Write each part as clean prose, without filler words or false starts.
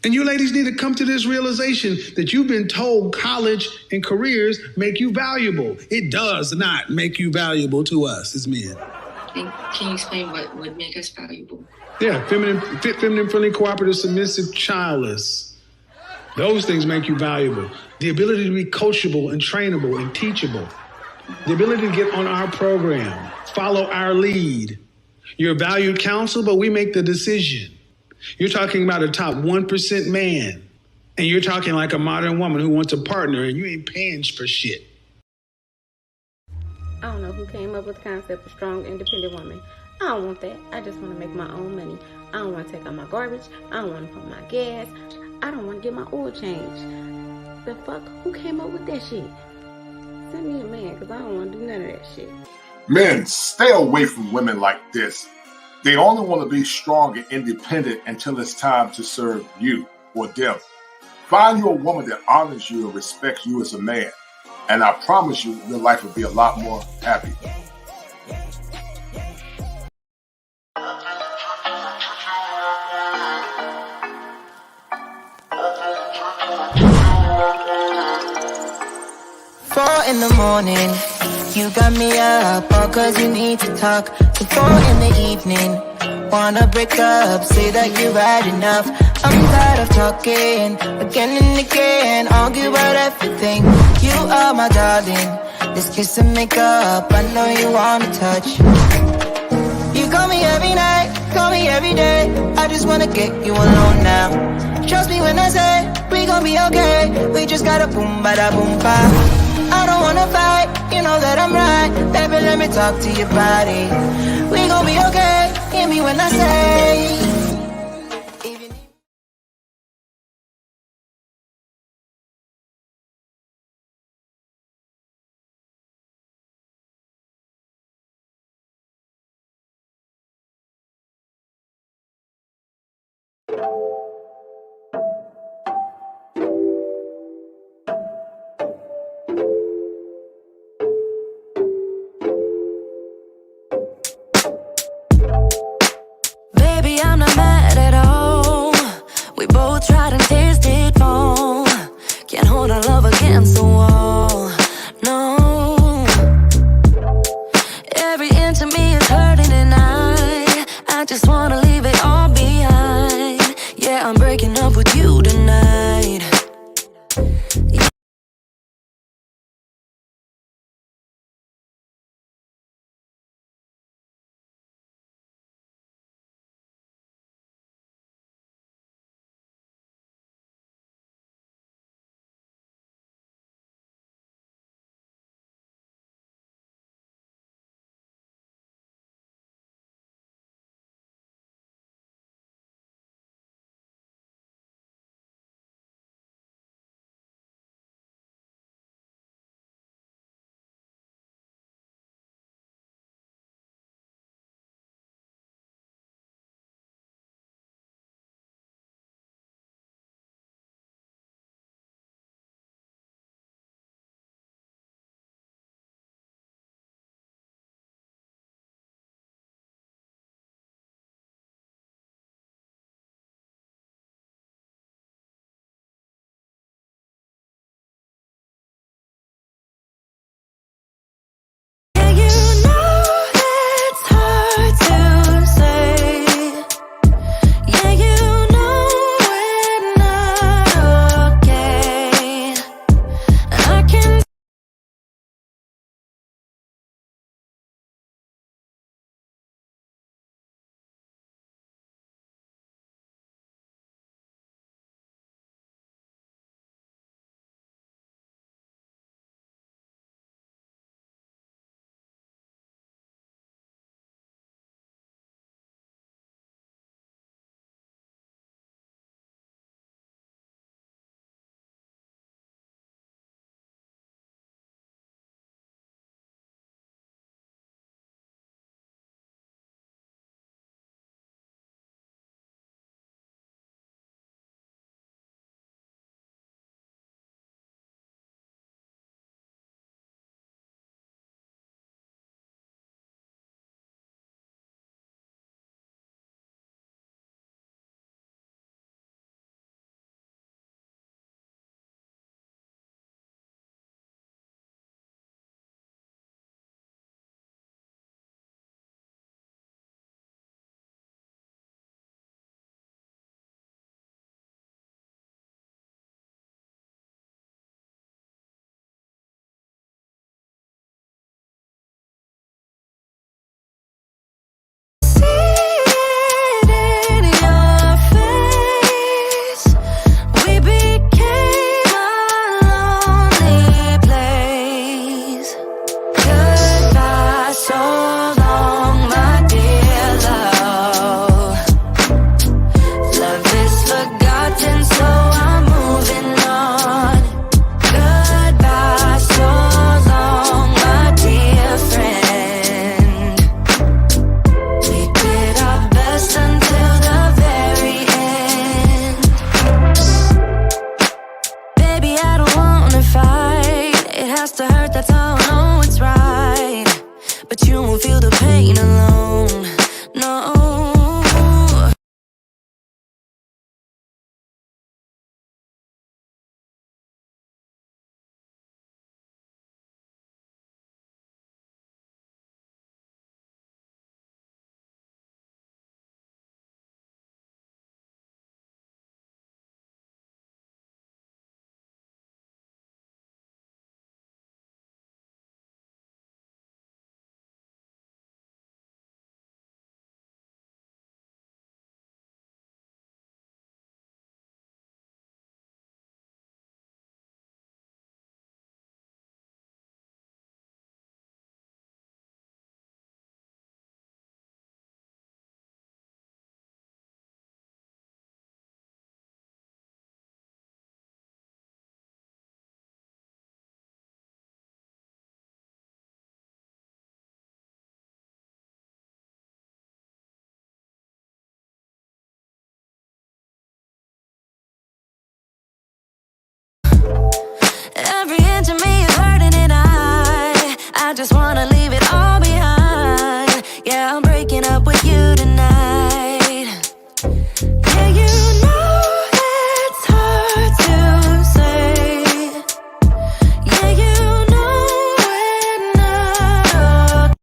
And you ladies need to come to this realization that you've been told college and careers make you valuable. It does not make you valuable to us as men. Can you explain what would make us valuable? Yeah, feminine, friendly, cooperative, submissive, childless. Those things make you valuable. The ability to be coachable and trainable and teachable. The ability to get on our program, follow our lead. You're a valued counsel, but we make the decision. You're talking about a top 1% man, and you're talking like a modern woman who wants a partner, and you ain't paying for shit. I don't know who came up with the concept of strong, independent woman. I don't want that. I just want to make my own money. I don't want to take out my garbage. I don't want to put my gas. I don't want to get my oil changed. The fuck? Who came up with that shit? Send me a man, because I don't want to do none of that shit. Men, stay away from women like this. They only want to be strong and independent until it's time to serve you or them. Find you a woman that honors you and respects you as a man, and I promise you, your life will be a lot more happy. In the morning, you got me up all cause you need to talk. To 4 in the evening, wanna break up, say that you've had enough. I'm tired of talking, again and again, argue about everything. You are my darling, this kiss and make up, I know you wanna touch. You call me every night, call me every day, I just wanna get you alone now. Trust me when I say, we gon' be okay, we just gotta boom bada boom ba. I don't wanna fight, you know that I'm right. Baby, let me talk to your body. We gon' be okay, hear me when I say. Baby, I'm not mad at all. We both tried and tasted fall. Can't hold our love against the wall. No. Every inch of me is hurting and I just wanna leave it all behind. Yeah, I'm breaking up with you tonight. just wanna leave it all behind. Yeah, I'm breaking up with you tonight. Yeah, you know it's hard to say. Yeah, you know we're not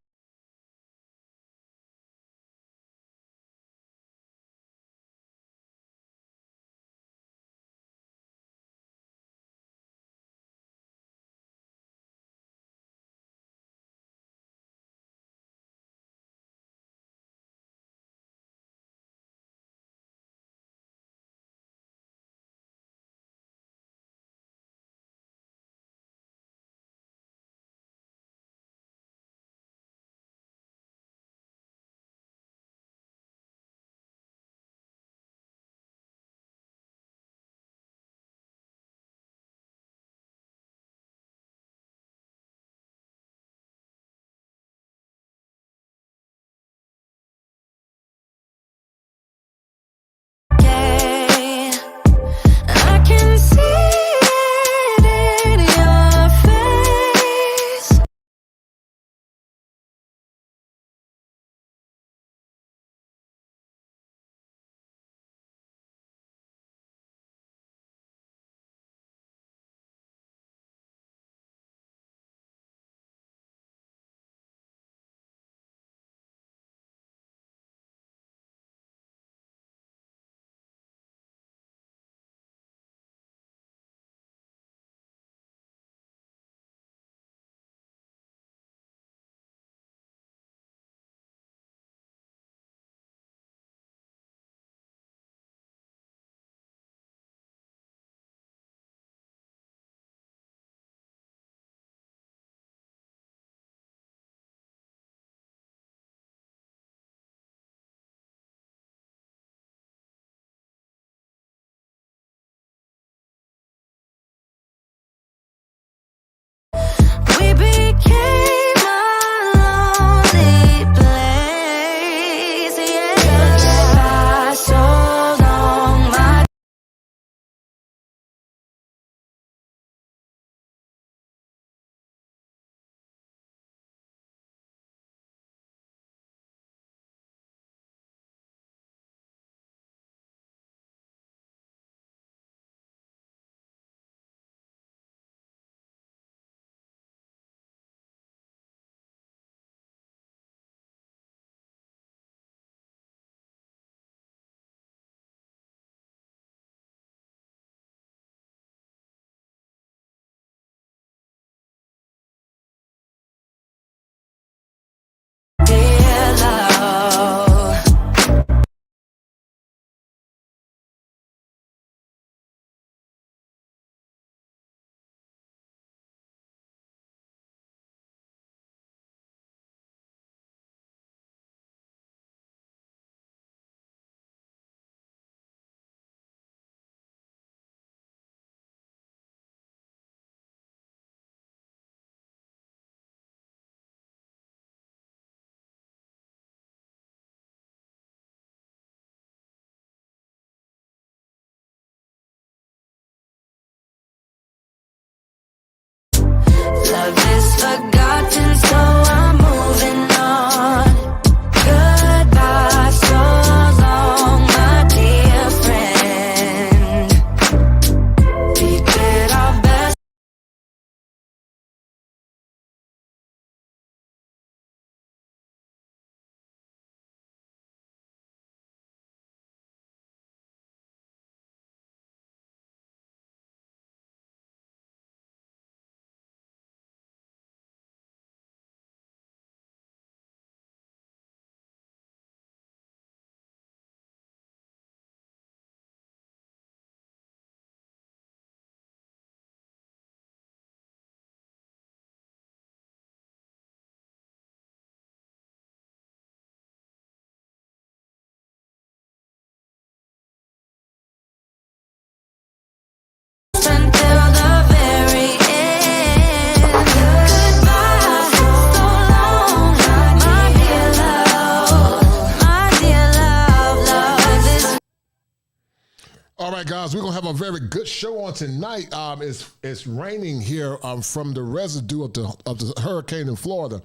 All right, guys, we're going to have a very good show on tonight. It's raining here from the residue of the hurricane in Florida.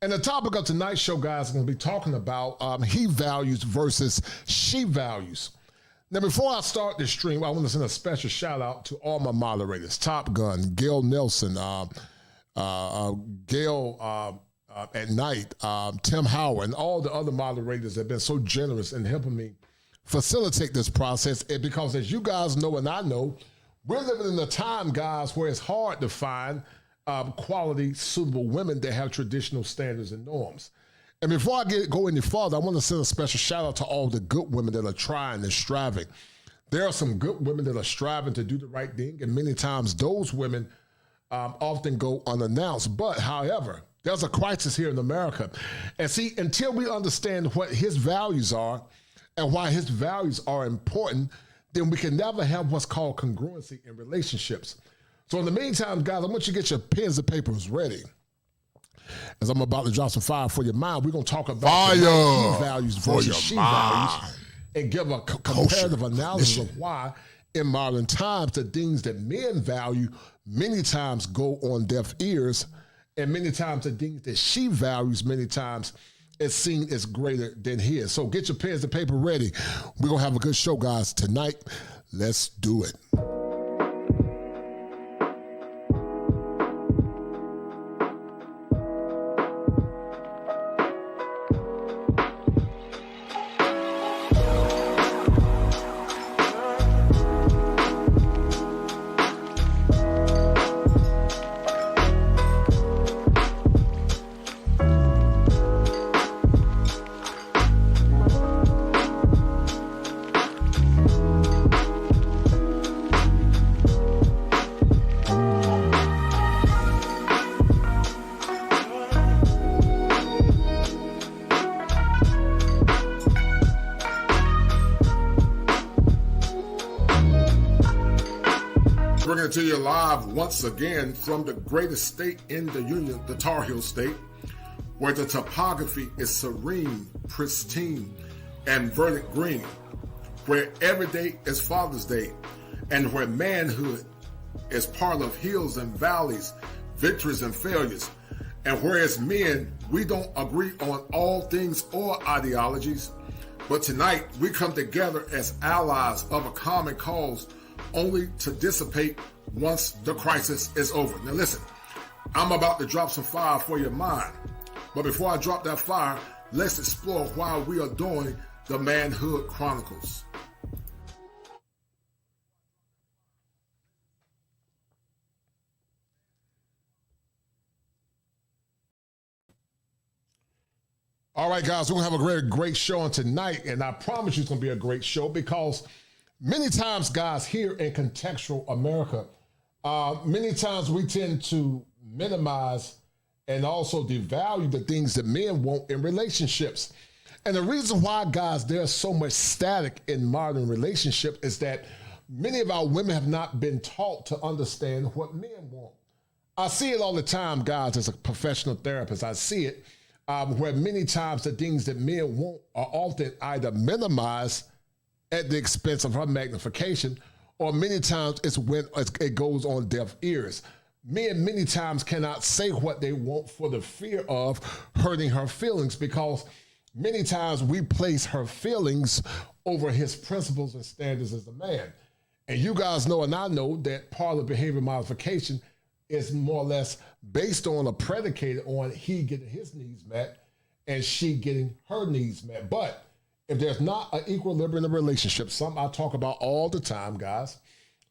And the topic of tonight's show, guys, is going to be talking about he values versus she values. Now, before I start this stream, I want to send a special shout out to all my moderators, Top Gun, Gail Nelson, Gail at Night, Tim Howard, and all the other moderators that have been so generous in helping me facilitate this process. Because as you guys know and I know, we're living in a time, guys, where it's hard to find quality, suitable women that have traditional standards and norms. And before I go any further, I want to send a special shout out to all the good women that are trying and striving. There are some good women that are striving to do the right thing, and many times those women often go unannounced. But however, there's a crisis here in America. And see, until we understand what his values are and why his values are important, then we can never have what's called congruency in relationships. So in the meantime, guys, I want you to get your pens and papers ready. As I'm about to drop some fire for your mind, we're going to talk about he values versus she values and give a comparative analysis of why in modern times the things that men value many times go on deaf ears, and many times the things that she values many times is seen as greater than his. So get your pens and paper ready. We're going to have a good show, guys, tonight. Let's do it. Bringing it to you live once again from the greatest state in the Union, the Tar Heel State, where the topography is serene, pristine, and verdant green, where every day is Father's Day, and where manhood is part of hills and valleys, victories and failures, and whereas men, we don't agree on all things or ideologies, but tonight we come together as allies of a common cause, only to dissipate once the crisis is over. Now listen, I'm about to drop some fire for your mind. But before I drop that fire, let's explore why we are doing the Manhood Chronicles. All right, guys, we're going to have a great show on tonight, and I promise you it's going to be a great show because many times, guys, here in contextual America, many times we tend to minimize and also devalue the things that men want in relationships. And the reason why, guys, there's so much static in modern relationships is that many of our women have not been taught to understand what men want. I see it all the time, guys, as a professional therapist. I see it where many times the things that men want are often either minimized at the expense of her magnification, or many times it's when it goes on deaf ears. Men many times cannot say what they want for the fear of hurting her feelings, because many times we place her feelings over his principles and standards as a man. And you guys know, and I know, that part of behavior modification is more or less based on or predicated on he getting his needs met and she getting her needs met. But if there's not an equilibrium in a relationship, something I talk about all the time, guys,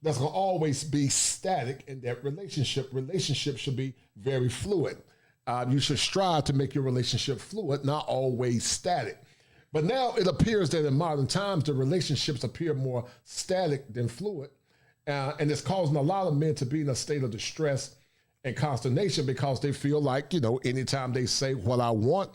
that's going to always be static in that relationship. Relationships should be very fluid. You should strive to make your relationship fluid, not always static. But now it appears that in modern times, the relationships appear more static than fluid. And it's causing a lot of men to be in a state of distress and consternation because they feel like, anytime they say what I want,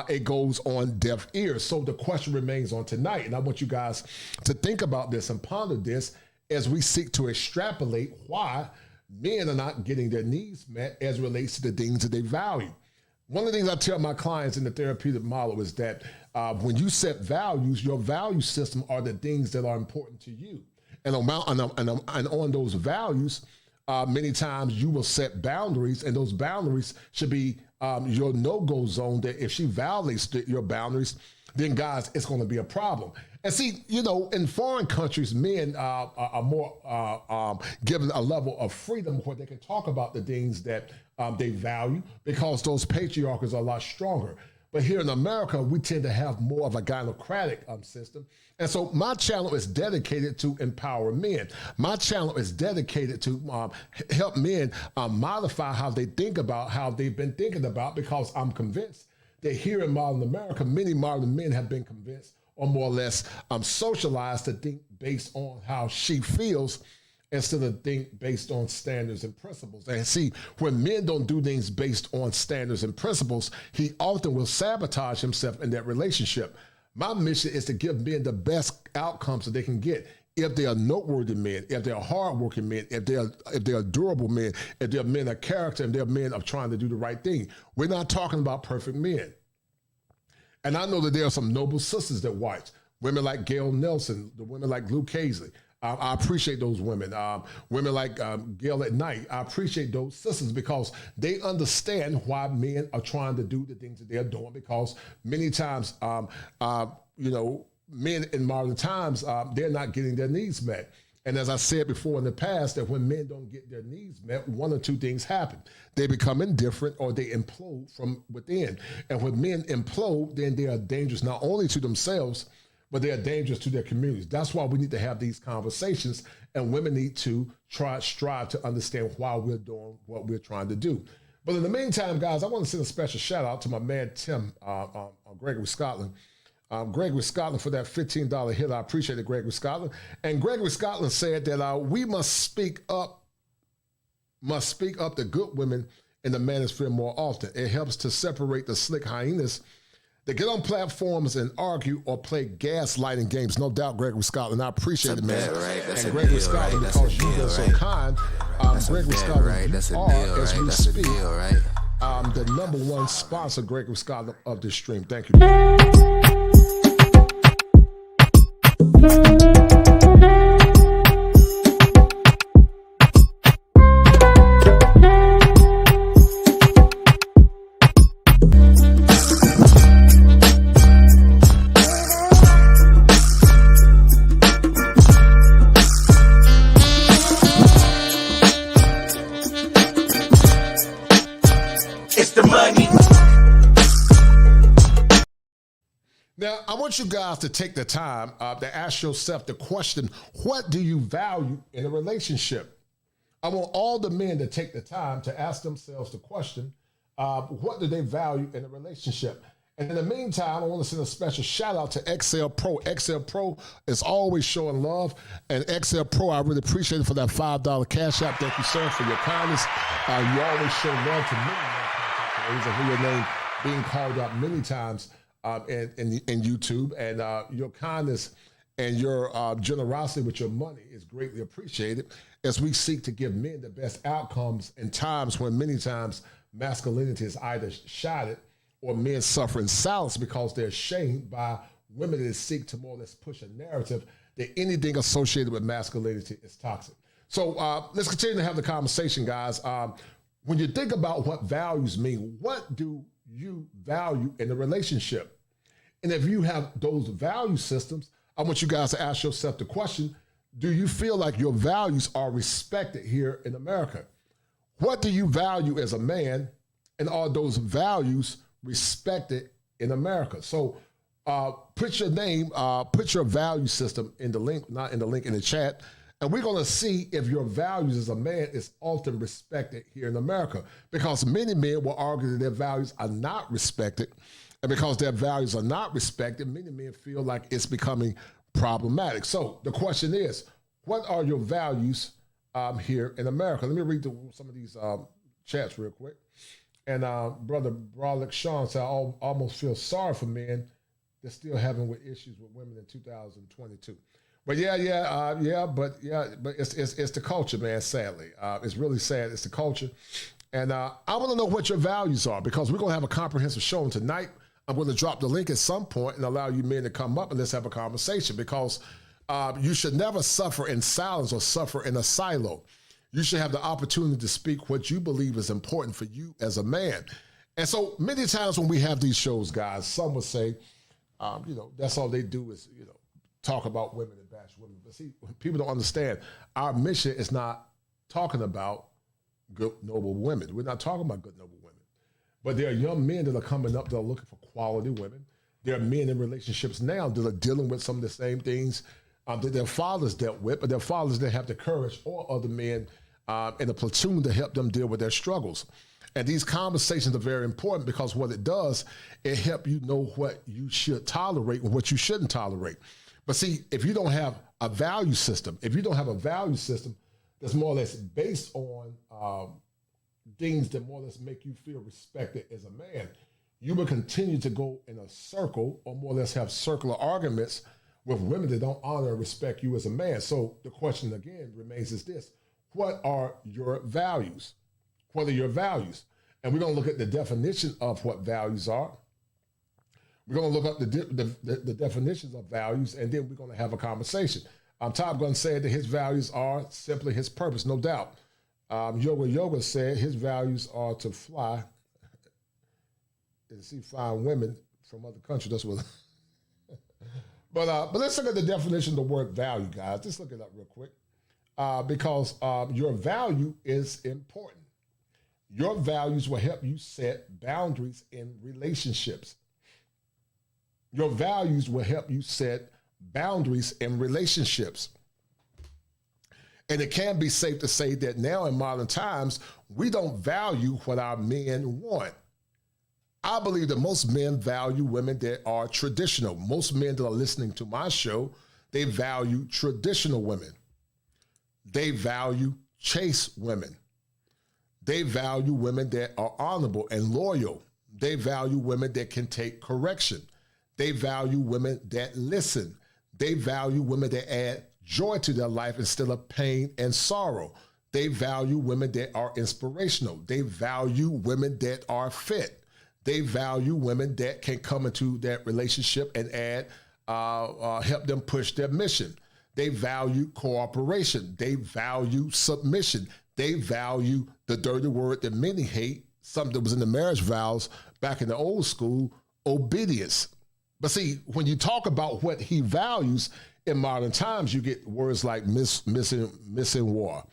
it goes on deaf ears. So the question remains on tonight, and I want you guys to think about this and ponder this as we seek to extrapolate why men are not getting their needs met as relates to the things that they value. One of the things I tell my clients in the therapeutic model is that when you set values, your value system are the things that are important to you. And on those values, many times you will set boundaries, and those boundaries should be your no-go zone, that if she violates your boundaries, then guys, it's going to be a problem. And see, you know, in foreign countries, men are more given a level of freedom where they can talk about the things that they value, because those patriarchs are a lot stronger. But here in America, we tend to have more of a gynocratic system. And so my channel is dedicated to empower men. My channel is dedicated to help men modify how they think about how they've been thinking about, because I'm convinced that here in modern America, many modern men have been convinced, or more or less socialized, to think based on how she feels instead of think based on standards and principles. And see, when men don't do things based on standards and principles, he often will sabotage himself in that relationship. My mission is to give men the best outcomes that they can get. If they are noteworthy men, if they are hardworking men, if they are durable men, if they're men of character, and they're men of trying to do the right thing. We're not talking about perfect men. And I know that there are some noble sisters that watch. Women like Gail Nelson, the women like Luke Hazley. I appreciate those women. Women like Gail at Night. I appreciate those sisters, because they understand why men are trying to do the things that they're doing, because many times, you know, men in modern times, they're not getting their needs met. And as I said before in the past, that when men don't get their needs met, one or two things happen. They become indifferent, or they implode from within. And when men implode, then they are dangerous not only to themselves, but they are dangerous to their communities. That's why we need to have these conversations, and women need to strive to understand why we're doing what we're trying to do. But in the meantime, guys, I want to send a special shout out to my man, Tim, Gregory Scotland. Gregory Scotland for that $15 hit. I appreciate it, Gregory Scotland. And Gregory Scotland said that we must speak up the good women in the manosphere more often. It helps to separate the slick hyenas that get on platforms and argue or play gaslighting games. No doubt, Gregory Scotland. I appreciate it, man. And Gregory Scotland, because you've been so kind, Gregory Scotland, you are, as we speak, the #1 sponsor, Gregory Scotland, of this stream. Thank you. Now, I want you guys to take the time to ask yourself the question, what do you value in a relationship? I want all the men to take the time to ask themselves the question, what do they value in a relationship? And in the meantime, I want to send a special shout out to XL Pro. XL Pro is always showing love. And XL Pro, I really appreciate it for that $5 cash app. Thank you, sir, for your kindness. You always show love to many men. I hear your name being called out many times in YouTube, and your kindness and your generosity with your money is greatly appreciated as we seek to give men the best outcomes in times when many times masculinity is either shattered or men suffer in silence because they're shamed by women that seek to more or less push a narrative that anything associated with masculinity is toxic. So let's continue to have the conversation, guys. When you think about what values mean, what do you value in a relationship? And if you have those value systems, I want you guys to ask yourself the question, do you feel like your values are respected here in America? What do you value as a man, and are those values respected in America? So put your name, put your value system in the link, not in the link in the chat, and we're going to see if your values as a man is often respected here in America, because many men will argue that their values are not respected. And because their values are not respected, many men feel like it's becoming problematic. So the question is, what are your values here in America? Let me read some of these chats real quick. And Brother Broderick Sean said, I almost feel sorry for men that's still having issues with women in 2022. But but it's the culture, man, sadly. It's really sad. It's the culture. And I want to know what your values are, because we're going to have a comprehensive show tonight. I'm going to drop the link at some point and allow you men to come up and let's have a conversation, because you should never suffer in silence or suffer in a silo. You should have the opportunity to speak what you believe is important for you as a man. And so many times when we have these shows, guys, some would say, that's all they do is, talk about women and bash women. But see, people don't understand, our mission is not talking about good, noble women. We're not talking about good, noble women. But there are young men that are coming up that are looking for quality women. There are men in relationships now that are dealing with some of the same things that their fathers dealt with, but their fathers didn't have the courage or other men in a platoon to help them deal with their struggles. And these conversations are very important, because what it does, it helps you know what you should tolerate and what you shouldn't tolerate. But see, if you don't have a value system, that's more or less based on things that more or less make you feel respected as a man, you will continue to go in a circle, or more or less have circular arguments with women that don't honor and respect you as a man. So the question again remains is this: what are your values? What are your values? And we're going to look at the definition of what values are. We're going to look up the definitions of values, and then we're going to have a conversation. Top Gun said that his values are simply his purpose, no doubt. Yoga said his values are to fly and see fine women from other countries. That's what. But let's look at the definition of the word value, guys. Let's look it up real quick, because your value is important. Your values will help you set boundaries in relationships. Your values will help you set boundaries in relationships. And it can be safe to say that now in modern times, we don't value what our men want. I believe that most men value women that are traditional. Most men that are listening to my show, they value traditional women. They value chaste women. They value women that are honorable and loyal. They value women that can take correction. They value women that listen. They value women that add joy to their life instead of pain and sorrow. They value women that are inspirational. They value women that are fit. They value women that can come into that relationship and help them push their mission. They value cooperation. They value submission. They value the dirty word that many hate, something that was in the marriage vows back in the old school, obedience. But see, when you talk about what he values in modern times, you get words like missing war.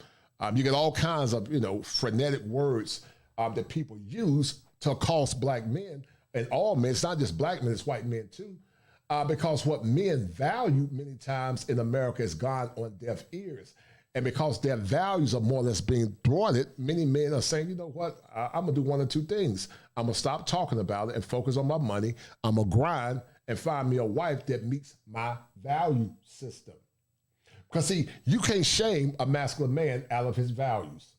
You get all kinds of, frenetic words that people use to accost black men and all men. It's not just black men, it's white men too. Because what men value many times in America has gone on deaf ears. And because their values are more or less being thwarted, many men are saying, you know what, I'm going to do one or two things. I'm going to stop talking about it and focus on my money. I'm going to grind and find me a wife that meets my value system. Because see, you can't shame a masculine man out of his values.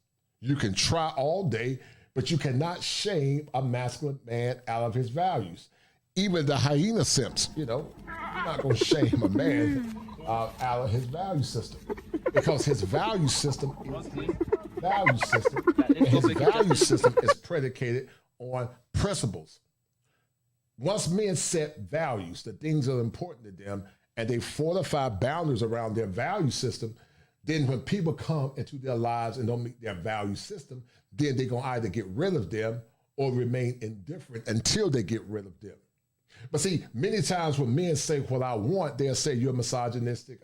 You can try all day, but you cannot shame a masculine man out of his values. Even the hyena simps, you're not going to shame a man out of his value system. Because his value system is his value system. And his value system is predicated on principles. Once men set values, the things that are important to them, and they fortify boundaries around their value system, then when people come into their lives and don't meet their value system, then they're going to either get rid of them or remain indifferent until they get rid of them. But see, many times when men say what I want, they'll say you're misogynistic,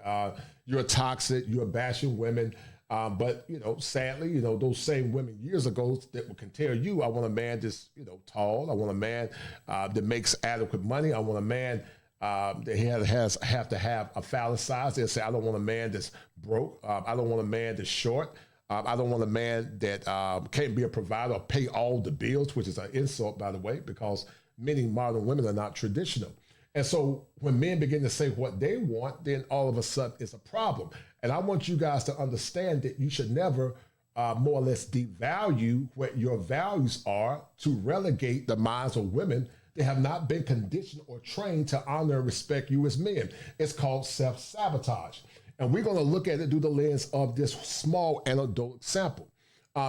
you're toxic, you're bashing women. But, sadly, those same women years ago that can tell you, I want a man that's, tall. I want a man that makes adequate money. I want a man that have to have a phallus size. They'll say, I don't want a man that's broke. I don't want a man that's short. I don't want a man that can't be a provider or pay all the bills, which is an insult, by the way, because many modern women are not traditional. And so when men begin to say what they want, then all of a sudden it's a problem. And I want you guys to understand that you should never more or less devalue what your values are to relegate the minds of women that have not been conditioned or trained to honor and respect you as men. It's called self-sabotage. And we're going to look at it through the lens of this small anecdotal example.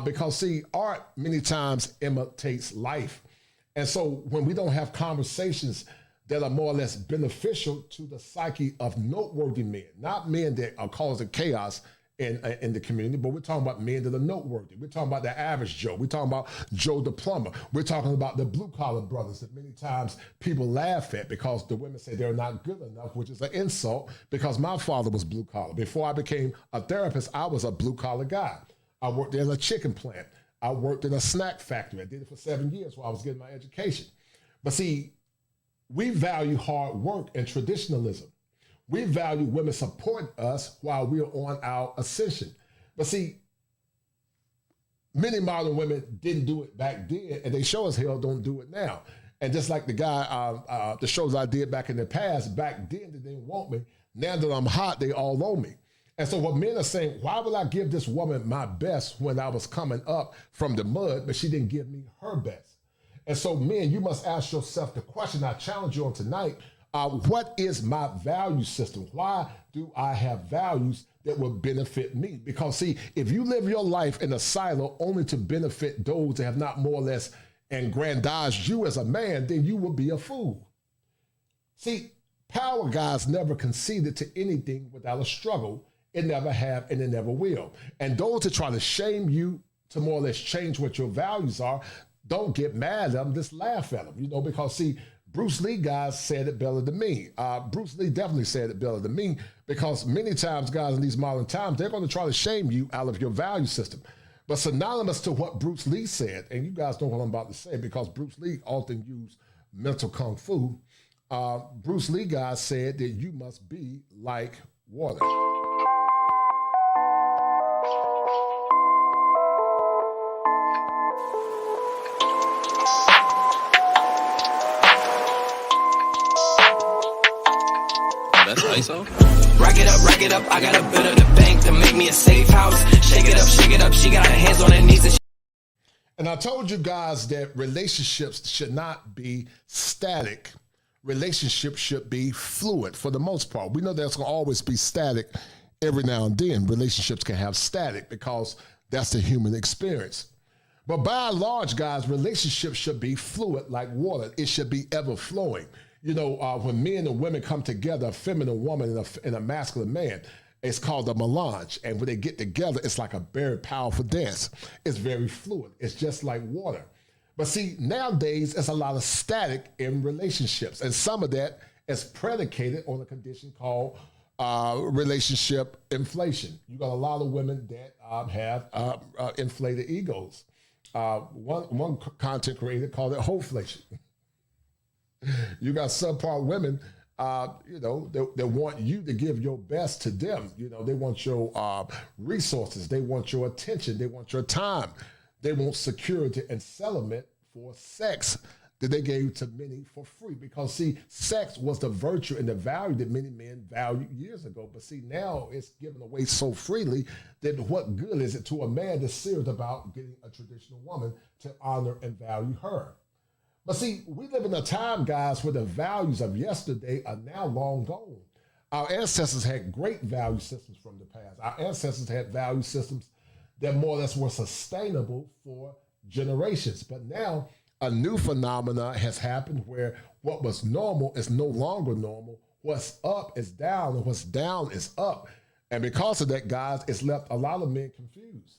Because see, art many times imitates life. And so when we don't have conversations that are more or less beneficial to the psyche of noteworthy men, not men that are causing chaos in the community, but we're talking about men that are noteworthy. We're talking about the average Joe. We're talking about Joe the plumber. We're talking about the blue-collar brothers that many times people laugh at because the women say they're not good enough, which is an insult because my father was blue-collar. Before I became a therapist, I was a blue-collar guy. I worked in a chicken plant. I worked in a snack factory. I did it for 7 years while I was getting my education. But see, we value hard work and traditionalism. We value women supporting us while we're on our ascension. But see, many modern women didn't do it back then, and they sure as hell don't do it now. And just like the guy, the shows I did back in the past, back then they didn't want me. Now that I'm hot, they all owe me. And so what men are saying, why would I give this woman my best when I was coming up from the mud, but she didn't give me her best? And so men, you must ask yourself the question I challenge you on tonight. What is my value system? Why do I have values that will benefit me? Because see, if you live your life in a silo only to benefit those that have not more or less aggrandized you as a man, then you will be a fool. See, power guys never conceded to anything without a struggle. It never have and it never will. And those that try to shame you to more or less change what your values are, don't get mad at them, just laugh at them, because see, Bruce Lee guys said it better than me. Bruce Lee definitely said it better than me because many times, guys, in these modern times, they're going to try to shame you out of your value system. But synonymous to what Bruce Lee said, and you guys know what I'm about to say because Bruce Lee often used mental kung fu, Bruce Lee guys said that you must be like water. That's ISO. Rack it up, I got a bit of the bank to make me a safe house. Shake it up, she got her hands on her knees. And I told you guys that relationships should not be static. Relationships should be fluid for the most part. We know there's going to always be static every now and then. Relationships can have static because that's the human experience. But by and large, guys, relationships should be fluid like water. It should be ever flowing. When men and women come together, a feminine woman and a masculine man, it's called a melange. And when they get together, it's like a very powerful dance. It's very fluid. It's just like water. But see, nowadays, it's a lot of static in relationships. And some of that is predicated on a condition called relationship inflation. You got a lot of women that have inflated egos. One content creator called it whole-flation. You got subpar women, they want you to give your best to them. They want your resources. They want your attention. They want your time. They want security and settlement for sex that they gave to many for free. Because, see, sex was the virtue and the value that many men valued years ago. But, see, now it's given away so freely that what good is it to a man that's serious about getting a traditional woman to honor and value her? But see, we live in a time, guys, where the values of yesterday are now long gone. Our ancestors had great value systems from the past. Our ancestors had value systems that more or less were sustainable for generations. But now a new phenomena has happened where what was normal is no longer normal. What's up is down, and what's down is up. And because of that, guys, it's left a lot of men confused.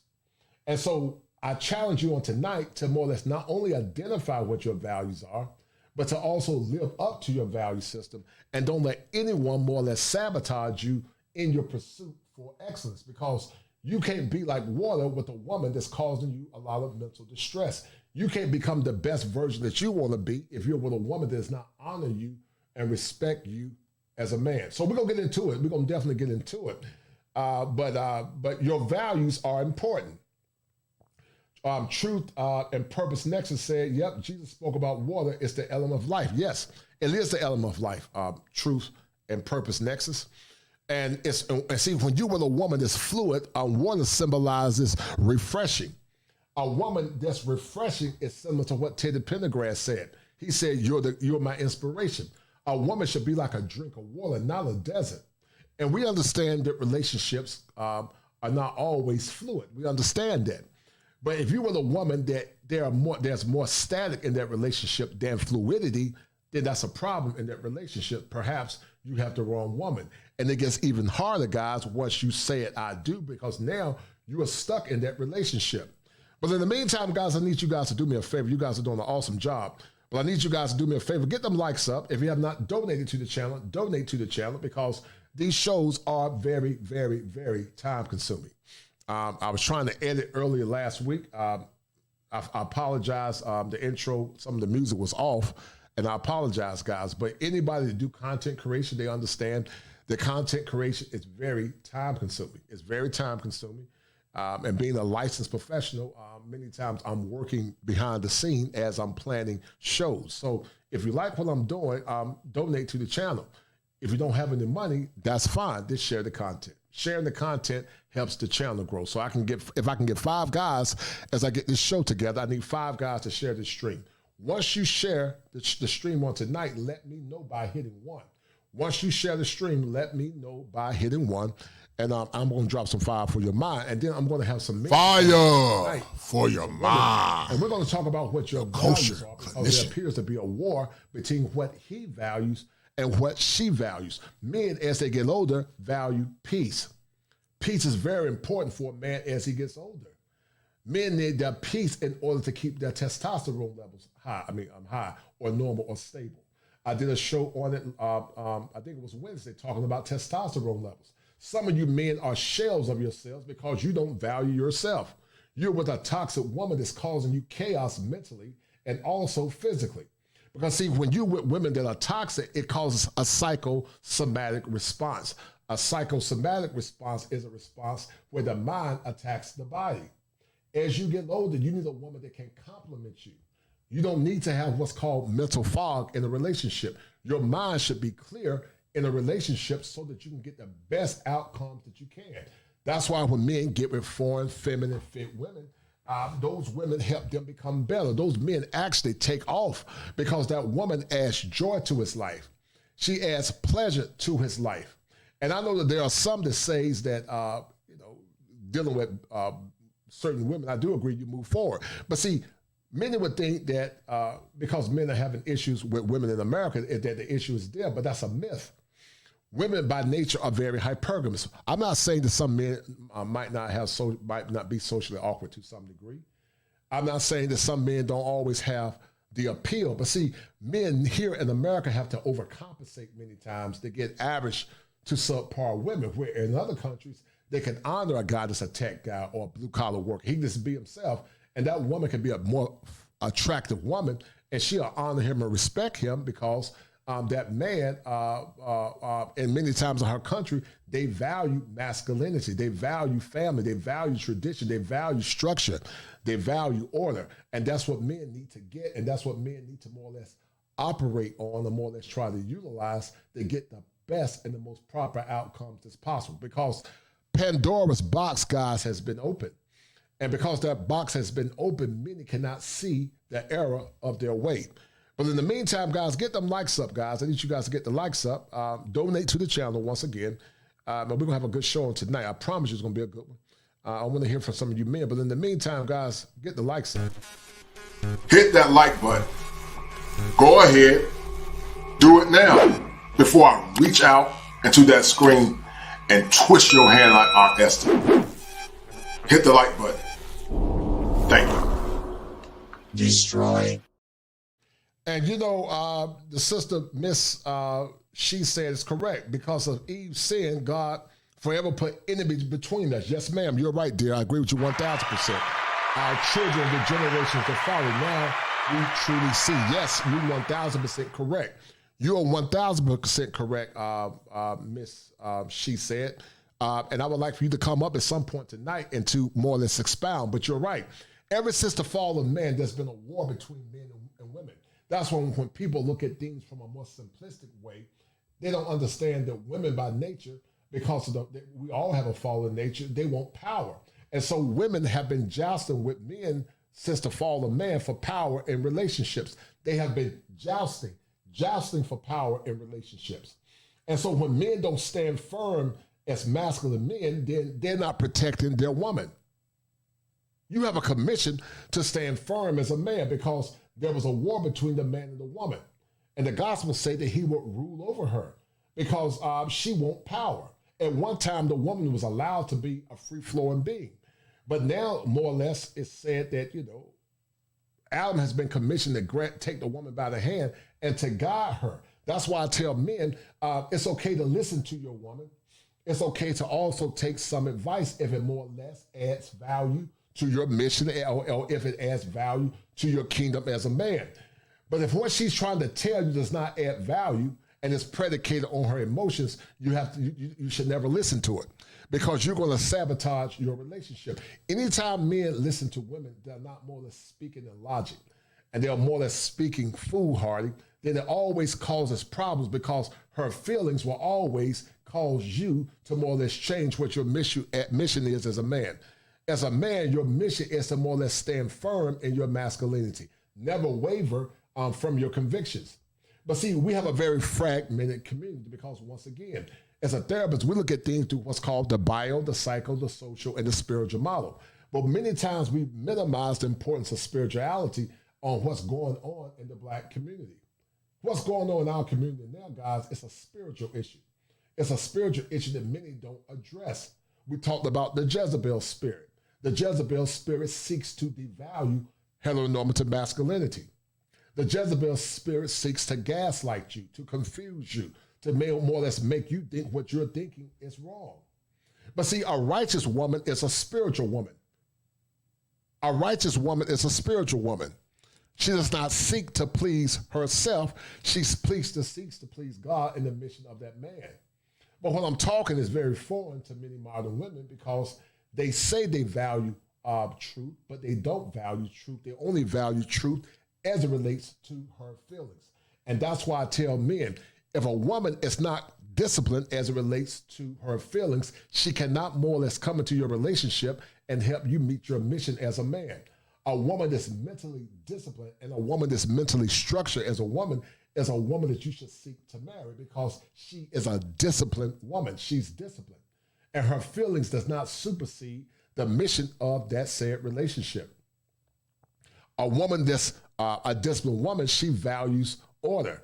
And so I challenge you on tonight to more or less not only identify what your values are, but to also live up to your value system and don't let anyone more or less sabotage you in your pursuit for excellence, because you can't be like water with a woman that's causing you a lot of mental distress. You can't become the best version that you want to be if you're with a woman that does not honor you and respect you as a man. So we're going to get into it. We're going to definitely get into it. But your values are important. Truth and Purpose Nexus said, yep, Jesus spoke about water. It's the element of life. Yes, it is the element of life. Truth and Purpose Nexus. And see, when you're with a woman that's fluid, water symbolizes refreshing. A woman that's refreshing is similar to what Teddy Pendergrass said. He said, you're my inspiration. A woman should be like a drink of water, not a desert. And we understand that relationships are not always fluid. We understand that. But if you were a woman that there's more static in that relationship than fluidity, then that's a problem in that relationship. Perhaps you have the wrong woman. And it gets even harder, guys, once you say it, I do, because now you are stuck in that relationship. But in the meantime, guys, I need you guys to do me a favor. You guys are doing an awesome job. But I need you guys to do me a favor. Get them likes up. If you have not donated to the channel, donate to the channel, because these shows are very, very, very time consuming. I was trying to edit earlier last week. I apologize. The intro, some of the music was off, and I apologize, guys. But anybody that do content creation, they understand that content creation is very time consuming. It's very time consuming. And being a licensed professional, many times I'm working behind the scene as I'm planning shows. So if you like what I'm doing, donate to the channel. If you don't have any money, that's fine. Just share the content. Sharing the content helps the channel grow. So if I can get 5 guys as I get this show together, I need 5 guys to share the stream. Once you share the stream on tonight, let me know by hitting 1. Once you share the stream, let me know by hitting 1. And I'm going to drop some fire for your mind. And then I'm going to have some fire for your mind. And we're going to talk about what your values are, because there appears to be a war between what he values and what she values. Men, as they get older, value peace. Peace is very important for a man as he gets older. Men need their peace in order to keep their testosterone levels high. High or normal or stable. I did a show on it, I think it was Wednesday, talking about testosterone levels. Some of you men are shells of yourselves because you don't value yourself. You're with a toxic woman that's causing you chaos mentally and also physically. Because see, when you're with women that are toxic, it causes a psychosomatic response. A psychosomatic response is a response where the mind attacks the body. As you get older, you need a woman that can complement you. You don't need to have what's called mental fog in a relationship. Your mind should be clear in a relationship so that you can get the best outcomes that you can. That's why when men get with foreign, feminine, fit women, those women help them become better. Those men actually take off because that woman adds joy to his life. She adds pleasure to his life. And I know that there are some that says that, dealing with certain women, I do agree you move forward. But see, many would think that because men are having issues with women in America, that the issue is there, but that's a myth. Women by nature are very hypergamous. I'm not saying that some men might not be socially awkward to some degree. I'm not saying that some men don't always have the appeal, but see, men here in America have to overcompensate many times to get average to subpar women, where in other countries, they can honor a guy that's a tech guy or a blue collar worker. He can just be himself, and that woman can be a more attractive woman, and she'll honor him and respect him because that man, and many times in her country, they value masculinity, they value family, they value tradition, they value structure, they value order. And that's what men need to get, and that's what men need to more or less operate on, or more or less try to utilize to get the best and the most proper outcomes as possible. Because Pandora's box, guys, has been opened. And because that box has been opened, many cannot see the error of their way. But in the meantime, guys, get them likes up, guys. I need you guys to get the likes up. Donate to the channel once again. And we're going to have a good show on tonight. I promise you it's going to be a good one. I want to hear from some of you men. But in the meantime, guys, get the likes up. Hit that like button. Go ahead. Do it now before I reach out into that screen and twist your hand like Aunt Esther. Hit the like button. Thank you. Destroy. And the sister, Miss, she said it's correct. Because of Eve's sin, God forever put enemies between us. Yes, ma'am, you're right, dear. I agree with you 1,000%. Our children, the generations that follow, now we truly see. Yes, you're 1,000% correct. You're 1,000% correct, Miss, she said. And I would like for you to come up at some point tonight and to more or less expound. But you're right. Ever since the fall of man, there's been a war between men and women. That's when people look at things from a more simplistic way, they don't understand that women by nature, because we all have a fallen nature, they want power. And so women have been jousting with men since the fall of man for power in relationships. They have been jousting for power in relationships. And so when men don't stand firm as masculine men, then they're not protecting their woman. You have a commission to stand firm as a man because there was a war between the man and the woman. And the gospel say that he would rule over her because she want power. At one time, the woman was allowed to be a free-flowing being. But now, more or less, it's said that, Adam has been commissioned to take the woman by the hand and to guide her. That's why I tell men, it's okay to listen to your woman. It's okay to also take some advice if it more or less adds value to your mission or if it adds value to your kingdom as a man. But if what she's trying to tell you does not add value and is predicated on her emotions, you should never listen to it because you're going to sabotage your relationship. Anytime men listen to women, they're not more or less speaking in logic and they're more or less speaking foolhardy, then it always causes problems because her feelings will always cause you to more or less change what your mission is as a man. As a man, your mission is to more or less stand firm in your masculinity. Never waver from your convictions. But see, we have a very fragmented community because once again, as a therapist, we look at things through what's called the bio, the psycho, the social, and the spiritual model. But many times we minimize the importance of spirituality on what's going on in the Black community. What's going on in our community now, guys, it's a spiritual issue. It's a spiritual issue that many don't address. We talked about the Jezebel spirit. The Jezebel spirit seeks to devalue heteronormative masculinity. The Jezebel spirit seeks to gaslight you, to confuse you, to more or less make you think what you're thinking is wrong. But see, a righteous woman is a spiritual woman. A righteous woman is a spiritual woman. She does not seek to please herself. She seeks to please God in the mission of that man. But what I'm talking is very foreign to many modern women because they say they value truth, but they don't value truth. They only value truth as it relates to her feelings. And that's why I tell men, if a woman is not disciplined as it relates to her feelings, she cannot more or less come into your relationship and help you meet your mission as a man. A woman that's mentally disciplined and a woman that's mentally structured as a woman is a woman that you should seek to marry because she is a disciplined woman. She's disciplined. And her feelings does not supersede the mission of that said relationship. A woman that's a disciplined woman, she values order.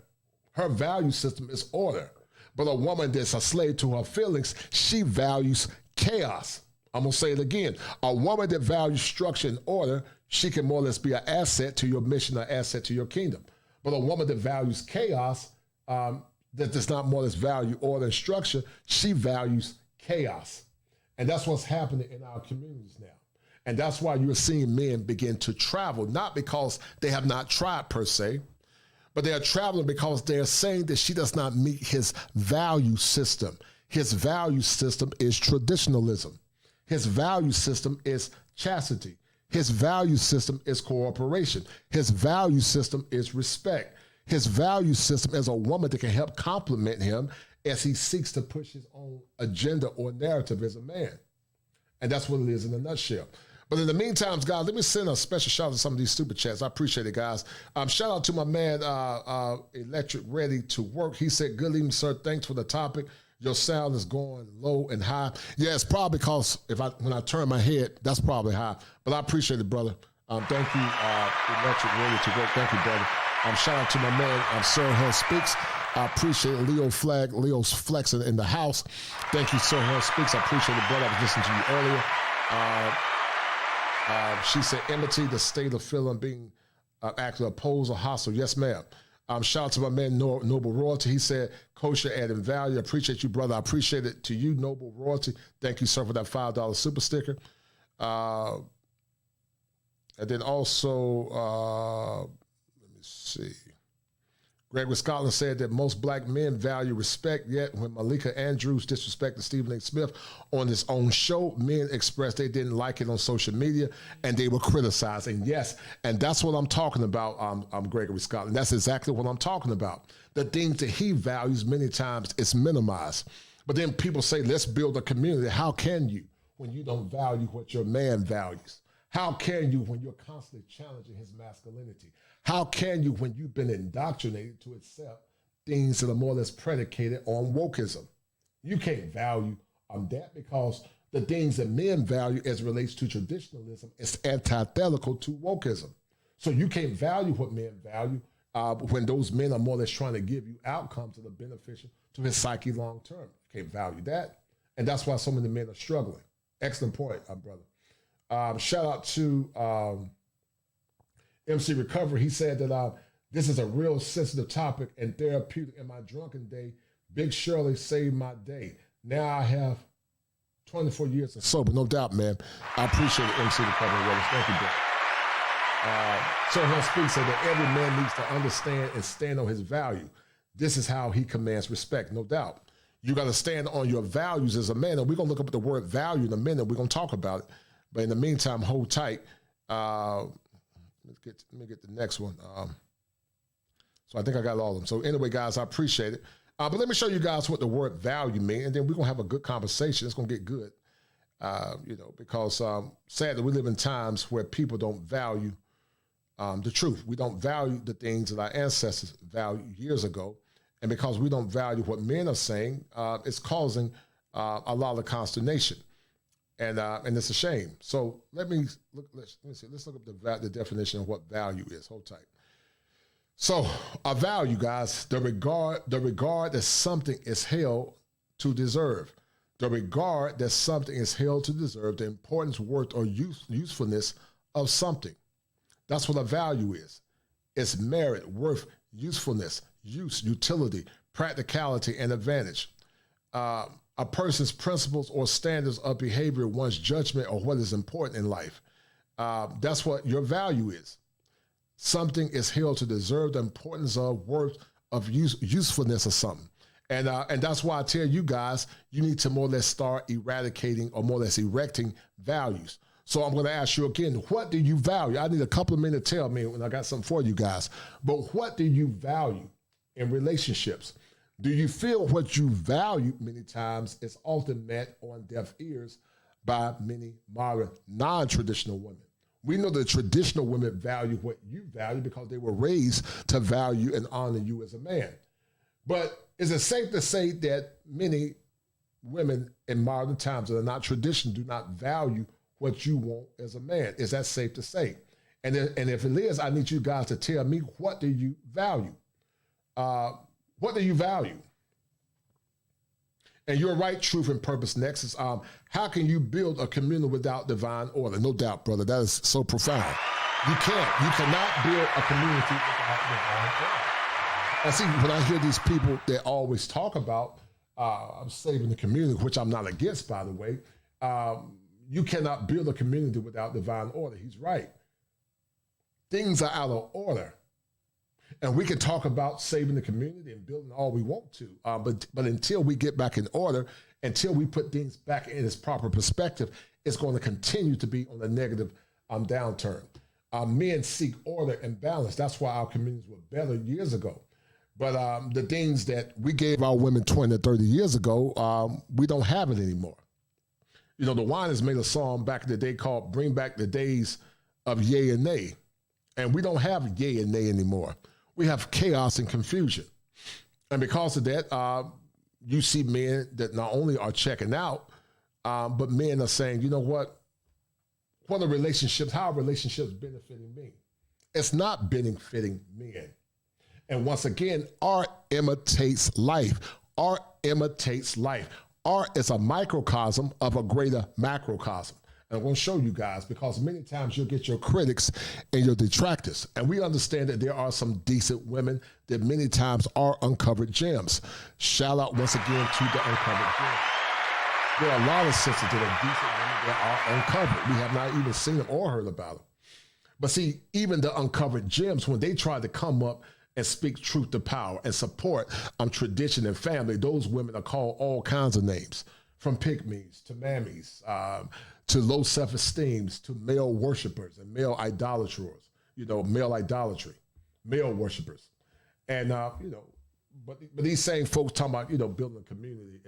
Her value system is order. But a woman that's a slave to her feelings, she values chaos. I'm going to say it again. A woman that values structure and order, she can more or less be an asset to your mission, an asset to your kingdom. But a woman that values chaos, that does not more or less value order and structure, she values chaos. And that's what's happening in our communities now. And that's why you're seeing men begin to travel, not because they have not tried per se, but they are traveling because they're saying that she does not meet his value system. His value system is traditionalism. His value system is chastity. His value system is cooperation. His value system is respect. His value system is a woman that can help complement him as he seeks to push his own agenda or narrative as a man. And that's what it is in a nutshell. But in the meantime, guys, let me send a special shout out to some of these super chats. I appreciate it, guys. Shout out to my man, Electric Ready to Work. He said, good evening, sir. Thanks for the topic. Your sound is going low and high. Yeah, it's probably because when I turn my head, that's probably high. But I appreciate it, brother. Thank you, Electric Ready to Work. Thank you, brother. Shout out to my man, Sir Hell Speaks. I appreciate Leo's flexing in the house. Thank you, Sir Hell Speaks. I appreciate it, brother. I was listening to you earlier. She said, enmity, the state of feeling being actually opposed or hostile. Yes, ma'am. Shout out to my man, Noble Royalty. He said, kosher adding value. I appreciate you, brother. I appreciate it to you, Noble Royalty. Thank you, sir, for that $5 super sticker. And then also, let me see. Gregory Scotland said that most black men value respect, yet when Malika Andrews disrespected Stephen A. Smith on his own show, men expressed they didn't like it on social media and they were criticizing. Yes, and that's what I'm talking about, Gregory Scotland. That's exactly what I'm talking about. The things that he values many times is minimized. But then people say, let's build a community. How can you when you don't value what your man values? How can you when you're constantly challenging his masculinity? How can you when you've been indoctrinated to accept things that are more or less predicated on wokeism? You can't value that because the things that men value as it relates to traditionalism is antithetical to wokeism. So you can't value what men value when those men are more or less trying to give you outcomes that are beneficial to his psyche long term. You can't value that. And that's why so many men are struggling. Excellent point, brother. Shout out to MC Recovery. He said that this is a real sensitive topic and therapeutic in my drunken day. Big Shirley saved my day. Now I have 24 years of sober, no doubt, man. I appreciate it, MC Recovery. Brothers. Thank you, bro. Sir Hunt Speaks said that every man needs to understand and stand on his value. This is how he commands respect, no doubt. You got to stand on your values as a man, and we're going to look up the word value in a minute. We're going to talk about it. But in the meantime, hold tight. Let me get the next one. So I think I got all of them. So anyway, guys, I appreciate it. But let me show you guys what the word value means, and then we're going to have a good conversation. It's going to get good, because sadly, we live in times where people don't value the truth. We don't value the things that our ancestors valued years ago. And because we don't value what men are saying, it's causing a lot of consternation. And it's a shame. So let me look. Let's see. Let's look up the definition of what value is. Hold tight. So a value, guys, the regard that something is held to deserve. The regard that something is held to deserve, the importance, worth, or usefulness of something. That's what a value is. It's merit, worth, usefulness, use, utility, practicality, and advantage. A person's principles or standards of behavior, one's judgment, or what is important in life. That's what your value is. Something is held to deserve the importance of, worth, of usefulness of something. And that's why I tell you guys, you need to more or less start eradicating or more or less erecting values. So I'm going to ask you again, what do you value? I need a couple of minutes to tell me when I got something for you guys. But what do you value in relationships? Do you feel what you value many times is often met on deaf ears by many modern non-traditional women? We know that traditional women value what you value because they were raised to value and honor you as a man. But is it safe to say that many women in modern times that are not traditional do not value what you want as a man? Is that safe to say? And if it is, I need you guys to tell me, what do you value? What do you value? And you're right, truth and purpose nexus. How can you build a community without divine order? No doubt, brother. That is so profound. You can't. You cannot build a community without divine order. And see, when I hear these people, they always talk about saving the community, which I'm not against, by the way. You cannot build a community without divine order. He's right. Things are out of order. And we can talk about saving the community and building all we want to, but until we get back in order, until we put things back in its proper perspective, it's going to continue to be on a negative downturn. Men seek order and balance. That's why our communities were better years ago. But the things that we gave our women 20 or 30 years ago, we don't have it anymore. You know, the Winans made a song back in the day called Bring Back the Days of Yay and Nay. And we don't have yay and nay anymore. We have chaos and confusion. And because of that, you see men that not only are checking out, but men are saying, you know what are relationships, how are relationships benefiting me? It's not benefiting men. And once again, art imitates life. Art imitates life. Art is a microcosm of a greater macrocosm. And I'm going to show you guys, because many times you'll get your critics and your detractors. And we understand that there are some decent women that many times are uncovered gems. Shout out once again to the uncovered gems. There are a lot of sisters that are decent women that are uncovered. We have not even seen them or heard about them. But see, even the uncovered gems, when they try to come up and speak truth to power and support tradition and family, those women are called all kinds of names, from pygmies to mammies, to low self-esteems, to male worshipers and male idolaters, male idolatry, male worshipers. And, but these same folks talking about, building a community.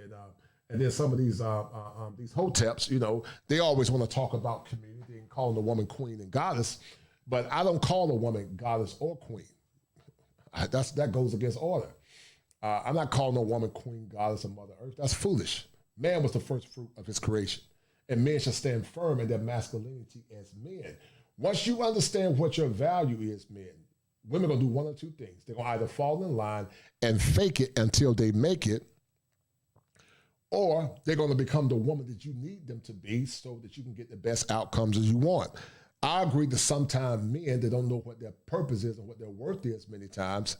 And then some of these hoteps, they always want to talk about community and calling a woman queen and goddess. But I don't call a woman goddess or queen. That goes against order. I'm not calling a woman queen, goddess, or Mother Earth. That's foolish. Man was the first fruit of his creation. and men should stand firm in their masculinity as men. Once you understand what your value is, men, women are going to do one or two things. They're going to either fall in line and fake it until they make it, or they're going to become the woman that you need them to be so that you can get the best outcomes as you want. I agree that sometimes men, they don't know what their purpose is and what their worth is many times.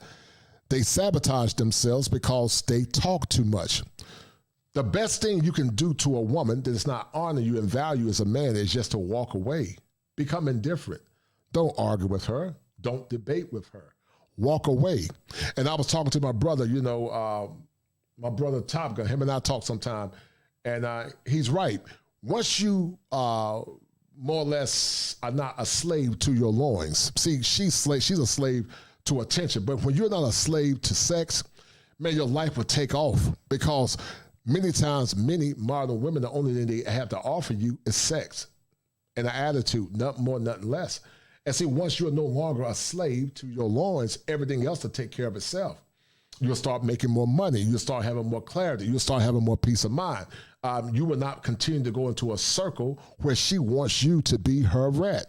They sabotage themselves because they talk too much. The best thing you can do to a woman that does not honor you and value as a man is just to walk away. Become indifferent. Don't argue with her. Don't debate with her. Walk away. And I was talking to my brother, my brother Top Gun, him and I talk sometime, and he's right. Once you more or less are not a slave to your loins. See, she's a slave to attention, but when you're not a slave to sex, man, your life will take off, because many times, many modern women, the only thing they have to offer you is sex and an attitude, nothing more, nothing less. And see, once you're no longer a slave to your loins, everything else will take care of itself. You'll start making more money. You'll start having more clarity. You'll start having more peace of mind. You will not continue to go into a circle where she wants you to be her rat.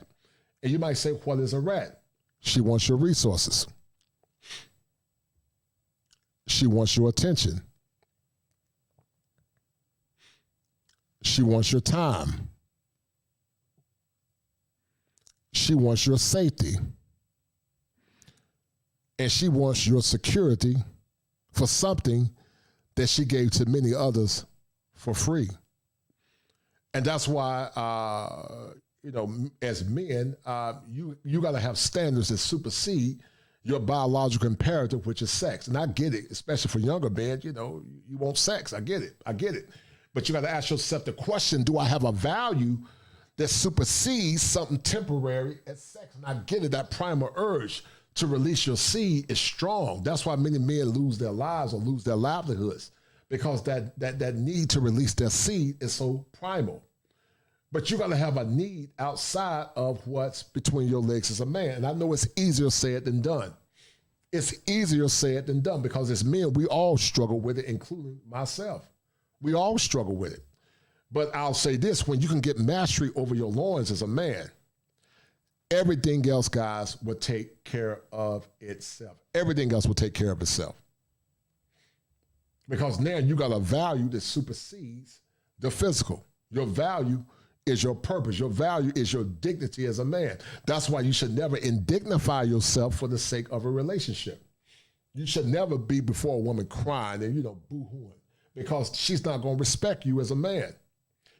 And you might say, what is a rat? She wants your resources. She wants your attention. She wants your time. She wants your safety. And she wants your security for something that she gave to many others for free. And that's why, as men, you got to have standards that supersede your biological imperative, which is sex. And I get it, especially for younger men, you want sex. I get it. But you got to ask yourself the question, do I have a value that supersedes something temporary as sex? And I get it, that primal urge to release your seed is strong. That's why many men lose their lives or lose their livelihoods, because that need to release their seed is so primal. But you got to have a need outside of what's between your legs as a man. And I know it's easier said than done. It's easier said than done, because as men, we all struggle with it, including myself. We all struggle with it. But I'll say this, when you can get mastery over your loins as a man, everything else, guys, will take care of itself. Everything else will take care of itself. Because now you got a value that supersedes the physical. Your value is your purpose. Your value is your dignity as a man. That's why you should never indignify yourself for the sake of a relationship. You should never be before a woman crying and, boo-hooing, because she's not going to respect you as a man.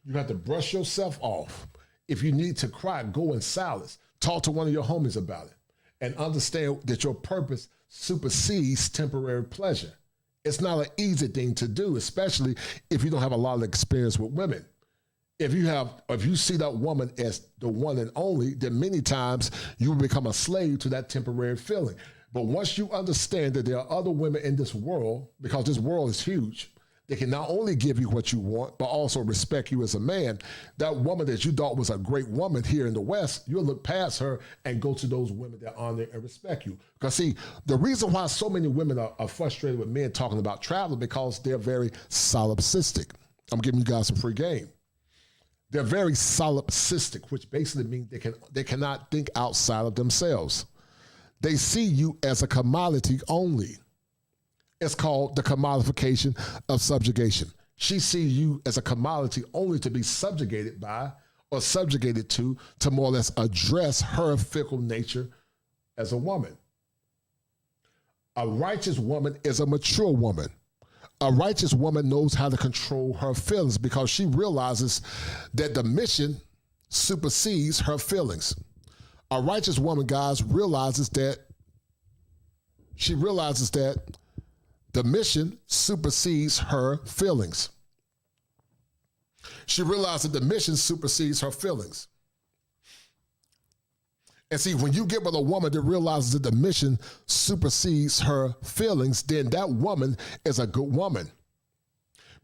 You have to brush yourself off. If you need to cry, go in silence. Talk to one of your homies about it and understand that your purpose supersedes temporary pleasure. It's not an easy thing to do, especially if you don't have a lot of experience with women. If you see that woman as the one and only, then many times you will become a slave to that temporary feeling. But once you understand that there are other women in this world, because this world is huge, they can not only give you what you want, but also respect you as a man. That woman that you thought was a great woman here in the West, you'll look past her and go to those women that honor and respect you. Because see, the reason why so many women are frustrated with men talking about travel, because they're very solipsistic. I'm giving you guys some free game. They're very solipsistic, which basically means they cannot think outside of themselves. They see you as a commodity only. It's called the commodification of subjugation. She sees you as a commodity only to be subjugated by or subjugated to more or less address her fickle nature as a woman. A righteous woman is a mature woman. A righteous woman knows how to control her feelings, because she realizes that the mission supersedes her feelings. A righteous woman, guys, realizes that the mission supersedes her feelings. She realized that the mission supersedes her feelings. And see, when you get with a woman that realizes that the mission supersedes her feelings, then that woman is a good woman.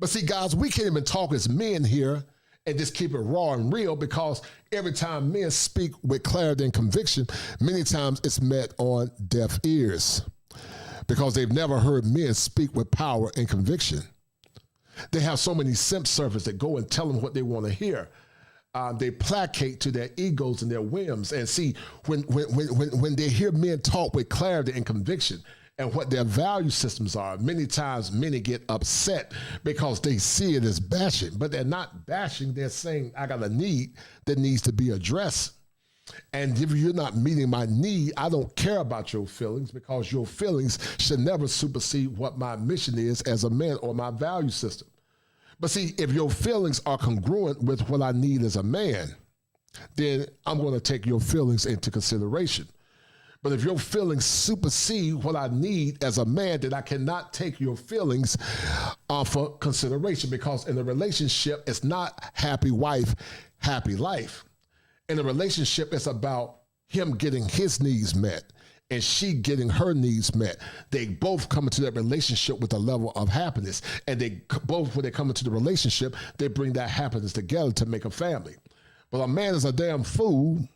But see, guys, we can't even talk as men here and just keep it raw and real, because every time men speak with clarity and conviction, many times it's met on deaf ears, because they've never heard men speak with power and conviction. They have so many simp servants that go and tell them what they want to hear. they placate to their egos and their whims. And see, when they hear men talk with clarity and conviction and what their value systems are, many times many get upset because they see it as bashing, but they're not bashing. They're saying, I got a need that needs to be addressed. And if you're not meeting my need, I don't care about your feelings, because your feelings should never supersede what my mission is as a man or my value system. But see, if your feelings are congruent with what I need as a man, then I'm going to take your feelings into consideration. But if your feelings supersede what I need as a man, then I cannot take your feelings for consideration, because in a relationship, it's not happy wife, happy life. In a relationship, it's about him getting his needs met and she getting her needs met. They both come into that relationship with a level of happiness, and they both, when they come into the relationship, they bring that happiness together to make a family. But a man is a damn fool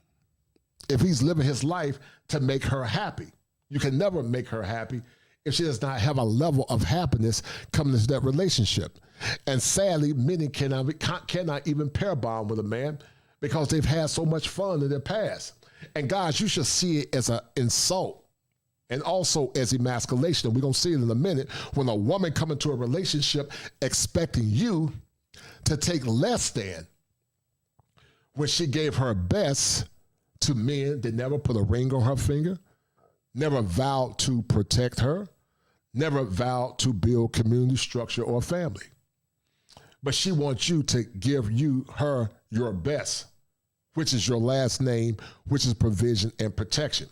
if he's living his life to make her happy. You can never make her happy if she does not have a level of happiness coming into that relationship. And sadly, many cannot even pair bond with a man because they've had so much fun in their past. And guys, you should see it as an insult and also as emasculation. And we're going to see it in a minute, when a woman comes into a relationship expecting you to take less than when she gave her best to men that never put a ring on her finger, never vowed to protect her, never vowed to build community structure or family. But she wants you to give her your best, which is your last name, which is provision and protection.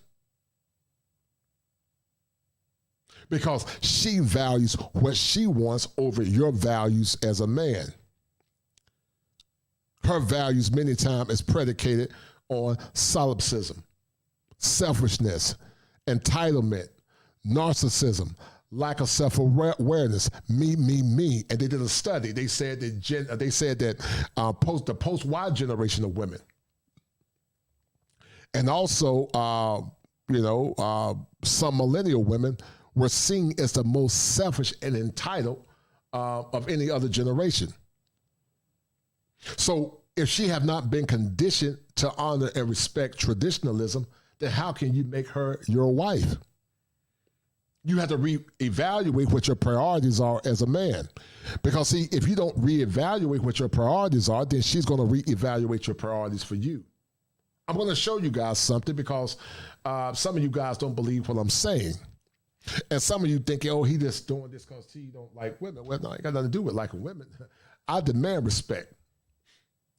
Because she values what she wants over your values as a man. Her values many times is predicated on solipsism, selfishness, entitlement, narcissism, lack of self-awareness, me. And they did a study. They said that the post-Y generation of women, and also some millennial women, were seen as the most selfish and entitled of any other generation. So if she have not been conditioned to honor and respect traditionalism, then how can you make her your wife? You have to reevaluate what your priorities are as a man. Because see, if you don't reevaluate what your priorities are, then she's going to reevaluate your priorities for you. I'm going to show you guys something, because some of you guys don't believe what I'm saying. And some of you think, oh, he just doing this because he don't like women. Well, no, it got nothing to do with liking women. I demand respect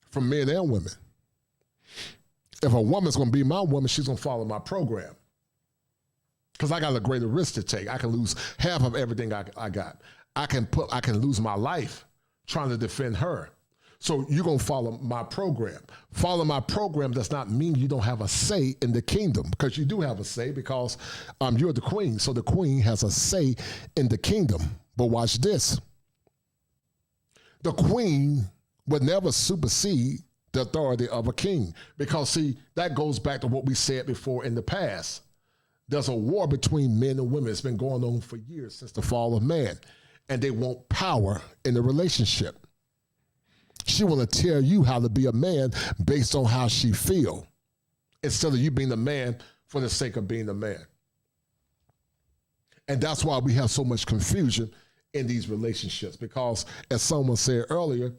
from men and women. If a woman's going to be my woman, she's going to follow my program. Because I got a greater risk to take. I can lose half of everything I got. I can lose my life trying to defend her. So you're going to follow my program. Follow my program does not mean you don't have a say in the kingdom, because you do have a say, because you're the queen. So the queen has a say in the kingdom. But watch this. The queen would never supersede the authority of a king, because see, that goes back to what we said before in the past. There's a war between men and women. It's been going on for years, since the fall of man, and they want power in the relationship. She want to tell you how to be a man based on how she feel, instead of you being a man for the sake of being a man. And that's why we have so much confusion in these relationships, because as someone said earlier,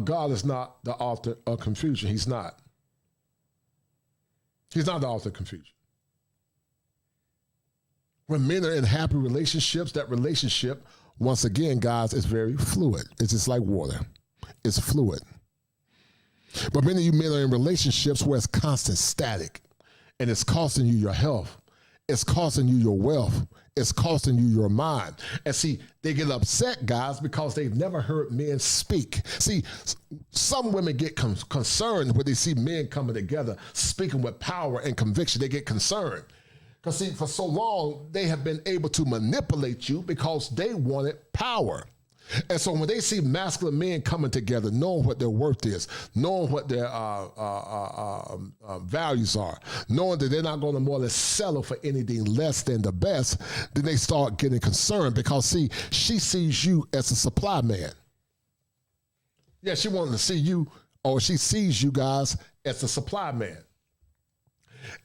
God is not the author of confusion. He's not. He's not the author of confusion. When men are in happy relationships, that relationship, once again, guys, is very fluid. It's just like water. It's fluid. But many of you men are in relationships where it's constant static, and it's costing you your health. It's costing you your wealth. It's costing you your mind. And see, they get upset, guys, because they've never heard men speak. See, some women get concerned when they see men coming together, speaking with power and conviction. They get concerned. Because see, for so long, they have been able to manipulate you because they wanted power. And so when they see masculine men coming together, knowing what their worth is, knowing what their values are, knowing that they're not going to more or less settle for anything less than the best, then they start getting concerned, because see, she sees you as a supply man. Yeah, she wants to see you or she sees you guys as the supply man.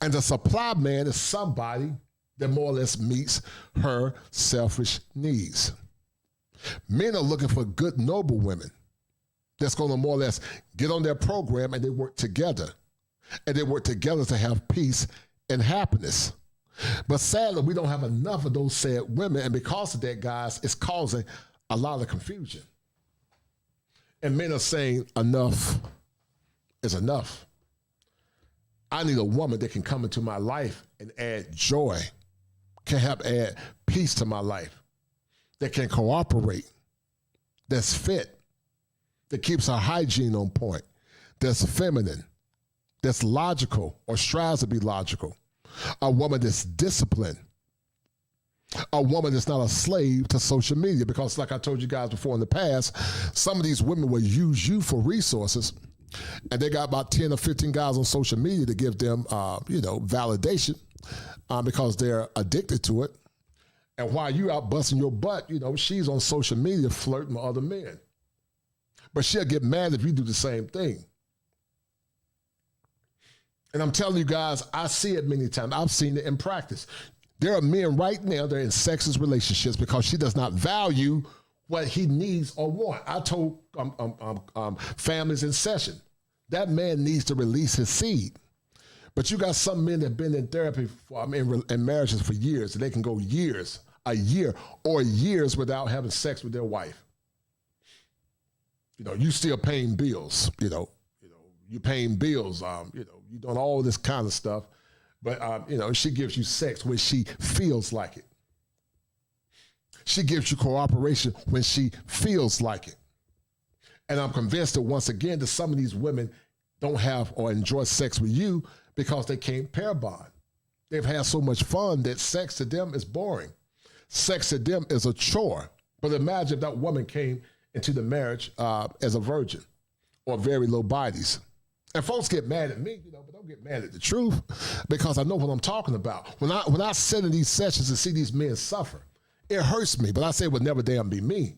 And the supply man is somebody that more or less meets her selfish needs. Men are looking for good, noble women that's going to more or less get on their program, and they work together. And they work together to have peace and happiness. But sadly, we don't have enough of those said women, and because of that, guys, it's causing a lot of confusion. And men are saying enough is enough. I need a woman that can come into my life and add joy, can help add peace to my life, that can cooperate, that's fit, that keeps her hygiene on point, that's feminine, that's logical or strives to be logical, a woman that's disciplined, a woman that's not a slave to social media, because like I told you guys before in the past, some of these women will use you for resources, and they got about 10 or 15 guys on social media to give them, validation because they're addicted to it. And while you out busting your butt, she's on social media flirting with other men. But she'll get mad if you do the same thing. And I'm telling you guys, I see it many times. I've seen it in practice. There are men right now that are in sexist relationships because she does not value what he needs or want. I told families in session, that man needs to release his seed. But you got some men that have been in therapy, in marriages for years, and they can go years, a year, or years without having sex with their wife. You still paying bills, you paying bills, you doing all this kind of stuff. But, she gives you sex when she feels like it. She gives you cooperation when she feels like it. And I'm convinced that once again, that some of these women don't have or enjoy sex with you because they can't pair bond. They've had so much fun that sex to them is boring. Sex to them is a chore. But imagine if that woman came into the marriage as a virgin or very low bodies. And folks get mad at me, but don't get mad at the truth, because I know what I'm talking about. When I sit in these sessions and see these men suffer, it hurts me, but I say it would never damn be me.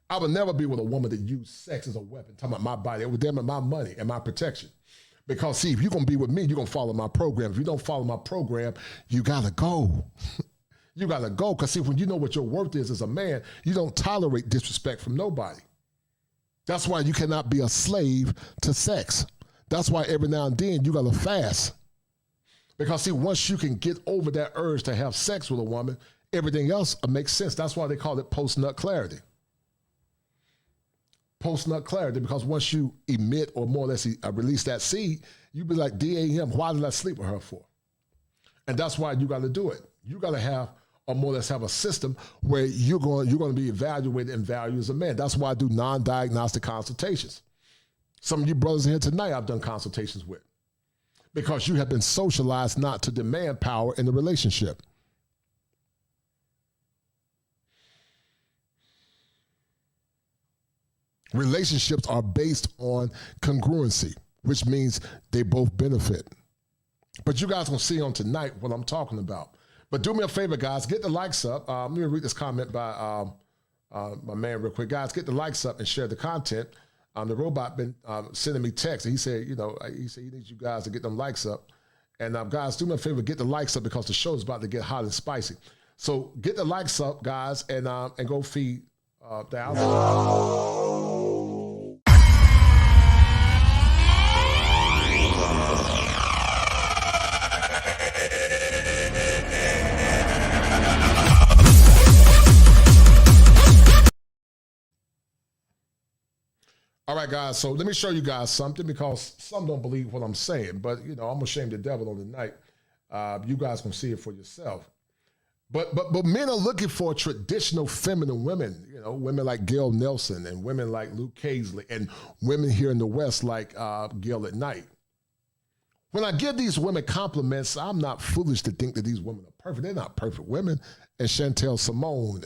I would never be with a woman that used sex as a weapon, talking about my body. It would damn my money and my protection. Because see, if you're gonna be with me, you're gonna follow my program. If you don't follow my program, you gotta go. You gotta go, because see, when you know what your worth is as a man, you don't tolerate disrespect from nobody. That's why you cannot be a slave to sex. That's why every now and then you gotta fast. Because see, once you can get over that urge to have sex with a woman, everything else makes sense. That's why they call it post-nut clarity. Post-nut clarity, because once you emit or more or less release that seed, you be like, DAM, why did I sleep with her for? And that's why you gotta do it. You gotta have, or more or less have a system where you're going to be evaluated and valued as a man. That's why I do non-diagnostic consultations. Some of you brothers in here tonight I've done consultations with, because you have been socialized not to demand power in the relationship. Relationships are based on congruency, which means they both benefit. But you guys gonna see on tonight what I'm talking about. But do me a favor, guys, get the likes up. Let me read this comment by my man real quick. Guys, get the likes up and share the content. The robot been sending me texts, and he said, he needs you guys to get them likes up. And guys, do me a favor, get the likes up, because the show is about to get hot and spicy. So get the likes up, guys, and go feed the algorithm. All right, guys, so let me show you guys something, because some don't believe what I'm saying, but, I'm going to shame the devil on the night. You guys can see it for yourself. But men are looking for traditional feminine women, women like Gail Nelson and women like Luke Casely and women here in the West like Gail at Night. When I give these women compliments, I'm not foolish to think that these women are perfect. They're not perfect women. And Chantel Simone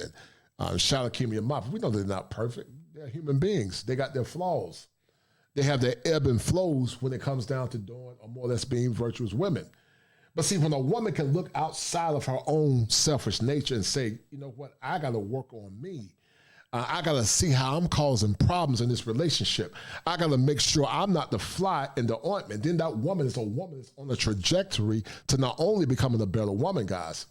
and Shalakimia Moffitt, we know they're not perfect. They're human beings. They got their flaws. They have their ebb and flows when it comes down to doing or more or less being virtuous women. But see, when a woman can look outside of her own selfish nature and say, you know what, I got to work on me. I got to see how I'm causing problems in this relationship. I got to make sure I'm not the fly in the ointment. Then that woman is a woman that's on a trajectory to not only becoming a better woman, guys,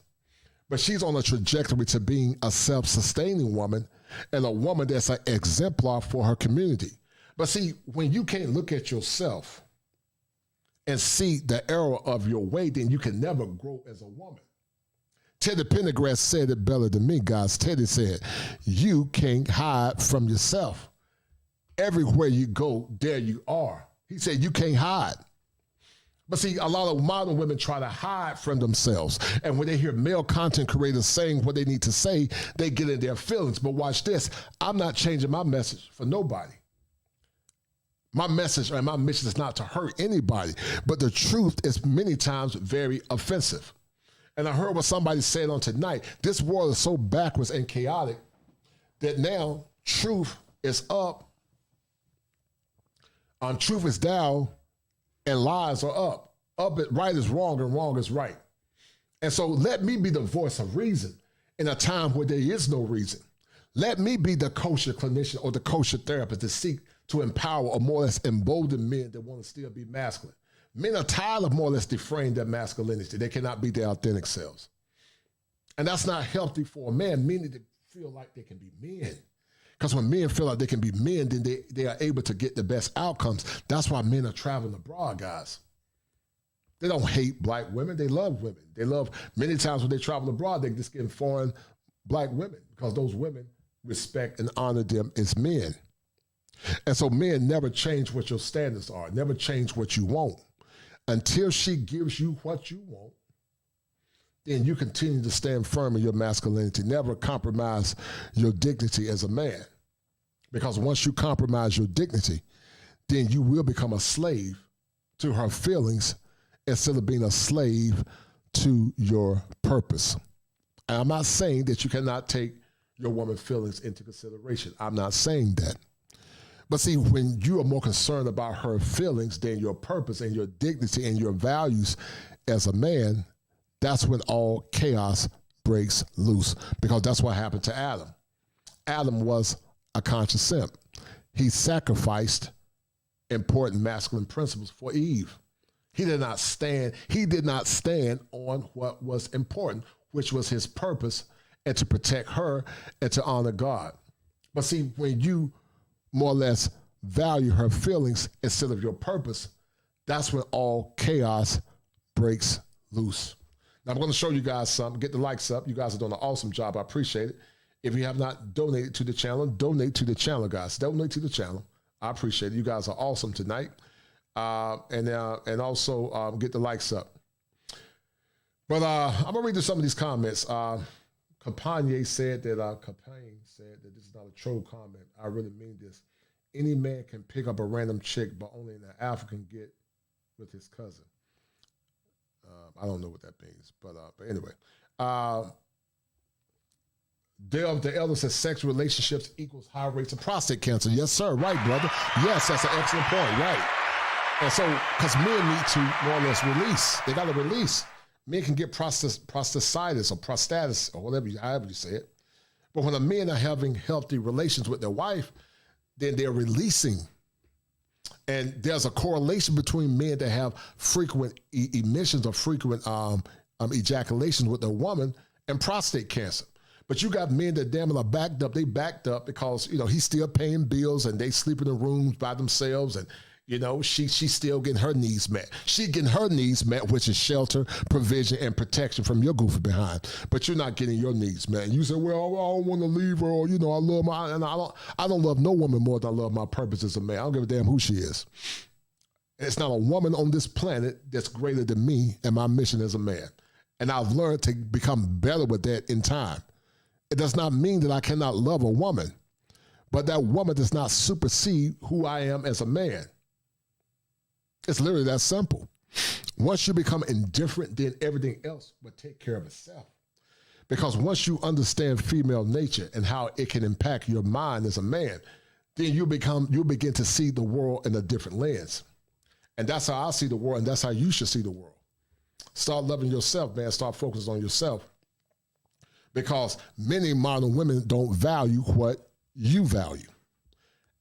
but she's on a trajectory to being a self-sustaining woman and a woman that's an exemplar for her community. But see, when you can't look at yourself and see the error of your way, then you can never grow as a woman. Teddy Pendergrass said it better than me, guys. Teddy said, you can't hide from yourself. Everywhere you go, there you are. He said, you can't hide. But see, a lot of modern women try to hide from themselves. And when they hear male content creators saying what they need to say, they get in their feelings. But watch this. I'm not changing my message for nobody. My message and my mission is not to hurt anybody. But the truth is many times very offensive. And I heard what somebody said on tonight. This world is so backwards and chaotic that now truth is up, truth is down, and lies are up. Right is wrong and wrong is right. And so let me be the voice of reason in a time where there is no reason. Let me be the kosher clinician or the kosher therapist to seek to empower or more or less embolden men that want to still be masculine. Men are tired of more or less defraying their masculinity. They cannot be their authentic selves. And that's not healthy for a man. Men need to feel like they can be men. Because when men feel like they can be men, then they are able to get the best outcomes. That's why men are traveling abroad, guys. They don't hate black women. They love women. They love, many times when they travel abroad, they just get foreign black women because those women respect and honor them as men. And so men never change what your standards are, never change what you want. Until she gives you what you want, then you continue to stand firm in your masculinity. Never compromise your dignity as a man. Because once you compromise your dignity, then you will become a slave to her feelings instead of being a slave to your purpose. And I'm not saying that you cannot take your woman's feelings into consideration. I'm not saying that. But see, when you are more concerned about her feelings than your purpose and your dignity and your values as a man, that's when all chaos breaks loose, because that's what happened to Adam. Adam was a conscious simp. He sacrificed important masculine principles for Eve. He did not stand on what was important, which was his purpose and to protect her and to honor God. But see, when you more or less value her feelings instead of your purpose, that's when all chaos breaks loose. Now I'm going to show you guys something. Get the likes up. You guys are doing an awesome job. I appreciate it. If you have not donated to the channel, donate to the channel, guys. Donate to the channel. I appreciate it. You guys are awesome tonight. And also get the likes up. But I'm going to read through some of these comments. Campagne said that this is not a troll comment. I really mean this. Any man can pick up a random chick, but only an African get with his cousin. I don't know what that means, but anyway. Dale the Elder says sex relationships equals high rates of prostate cancer. Yes, sir. Right, brother. Yes, that's an excellent point. Right. And so, because men need to more or less release. They got to release. Men can get prostatitis or prostatitis or however you say it. But when a men are having healthy relations with their wife, then they're releasing. And there's a correlation between men that have frequent emissions or frequent ejaculations with their woman and prostate cancer. But you got men that damn it are backed up. They backed up because, he's still paying bills and they sleep in the rooms by themselves, and she's still getting her needs met. She getting her needs met, which is shelter, provision, and protection from your goofy behind. But you're not getting your needs met. And you say, well, I don't want to leave her, or I love my, and I don't love no woman more than I love my purpose as a man. I don't give a damn who she is. It's not a woman on this planet that's greater than me and my mission as a man. And I've learned to become better with that in time. It does not mean that I cannot love a woman, but that woman does not supersede who I am as a man. It's literally that simple. Once you become indifferent, then everything else will take care of itself. Because once you understand female nature and how it can impact your mind as a man, then you'll begin to see the world in a different lens. And that's how I see the world, and that's how you should see the world. Start loving yourself, man. Start focusing on yourself. Because many modern women don't value what you value.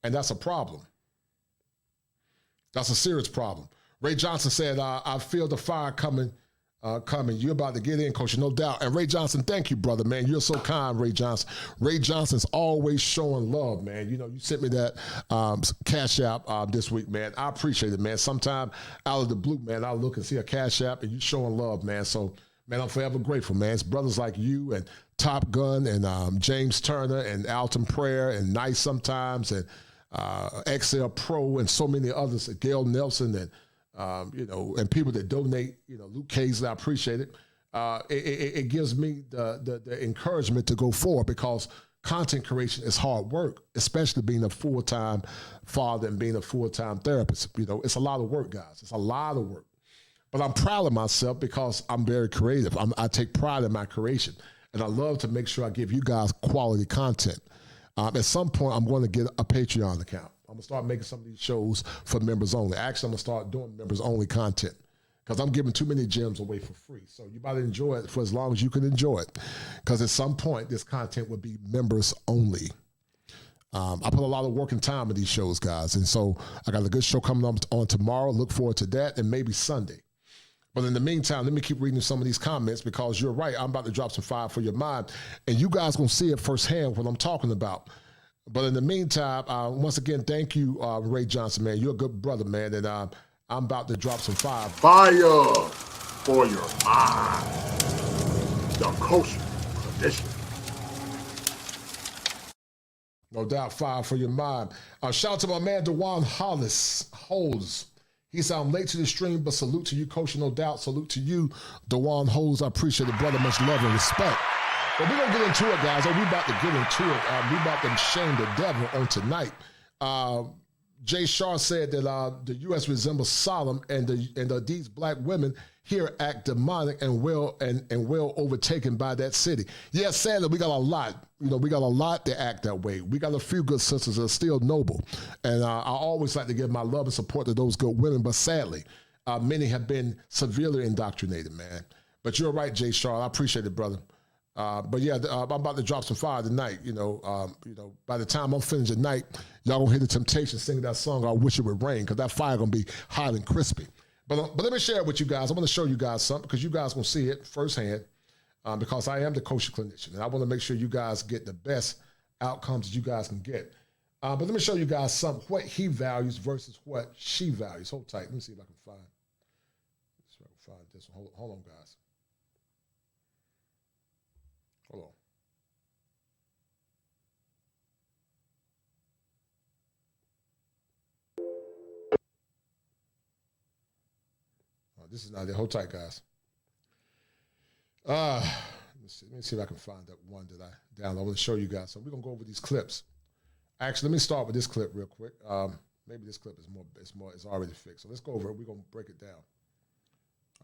And that's a problem. That's a serious problem. Ray Johnson said, I feel the fire coming. You're about to get in, Coach, no doubt. And Ray Johnson, thank you, brother, man. You're so kind, Ray Johnson. Ray Johnson's always showing love, man. You know, you sent me that Cash App this week, man. I appreciate it, man. Sometime out of the blue, man, I'll look and see a Cash App and you showing love, man. So, man, I'm forever grateful, man. It's brothers like you and Top Gun and James Turner and Alton Prayer and Nice Sometimes and XL Pro and so many others, Gail Nelson and and people that donate, Luke Casey, I appreciate it. It gives me the encouragement to go forward because content creation is hard work, especially being a full-time father and being a full-time therapist. It's a lot of work, guys. It's a lot of work. But I'm proud of myself because I'm very creative. I take pride in my creation. And I love to make sure I give you guys quality content. At some point, I'm going to get a Patreon account. I'm going to start making some of these shows for members only. Actually, I'm going to start doing members only content because I'm giving too many gems away for free. So you might enjoy it for as long as you can enjoy it because at some point, this content will be members only. I put a lot of work and time in these shows, guys. And so I got a good show coming on tomorrow. Look forward to that and maybe Sunday. But in the meantime, let me keep reading some of these comments because you're right. I'm about to drop some fire for your mind. And you guys going to see it firsthand what I'm talking about. But in the meantime, once again, thank you, Ray Johnson, man. You're a good brother, man. And I'm about to drop some fire. Fire for your mind. The kosher tradition. No doubt, fire for your mind. Shout out to my man, Dewan Holmes. He said, I'm late to the stream, but salute to you, Coach, no doubt. Salute to you, Dewan Holmes. I appreciate it, brother. Much love and respect. But we're going to get into it, guys. We're about to get into it. We're about to shame the devil on tonight. Jay Shaw said that the U.S. resembles Sodom, and these black women here act demonic and well overtaken by that city. Yeah, sadly, we got a lot. We got a lot that act that way. We got a few good sisters that are still noble. And I always like to give my love and support to those good women, but sadly, many have been severely indoctrinated, man. But you're right, Jay Shaw. I appreciate it, brother. But yeah, I'm about to drop some fire tonight. By the time I'm finished tonight, y'all gonna hear the Temptations singing that song, I Wish It Would Rain, because that fire gonna be hot and crispy. But let me share it with you guys. I'm gonna show you guys something because you guys gonna see it firsthand because I am the kosher clinician, and I wanna make sure you guys get the best outcomes that you guys can get. But let me show you guys something, what he values versus what she values. Hold tight. Let me see if I can find this one. Hold on, guys. Hold on. This is not it. Hold tight, guys. Let me see if I can find that one that I downloaded. I want to show you guys. So we're gonna go over these clips. Actually, let me start with this clip real quick. Maybe this clip is it's already fixed. So let's go over it. We're gonna break it down.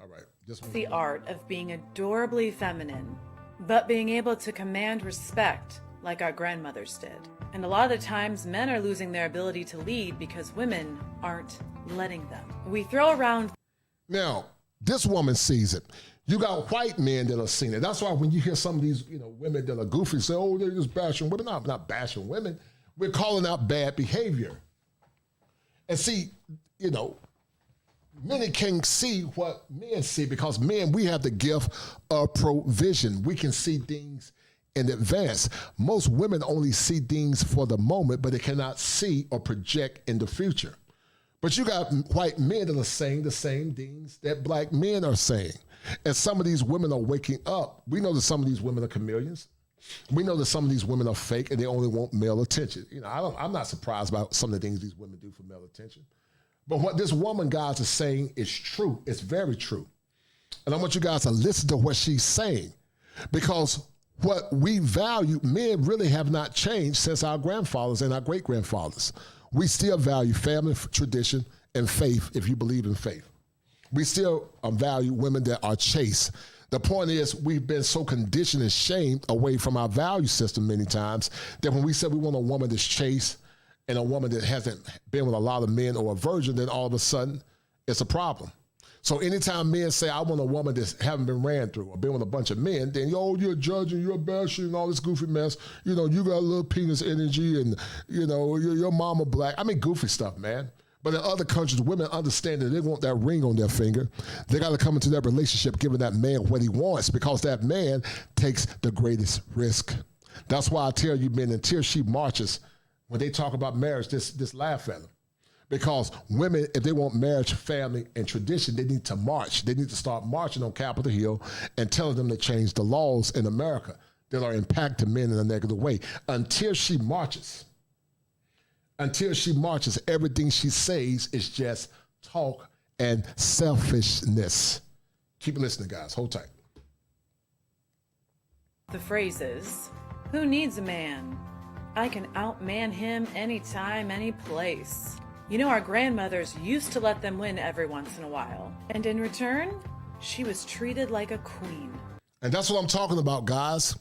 All right. This one. The art of being adorably feminine, but being able to command respect like our grandmothers did. And a lot of the times men are losing their ability to lead because women aren't letting them. We throw around. Now, this woman sees it. You got white men that are seeing it. That's why when you hear some of these, women that are goofy say, oh, they're just bashing women. No, not bashing women. We're calling out bad behavior. And see, men can see what men see because men, we have the gift of provision. We can see things in advance. Most women only see things for the moment, but they cannot see or project in the future. But you got white men that are saying the same things that black men are saying. And some of these women are waking up. We know that some of these women are chameleons. We know that some of these women are fake and they only want male attention. I'm not surprised by some of the things these women do for male attention. But what this woman, guys, is saying is true. It's very true. And I want you guys to listen to what she's saying because what we value, men really have not changed since our grandfathers and our great-grandfathers. We still value family, tradition, and faith if you believe in faith. We still value women that are chaste. The point is we've been so conditioned and shamed away from our value system many times that when we say we want a woman that's chaste and a woman that hasn't been with a lot of men or a virgin, then all of a sudden it's a problem. So anytime men say, I want a woman that haven't been ran through or been with a bunch of men, then, you're judging, you're bashing, and all this goofy mess. You got a little penis energy and, your mama black. I mean, goofy stuff, man. But in other countries, women understand that they want that ring on their finger. They got to come into that relationship giving that man what he wants because that man takes the greatest risk. That's why I tell you, men, until she marches, when they talk about marriage, just laugh at them. Because women, if they want marriage, family, and tradition, they need to march. They need to start marching on Capitol Hill and telling them to change the laws in America that are impacting men in a negative way. Until she marches, everything she says is just talk and selfishness. Keep listening, guys. Hold tight. The phrases, who needs a man? I can outman him anytime, any place. Our grandmothers used to let them win every once in a while. And in return, she was treated like a queen. And that's what I'm talking about, guys.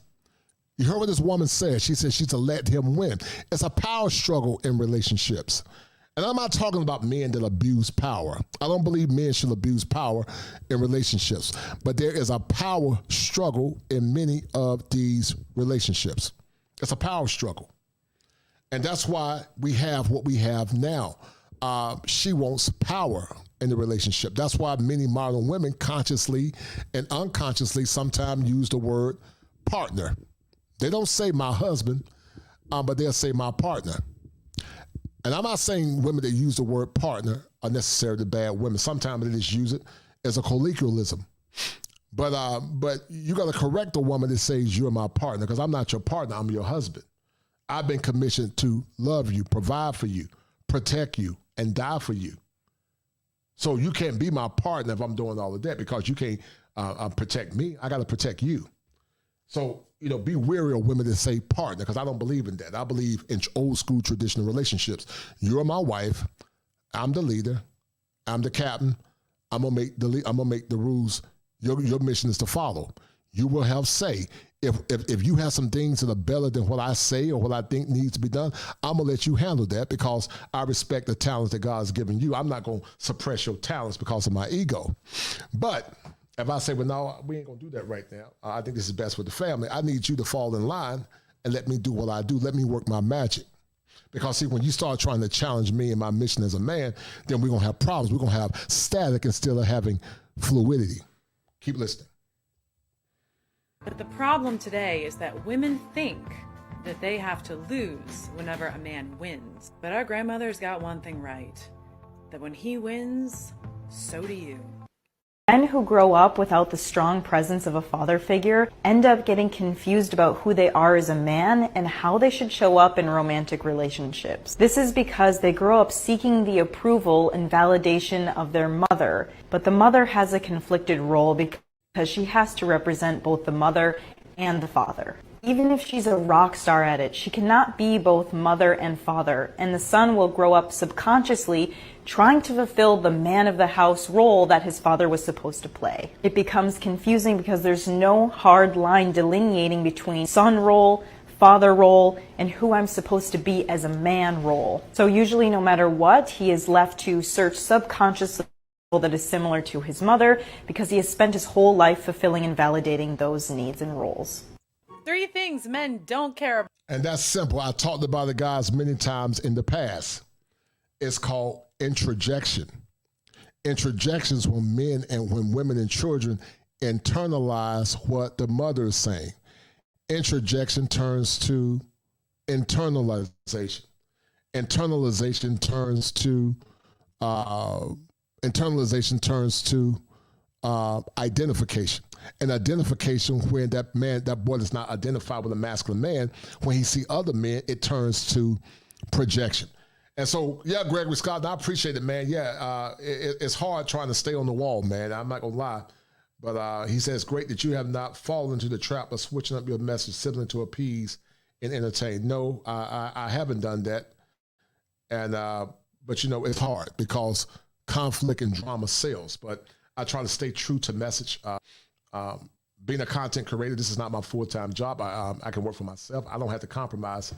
You heard what this woman said. She said she's to let him win. It's a power struggle in relationships. And I'm not talking about men that abuse power. I don't believe men should abuse power in relationships. But there is a power struggle in many of these relationships. It's a power struggle. And that's why we have what we have now. She wants power in the relationship. That's why many modern women consciously and unconsciously sometimes use the word partner. They don't say my husband, but they'll say my partner. And I'm not saying women that use the word partner are necessarily bad women. Sometimes they just use it as a colloquialism. But you got to correct a woman that says you're my partner, because I'm not your partner, I'm your husband. I've been commissioned to love you, provide for you, protect you, and die for you. So you can't be my partner if I'm doing all of that, because you can't protect me. I got to protect you. So, be wary of women that say partner, because I don't believe in that. I believe in old school traditional relationships. You're my wife. I'm the leader. I'm the captain. I'm gonna make the rules. Your mission is to follow. You will have say. If you have some things that are better than what I say or what I think needs to be done, I'm going to let you handle that because I respect the talents that God's given you. I'm not going to suppress your talents because of my ego. But if I say, well, no, we ain't going to do that right now. I think this is best for the family. I need you to fall in line and let me do what I do. Let me work my magic. Because, see, when you start trying to challenge me and my mission as a man, then we're going to have problems. We're going to have static instead of having fluidity. Keep listening. But the problem today is that women think that they have to lose whenever a man wins. But our grandmothers got one thing right, that when he wins, so do you. Men who grow up without the strong presence of a father figure end up getting confused about who they are as a man and how they should show up in romantic relationships. This is because they grow up seeking the approval and validation of their mother, but the mother has a conflicted role because she has to represent both the mother and the father. Even if she's a rock star at it, she cannot be both mother and father, and the son will grow up subconsciously trying to fulfill the man of the house role that his father was supposed to play. It becomes confusing because there's no hard line delineating between son role, father role, and who I'm supposed to be as a man role. So usually, no matter what, he is left to search subconsciously that is similar to his mother because he has spent his whole life fulfilling and validating those needs and roles. 3 things men don't care about. And that's simple. I talked about it, guys, many times in the past. It's called introjection. Introjection is when men and when women and children internalize what the mother is saying. Introjection turns to internalization. Internalization turns to identification. And identification, when that boy does not identify with a masculine man, when he see other men, it turns to projection. And so, yeah, Gregory Scott, I appreciate it, man. Yeah, it's hard trying to stay on the wall, man. I'm not gonna lie. But he says, great that you have not fallen into the trap of switching up your message simply to appease and entertain. No, I haven't done that. And but it's hard because conflict and drama sells. But I try to stay true to message. Being a content creator, this is not my full-time job. I can work for myself. I don't have to compromise.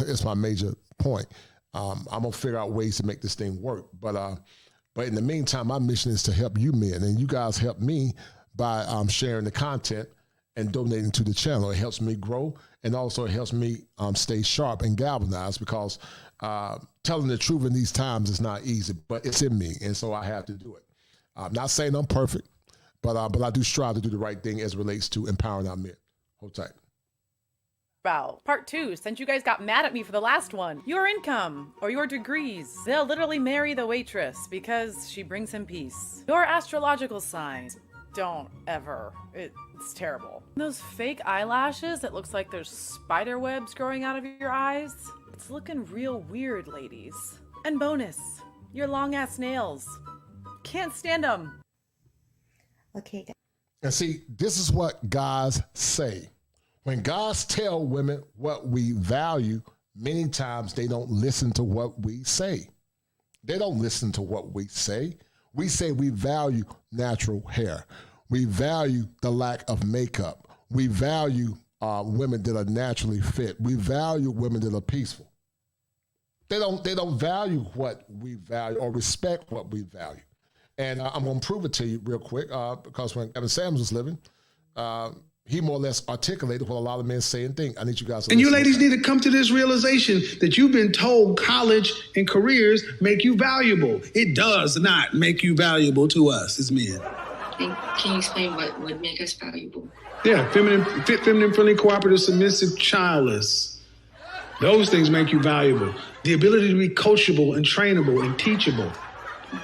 It's my major point. I'm gonna figure out ways to make this thing work. But But in the meantime, my mission is to help you men, and you guys help me by sharing the content and donating to the channel. It helps me grow, and also it helps me stay sharp and galvanized, because telling the truth in these times is not easy, but it's in me, and so I have to do it. I'm not saying I'm perfect, but I do strive to do the right thing as it relates to empowering our men. Hold tight. About part 2, since you guys got mad at me for the last one. Your income or your degrees. They'll literally marry the waitress because she brings him peace. Your astrological signs. Don't ever. It's terrible. Those fake eyelashes that looks like there's spider webs growing out of your eyes. It's looking real weird, ladies. And bonus, your long ass nails. Can't stand them. Okay. And see, this is what guys say. When guys tell women what we value, many times they don't listen to what we say. They don't listen to what we say. We say we value natural hair. We value the lack of makeup. We value women that are naturally fit. We value women that are peaceful. They don't value what we value or respect what we value. And I'm going to prove it to you real quick, because when Evan Sams was living, he more or less articulated what a lot of men say and think. I need you guys to And you listen. ladies need to come to this realization that you've been told college and careers make you valuable. It does not make you valuable to us as men. And can you explain what would make us valuable? Yeah, feminine, friendly, cooperative, submissive, childless. Those things make you valuable. The ability to be coachable and trainable and teachable.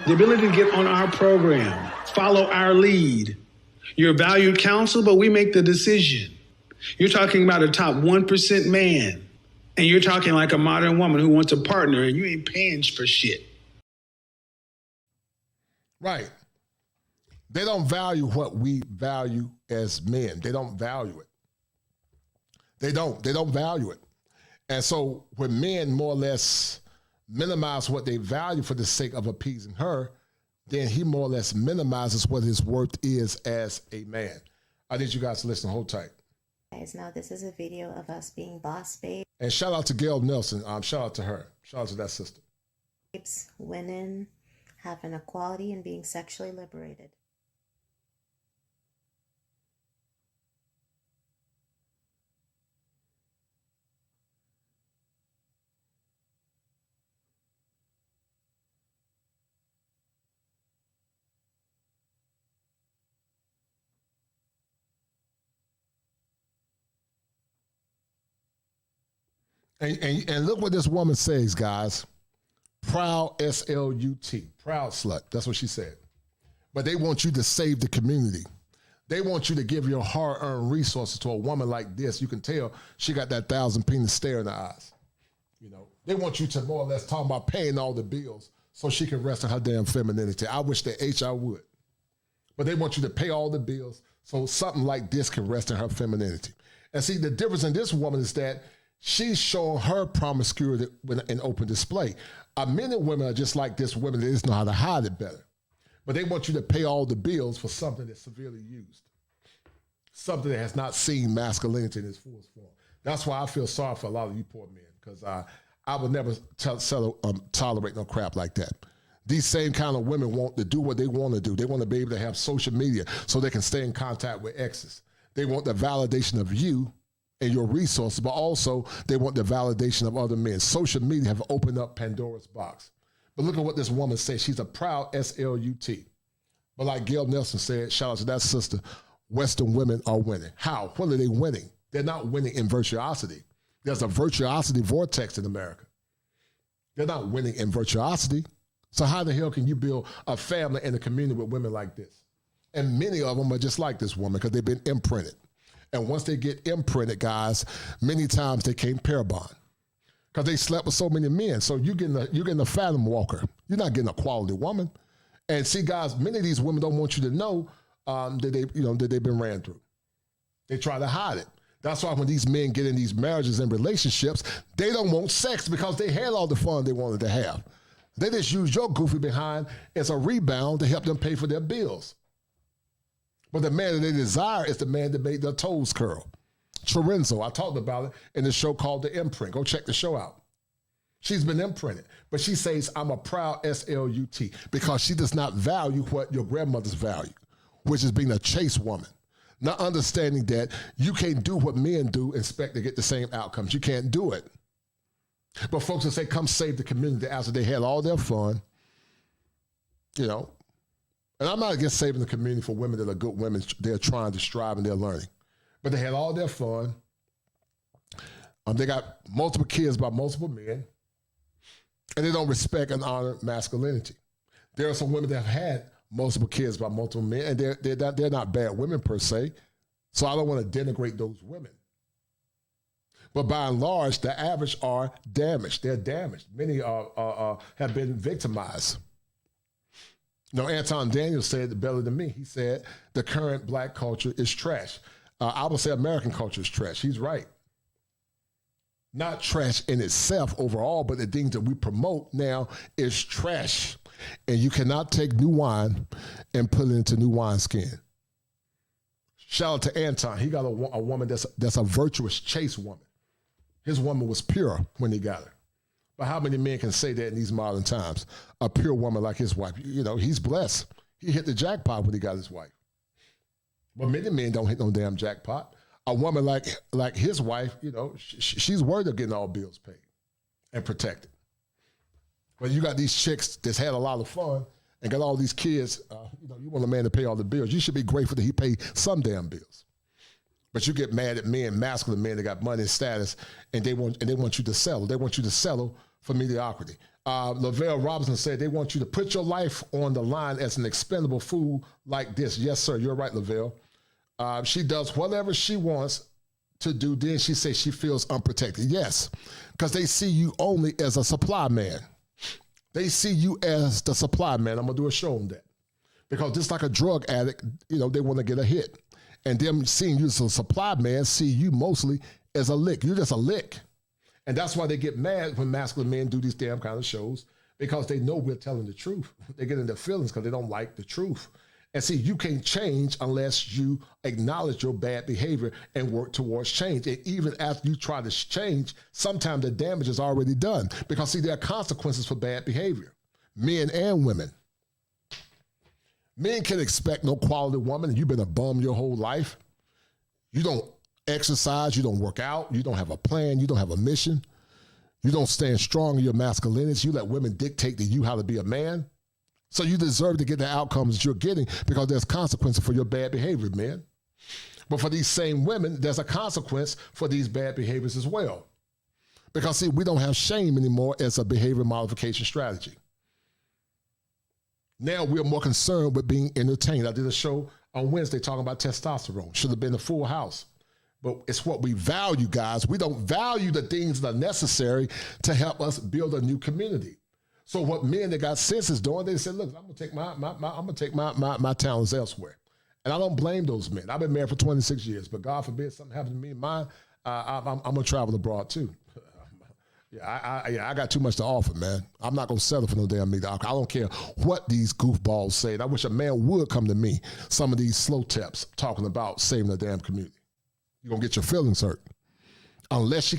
The ability to get on our program, follow our lead. You're a valued counsel, but we make the decision. You're talking about a top 1% man, and you're talking like a modern woman who wants a partner, and you ain't paying for shit. Right. They don't value what we value as men. They don't value it. They don't value it. And so when men more or less minimize what they value for the sake of appeasing her, then he more or less minimizes what his worth is as a man. I need you guys to listen. Hold tight. Guys, now this is a video of us being boss babes, And shout out to Gail Nelson. Shout out to her. Shout out to that sister. winning, having equality, and being sexually liberated. And look what this woman says, guys. Proud, S-L-U-T, proud slut. That's what she said. But they want you to save the community. They want you to give your hard-earned resources to a woman like this. You can tell she got that 1,000 penis stare in her eyes. You know, they want you to more or less talk about paying all the bills so she can rest in her damn femininity. I wish that I would. But they want you to pay all the bills so something like this can rest in her femininity. And see, the difference in this woman is that she's showing her promiscuity in open display. Men and women are just like this women that just know how to hide it better. But they want you to pay all the bills for something that's severely used. Something that has not seen masculinity in its fullest form. That's why I feel sorry for a lot of you poor men, because I would never tolerate no crap like that. These same kind of women want to do what they want to do. They want to be able to have social media so they can stay in contact with exes. They want the validation of you and your resources, but also they want the validation of other men. Social media have opened up Pandora's box. But look at what this woman says. She's a proud S-L-U-T. But like Gail Nelson said, shout out to that sister, Western women are winning. How? What are they winning? They're not winning in virtuosity. There's a virtuosity vortex in America. They're not winning in virtuosity. So how the hell can you build a family and a community with women like this? And many of them are just like this woman because they've been imprinted. And once they get imprinted, guys, many times they can't pair bond because they slept with so many men. So you're getting a phantom walker. You're not getting a quality woman. And see, guys, many of these women don't want you to know that they've been ran through. They try to hide it. That's why when these men get in these marriages and relationships, they don't want sex because they had all the fun they wanted to have. They just use your goofy behind as a rebound to help them pay for their bills. But the man that they desire is the man that made their toes curl. Lorenzo, I talked about it in the show called The Imprint. Go check the show out. She's been imprinted. But she says, I'm a proud SLUT, because she does not value what your grandmothers value, which is being a chaste woman. Not understanding that you can't do what men do and expect to get the same outcomes. You can't do it. But folks will say, come save the community after they had all their fun, you know. And I'm not against saving the community for women that are good women. They're trying to strive and they're learning. But they had all their fun. They got multiple kids by multiple men. And they don't respect and honor masculinity. There are some women that have had multiple kids by multiple men, and they're not bad women per se. So I don't want to denigrate those women. But by and large, the average are damaged. They're damaged. Many have been victimized. You know, Anton Daniels said it better than me. He said the current black culture is trash. I would say American culture is trash. He's right. Not trash in itself overall, but the things that we promote now is trash. And you cannot take new wine and put it into new wineskin. Shout out to Anton. He got a woman that's a virtuous, chaste woman. His woman was pure when he got her. But how many men can say that in these modern times? A pure woman like his wife. You know, he's blessed. He hit the jackpot when he got his wife. But many men don't hit no damn jackpot. A woman like his wife, you know, she's worthy of getting all bills paid and protected. But you got these chicks that's had a lot of fun and got all these kids. You know, you want a man to pay all the bills. You should be grateful that he paid some damn bills. But you get mad at men, masculine men that got money and status, and they want you to settle. They want you to settle for mediocrity. Lavelle Robinson said they want you to put your life on the line as an expendable fool like this. Yes, sir, you're right, Lavelle. She does whatever she wants to do. Then she says she feels unprotected. Yes, because they see you only as a supply man. They see you as the supply man. I'm going to do a show on that. Because just like a drug addict, you know, they want to get a hit. And them seeing you as a supply man see you mostly as a lick. You're just a lick. And that's why they get mad when masculine men do these damn kind of shows, because they know we're telling the truth. They get in their feelings because they don't like the truth. And see, you can't change unless you acknowledge your bad behavior and work towards change. And even after you try to change, sometimes the damage is already done. Because see, there are consequences for bad behavior, men and women. Men can expect no quality woman, and you've been a bum your whole life. You don't exercise, you don't work out, you don't have a plan, you don't have a mission. You don't stand strong in your masculinity. You let women dictate to you how to be a man. So you deserve to get the outcomes that you're getting because there's consequences for your bad behavior, man. But for these same women, there's a consequence for these bad behaviors as well. Because see, we don't have shame anymore as a behavior modification strategy. Now we're more concerned with being entertained. I did a show on Wednesday talking about testosterone. Should have been a full house. But it's what we value, guys. We don't value the things that are necessary to help us build a new community. So what men that got sense is doing, they said, look, I'm gonna take my talents elsewhere. And I don't blame those men. I've been married for 26 years, but God forbid something happened to me and mine, I'm gonna travel abroad too. I got too much to offer, man. I'm not gonna settle for no damn mediocrity. I don't care what these goofballs say. And I wish a man would come to me, some of these slow taps talking about saving the damn community. You're gonna get your feelings hurt. Unless she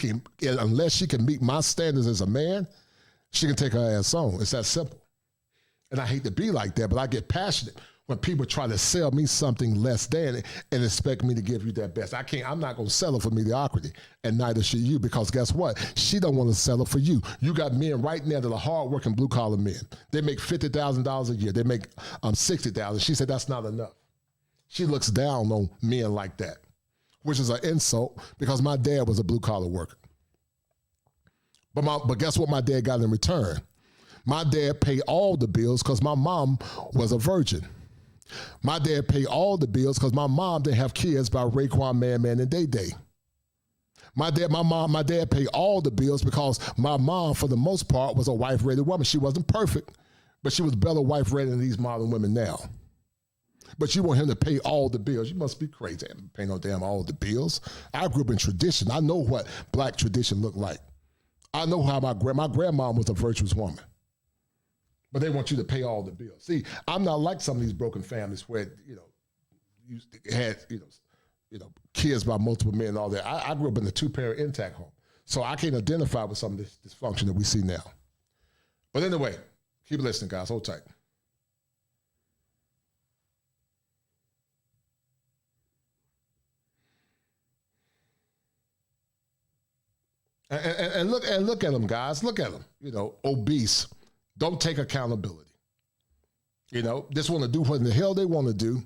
can meet my standards as a man, she can take her ass on. It's that simple. And I hate to be like that, but I get passionate when people try to sell me something less than and expect me to give you that best. I'm not gonna settle for mediocrity, and neither should you, because guess what? She don't wanna settle for you. You got men right now that are hardworking blue collar men. They make $50,000 a year. They make $60,000. She said that's not enough. She looks down on men like that, which is an insult because my dad was a blue collar worker. But guess what my dad got in return? My dad paid all the bills because my mom was a virgin. My dad paid all the bills because my mom didn't have kids by Raekwon, Man, and Day Day. My dad paid all the bills because my mom, for the most part, was a wife-rated woman. She wasn't perfect, but she was better wife-rated than these modern women now. But you want him to pay all the bills. You must be crazy. I don't pay no damn all the bills. I grew up in tradition. I know what black tradition looked like. I know how my grandma was a virtuous woman. But they want you to pay all the bills. See, I'm not like some of these broken families where, you had, kids by multiple men and all that. I grew up in a two-parent intact home. So I can't identify with some of this dysfunction that we see now. But anyway, keep listening, guys. Hold tight. And look at them, guys. Look at them. You know, obese. Don't take accountability. You know, just want to do what in the hell they want to do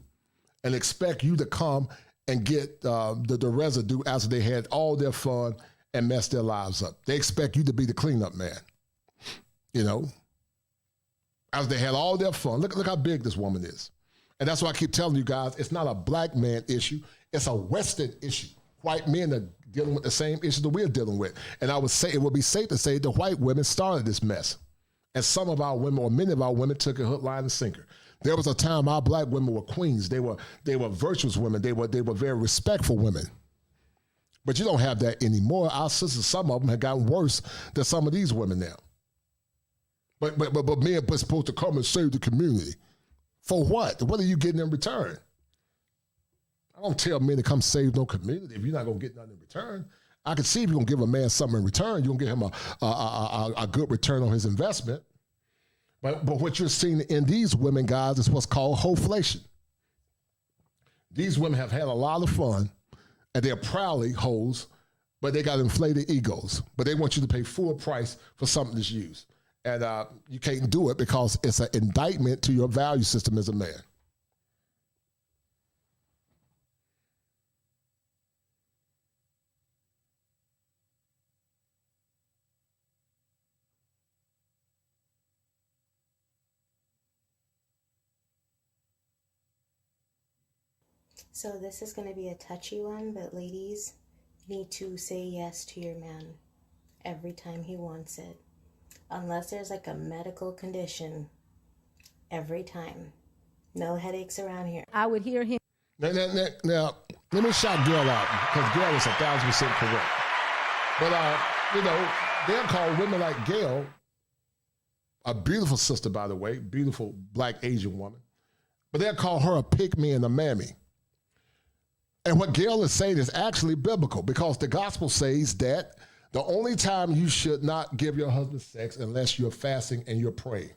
and expect you to come and get the residue after they had all their fun and messed their lives up. They expect you to be the cleanup man. You know, after they had all their fun. Look how big this woman is. And that's why I keep telling you guys, it's not a black man issue. It's a Western issue. White men are dealing with the same issues that we're dealing with. And I would say it would be safe to say the white women started this mess. And some of our women, or many of our women, took a hook, line, and sinker. There was a time our black women were queens. They were virtuous women. They were very respectful women. But you don't have that anymore. Our sisters, some of them have gotten worse than some of these women now. But men are supposed to come and save the community. For what? What are you getting in return? I don't tell men to come save no community if you're not going to get nothing in return. I can see if you're going to give a man something in return, you're going to give him a good return on his investment. But what you're seeing in these women, guys, is what's called whole-flation. These women have had a lot of fun, and they're proudly hoes, but they got inflated egos. But they want you to pay full price for something that's used. And you can't do it because it's an indictment to your value system as a man. So this is going to be a touchy one, but ladies, you need to say yes to your man every time he wants it. Unless there's like a medical condition, every time. No headaches around here. I would hear him. Now let me shout Gail out, because Gail is 1,000% correct. But, they'll call women like Gail, a beautiful sister, by the way, beautiful black Asian woman, but they'll call her a pick-me and a mammy. And what Gail is saying is actually biblical, because the gospel says that the only time you should not give your husband sex unless you're fasting and you're praying.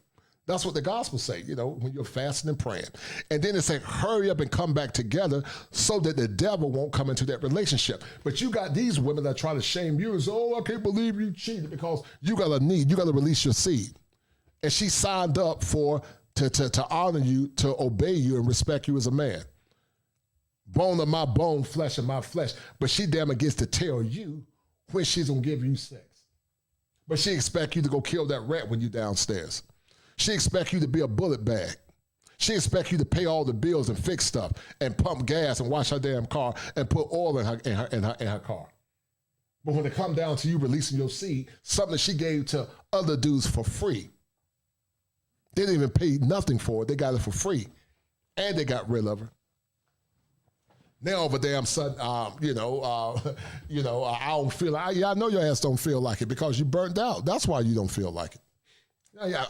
That's what the gospel say, when you're fasting and praying. And then it say, hurry up and come back together so that the devil won't come into that relationship. But you got these women that try to shame you and say, I can't believe you cheated, because you got to release your seed. And she signed up to honor you, to obey you and respect you as a man. Bone of my bone, flesh of my flesh. But she damn it gets to tell you when she's going to give you sex. But she expect you to go kill that rat when you downstairs. She expect you to be a bullet bag. She expect you to pay all the bills and fix stuff and pump gas and wash her damn car and put oil in her car. But when it come down to you releasing your seed, something that she gave to other dudes for free, they didn't even pay nothing for it. They got it for free, and they got rid of her. Now over there, I'm sudden, I don't feel like, I know your ass don't feel like it because you burnt out. That's why you don't feel like it.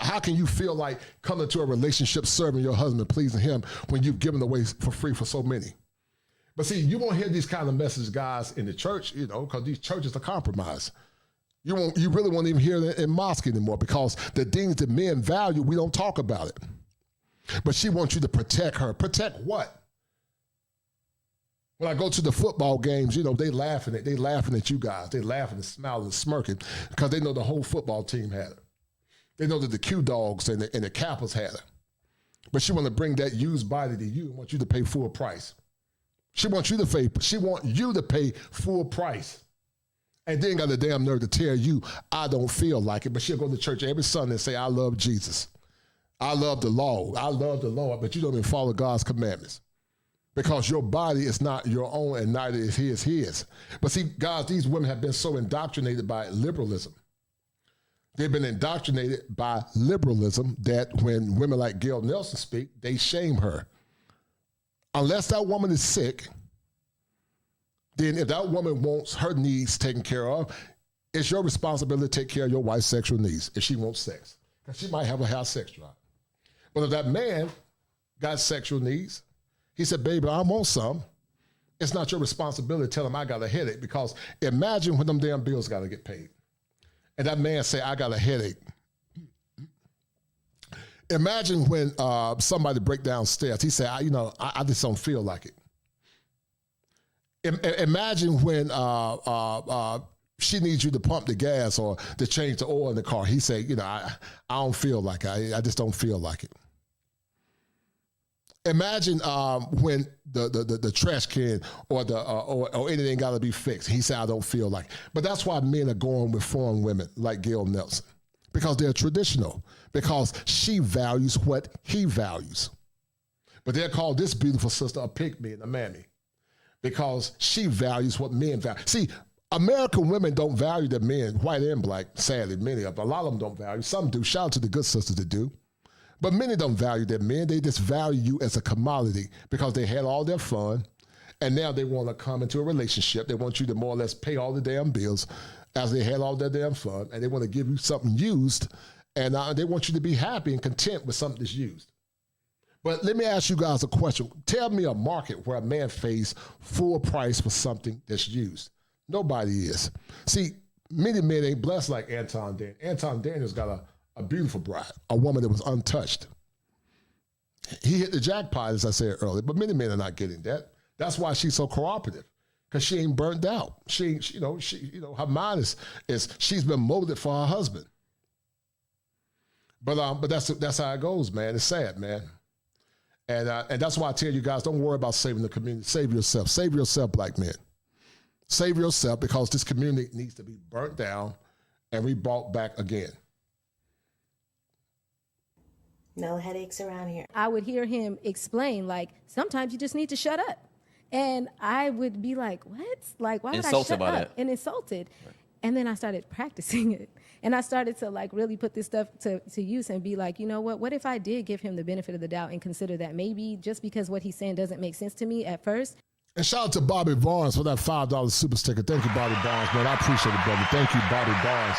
How can you feel like coming to a relationship, serving your husband, pleasing him, when you've given away for free for so many? But see, you won't hear these kind of messages, guys, in the church, because these churches are compromised. You really won't even hear it in mosque anymore, because the things that men value, we don't talk about it. But she wants you to protect her. Protect what? When I go to the football games, they laughing at you guys. They laughing and smiling and smirking because they know the whole football team had her. They know that the Q Dogs and the Kappas had her. But she want to bring that used body to you and want you to pay full price. She want you to pay full price. And then got the damn nerve to tell you, I don't feel like it. But she'll go to church every Sunday and say, I love Jesus. I love the law. I love the Lord, but you don't even follow God's commandments. Because your body is not your own and neither is his. But see, guys, these women have been so indoctrinated by liberalism. They've been indoctrinated by liberalism that when women like Gail Nelson speak, they shame her. Unless that woman is sick, then if that woman wants her needs taken care of, it's your responsibility to take care of your wife's sexual needs if she wants sex. Because she might have a house sex drive. But if that man got sexual needs, he said, baby, I want some. It's not your responsibility to tell them I got a headache, because imagine when them damn bills got to get paid. And that man say, I got a headache. Imagine when somebody break downstairs. He say, I just don't feel like it. Imagine when she needs you to pump the gas or to change the oil in the car. He say, I don't feel like it. I just don't feel like it. Imagine when the trash can or anything got to be fixed. He said, I don't feel like it. But that's why men are going with foreign women like Gail Nelson, because they're traditional, because she values what he values. But they'll call this beautiful sister a pygmy and a mammy, because she values what men value. See, American women don't value their men, white and black, sadly, many of them. A lot of them don't value. Some do. Shout out to the good sisters that do. But many don't value their men. They just value you as a commodity because they had all their fun, and now they want to come into a relationship. They want you to more or less pay all the damn bills as they had all their damn fun, and they want to give you something used, and they want you to be happy and content with something that's used. But let me ask you guys a question. Tell me a market where a man pays full price for something that's used. Nobody is. See, many men ain't blessed like Anton Daniel. Anton Daniel's got a beautiful bride, a woman that was untouched. He hit the jackpot, as I said earlier, but many men are not getting that. That's why she's so cooperative, because she ain't burnt out. She her mind is she's been molded for her husband. But that's how it goes, man. It's sad, man. And that's why I tell you guys, don't worry about saving the community. Save yourself. Save yourself, black men. Save yourself, because this community needs to be burnt down and rebrought back again. No headaches around here. I would hear him explain, like, sometimes you just need to shut up. And I would be like, what? Like, why would I shut up? And insulted. Right. And then I started practicing it. And I started to, like, really put this stuff to use and be like, you know what if I did give him the benefit of the doubt and consider that maybe just because what he's saying doesn't make sense to me at first. And shout out to Bobby Barnes for that $5 super sticker. Thank you, Bobby Barnes, man. I appreciate it, brother. Thank you, Bobby Barnes.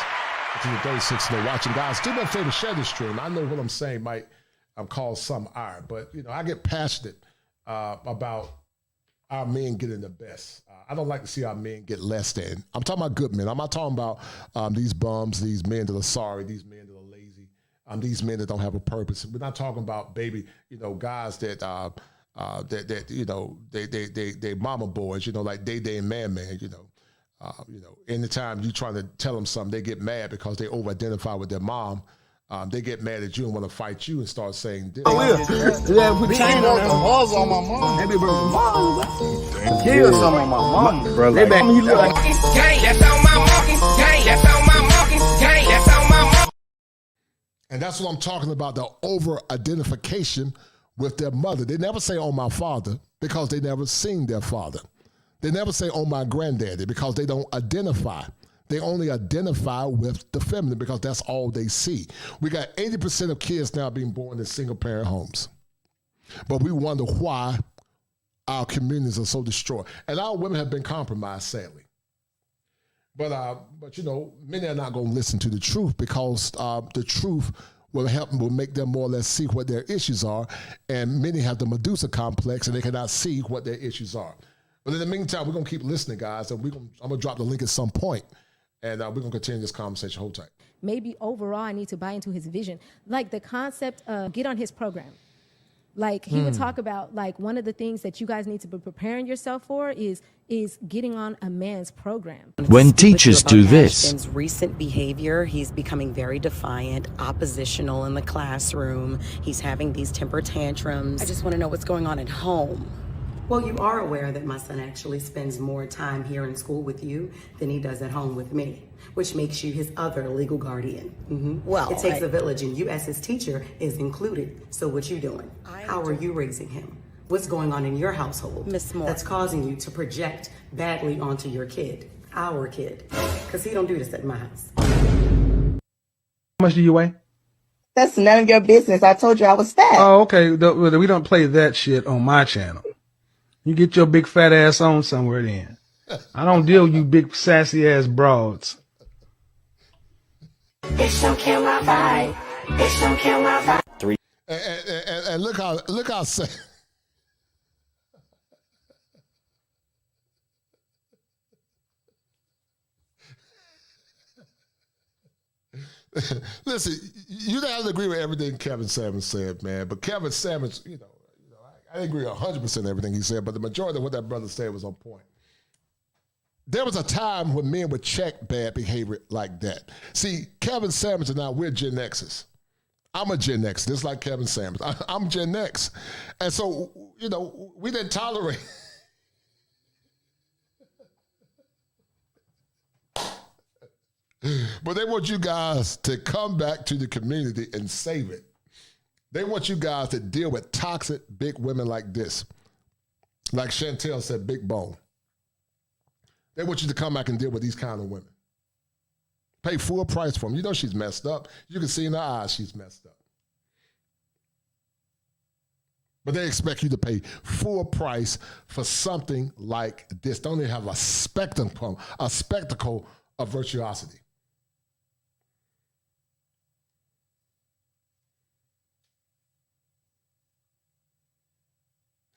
To the 36 they're watching, guys. Do me a favor, share this stream. I know what I'm saying might cause some ire, but I get passionate about our men getting the best. I don't like to see our men get less than. I'm talking about good men. I'm not talking about these bums, these men that are sorry, these men that are lazy, these men that don't have a purpose. We're not talking about guys that they mama boys, like Day and Man. Anytime you trying to tell them something, they get mad because they over-identify with their mom. They get mad at you and want to fight you and start saying this. Oh, yeah, put chain on them. Balls on my mom. They be broken balls. Kill some of my mom. Bro, they back me look like gang. That's on my monkey. Gang. That's on my monkey. Gang. That's on my monkey. And that's what I'm talking about, the over-identification with their mother. They never say, oh, my father, because they never seen their father. They never say, oh, my granddaddy, because they don't identify. They only identify with the feminine because that's all they see. We got 80% of kids now being born in single-parent homes. But we wonder why our communities are so destroyed. And our women have been compromised, sadly. But many are not going to listen to the truth, because the truth will make them more or less see what their issues are. And many have the Medusa complex, and they cannot see what their issues are. But in the meantime, we're going to keep listening, guys, and I'm going to drop the link at some point. And we're going to continue this conversation. Hold tight. Maybe overall I need to buy into his vision. Like the concept of get on his program. Like he would talk about, like, one of the things that you guys need to be preparing yourself for is getting on a man's program. When teachers do this. Ashton's recent behavior, he's becoming very defiant, oppositional in the classroom. He's having these temper tantrums. I just want to know what's going on at home. Well, you are aware that my son actually spends more time here in school with you than he does at home with me, which makes you his other legal guardian. Mm-hmm. Well, it takes a village, and you as his teacher is included. So what you doing? How are you raising him? What's going on in your household Miss Moore, that's causing you to project badly onto your kid, our kid? Because he don't do this at my house. How much do you weigh? That's none of your business. I told you I was fat. Oh, okay. We don't play that shit on my channel. You get your big fat ass on somewhere then. I don't deal with you big sassy ass broads. Bitch, don't kill my vibe. Bitch, don't kill my vibe. And look how Listen, you don't have to agree with everything Kevin Samuels said, man. But Kevin Samuels, I didn't agree 100% with everything he said, but the majority of what that brother said was on point. There was a time when men would check bad behavior like that. See, Kevin Samuels and I, we're Gen Xers. I'm a Gen X, just like Kevin Samuels. I'm Gen X. And so, we didn't tolerate. But they want you guys to come back to the community and save it. They want you guys to deal with toxic big women like this. Like Chantel said, big bone. They want you to come back and deal with these kind of women. Pay full price for them. You know she's messed up. You can see in her eyes she's messed up. But they expect you to pay full price for something like this. Don't they have a spectacle of virtuosity?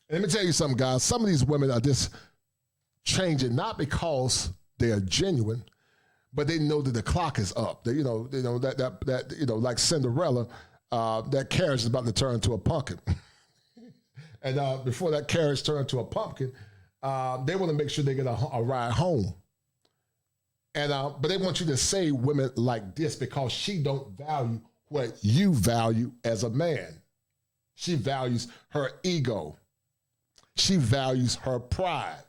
Let me tell you something, guys. Some of these women are just changing not because they are genuine, but they know that the clock is up. They, like Cinderella, that carriage is about to turn into a pumpkin. And before that carriage turns to a pumpkin, they want to make sure they get a ride home. And but they want you to say women like this because she don't value what you value as a man. She values her ego. She values her pride.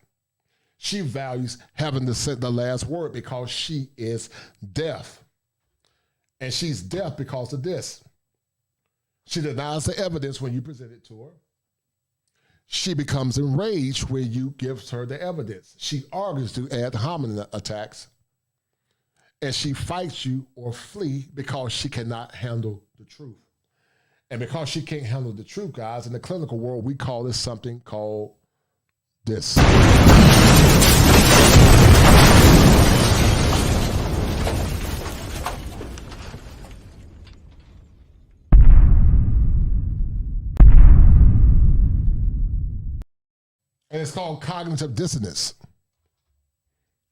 She values having to say the last word because she is deaf. And she's deaf because of this. She denies the evidence when you present it to her. She becomes enraged when you give her the evidence. She argues to ad hominem attacks. And she fights you or flee because she cannot handle the truth. And because she can't handle the truth, guys, in the clinical world, we call this something called this. And it's called cognitive dissonance.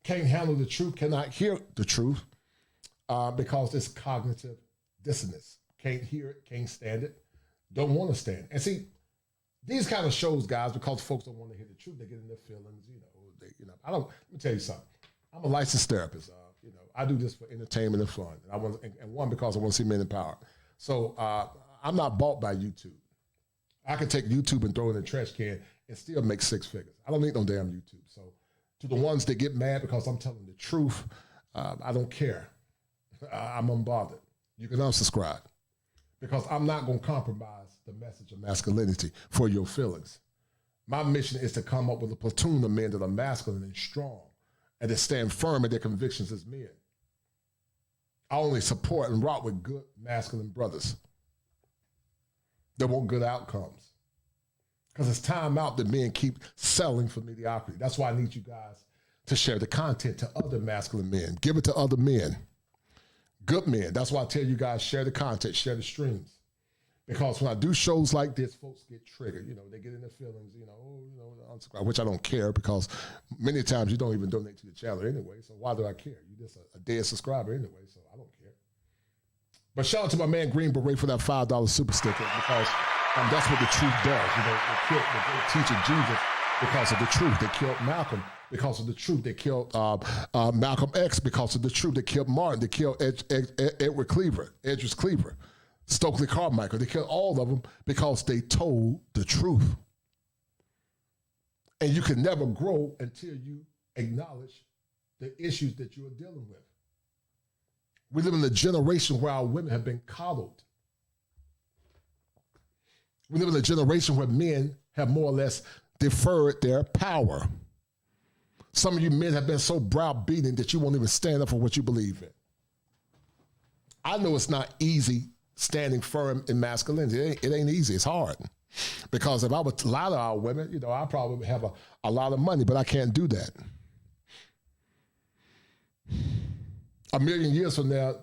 Can't handle the truth, cannot hear the truth because it's cognitive dissonance. Can't hear it, can't stand it, don't want to stand it. And see, these kind of shows, guys, because folks don't want to hear the truth, they get in their feelings, let me tell you something. I'm a licensed therapist. I do this for entertainment and fun. And one, because I want to see men in power. So I'm not bought by YouTube. I can take YouTube and throw it in the trash can and still make six figures. I don't need no damn YouTube. So to the ones that get mad because I'm telling the truth, I don't care. I'm unbothered. You can unsubscribe because I'm not going to compromise the message of masculinity for your feelings. My mission is to come up with a platoon of men that are masculine and strong and that stand firm in their convictions as men. I only support and rock with good masculine brothers that want good outcomes. Because it's time out that men keep selling for mediocrity. That's why I need you guys to share the content to other masculine men. Give it to other men. Good men. That's why I tell you guys, share the content, share the streams. Because when I do shows like this, folks get triggered. They get in their feelings, unsubscribe, which I don't care because many times you don't even donate to the channel anyway. So why do I care? You're just a dead subscriber anyway, so I don't care. But shout out to my man Green Beret for that $5 super sticker because that's what the truth does. They killed teaching Jesus because of the truth. They killed Malcolm because of the truth. They killed Malcolm X because of the truth. They killed Martin. They killed Edward Cleaver, Stokely Carmichael. They killed all of them because they told the truth. And you can never grow until you acknowledge the issues that you are dealing with. We live in a generation where our women have been coddled. We live in a generation where men have more or less deferred their power. Some of you men have been so browbeaten that you won't even stand up for what you believe in. I know it's not easy standing firm in masculinity. It ain't easy. It's hard. Because if I would lie to our women, I probably have a lot of money, but I can't do that. A million years from now,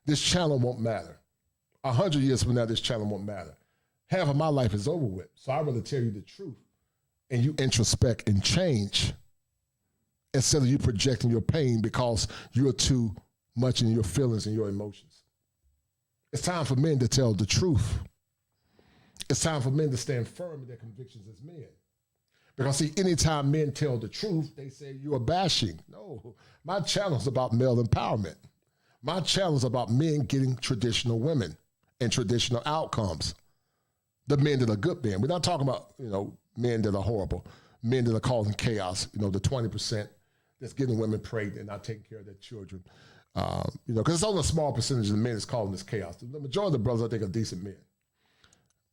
this channel won't matter. 100 years from now, this channel won't matter. Half of my life is over with. So I'd rather tell you the truth and you introspect and change instead of you projecting your pain because you're too much in your feelings and your emotions. It's time for men to tell the truth. It's time for men to stand firm in their convictions as men. Because see, anytime men tell the truth, they say you are bashing. No, my channel is about male empowerment. My channel is about men getting traditional women and traditional outcomes. The men that are good men. We're not talking about, men that are horrible, men that are causing chaos, the 20% that's getting women pregnant and not taking care of their children. Because it's only a small percentage of the men that's causing this chaos. The majority of the brothers, I think, are decent men.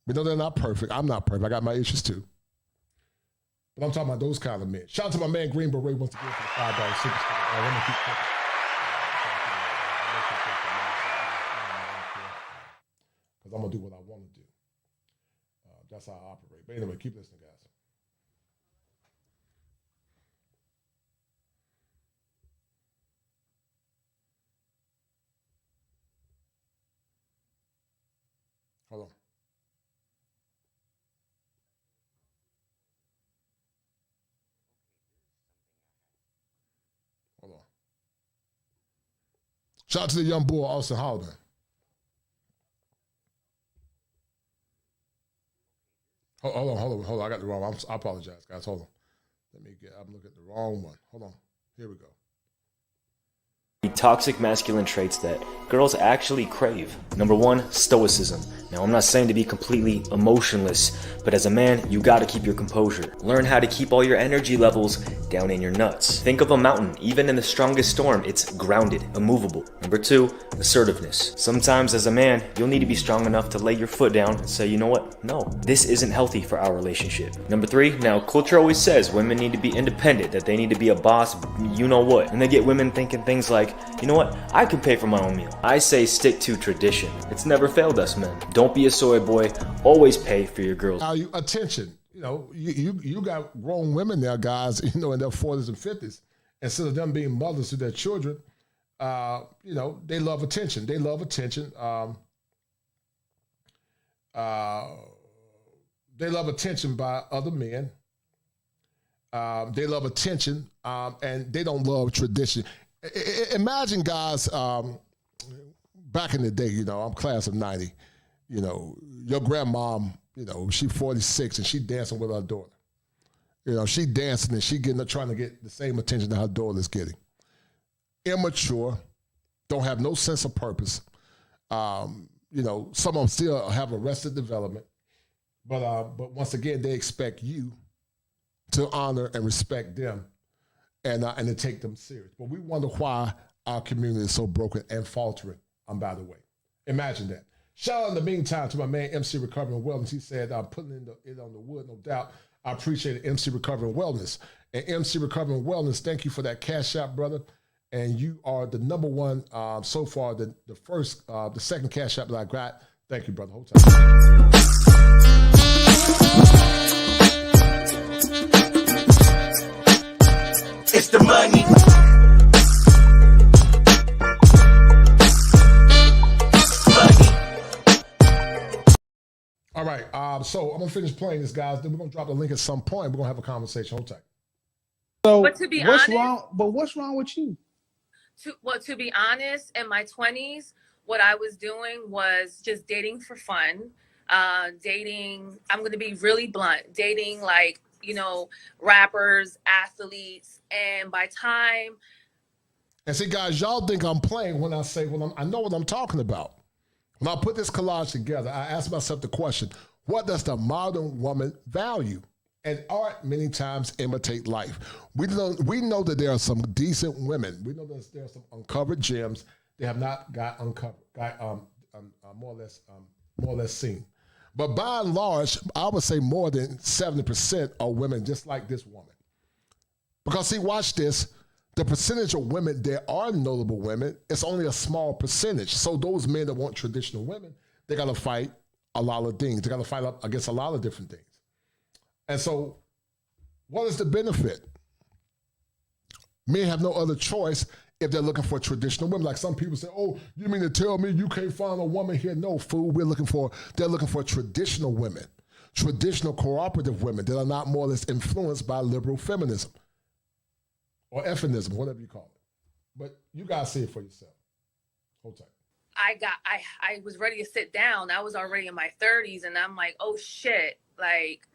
We know they're not perfect. I'm not perfect. I got my issues too. But I'm talking about those kind of men. Shout out to my man Green Beret once again for the $5 super sticker. I'm gonna keep cooking. Because I'm going to do what I want to do. That's how I operate. But anyway, keep listening, guys. Hold on. Hold on. Shout out to the young boy, Austin Howden. Hold on. I got the wrong one. I apologize, guys. Hold on. I'm looking at the wrong one. Hold on. Here we go. Toxic masculine traits that girls actually crave. Number 1, stoicism. Now, I'm not saying to be completely emotionless, but as a man, you gotta keep your composure. Learn how to keep all your energy levels down in your nuts. Think of a mountain. Even in the strongest storm, it's grounded, immovable. Number 2, assertiveness. Sometimes as a man, you'll need to be strong enough to lay your foot down and say, you know what? No, this isn't healthy for our relationship. Number 3, now culture always says women need to be independent, that they need to be a boss, you know what. And they get women thinking things like, you know what? I can pay for my own meal. I say stick to tradition. It's never failed us, men. Don't be a soy boy. Always pay for your girls. Value attention. You got grown women now, guys, in their 40s and 50s. Instead of them being mothers to their children, they love attention. They love attention. They love attention by other men. They love attention, and they don't love tradition. Imagine, guys, back in the day, I'm class of 90, your grandmom, she's 46 and she dancing with her daughter. She dancing and she trying to get the same attention that her daughter is getting. Immature, don't have no sense of purpose. Some of them still have arrested development, but once again, they expect you to honor and respect them and to take them serious. But we wonder why our community is so broken and faltering, by the way. Imagine that. Shout out in the meantime to my man, MC Recovery and Wellness. He said, I'm putting it on the wood, no doubt. I appreciate it, MC Recovery and Wellness. And MC Recovery and Wellness, thank you for that cash out, brother. And you are the number one so far, the second cash out that I got. Thank you, brother. Hold tight. It's the money. All right, so I'm gonna finish playing this, guys. Then we're gonna drop the link at some point. We're gonna have a conversation. Hold tight. So, but to be what's honest, wrong? But what's wrong with you? To be honest, in my 20s, what I was doing was just dating for fun. Dating. I'm gonna be really blunt. Dating rappers, athletes, and by time. And see, guys, y'all think I'm playing when I say, I know what I'm talking about. When I put this collage together, I asked myself the question, what does the modern woman value? And art many times imitate life. We know that there are some decent women. We know that there are some uncovered gems they have not got uncovered, more or less seen. But by and large, I would say more than 70% are women just like this woman. Because see, watch this. The percentage of women that are notable women, it's only a small percentage. So those men that want traditional women, they got to fight a lot of things. They got to fight up against a lot of different things. And so what is the benefit? Men have no other choice if they're looking for traditional women. Like some people say, oh, you mean to tell me you can't find a woman here? No, fool. They're looking for traditional women, traditional cooperative women that are not more or less influenced by liberal feminism. Or effenism, whatever you call it. But you guys see it for yourself. Hold tight. I was ready to sit down. I was already in my 30s, and I'm like, oh shit, like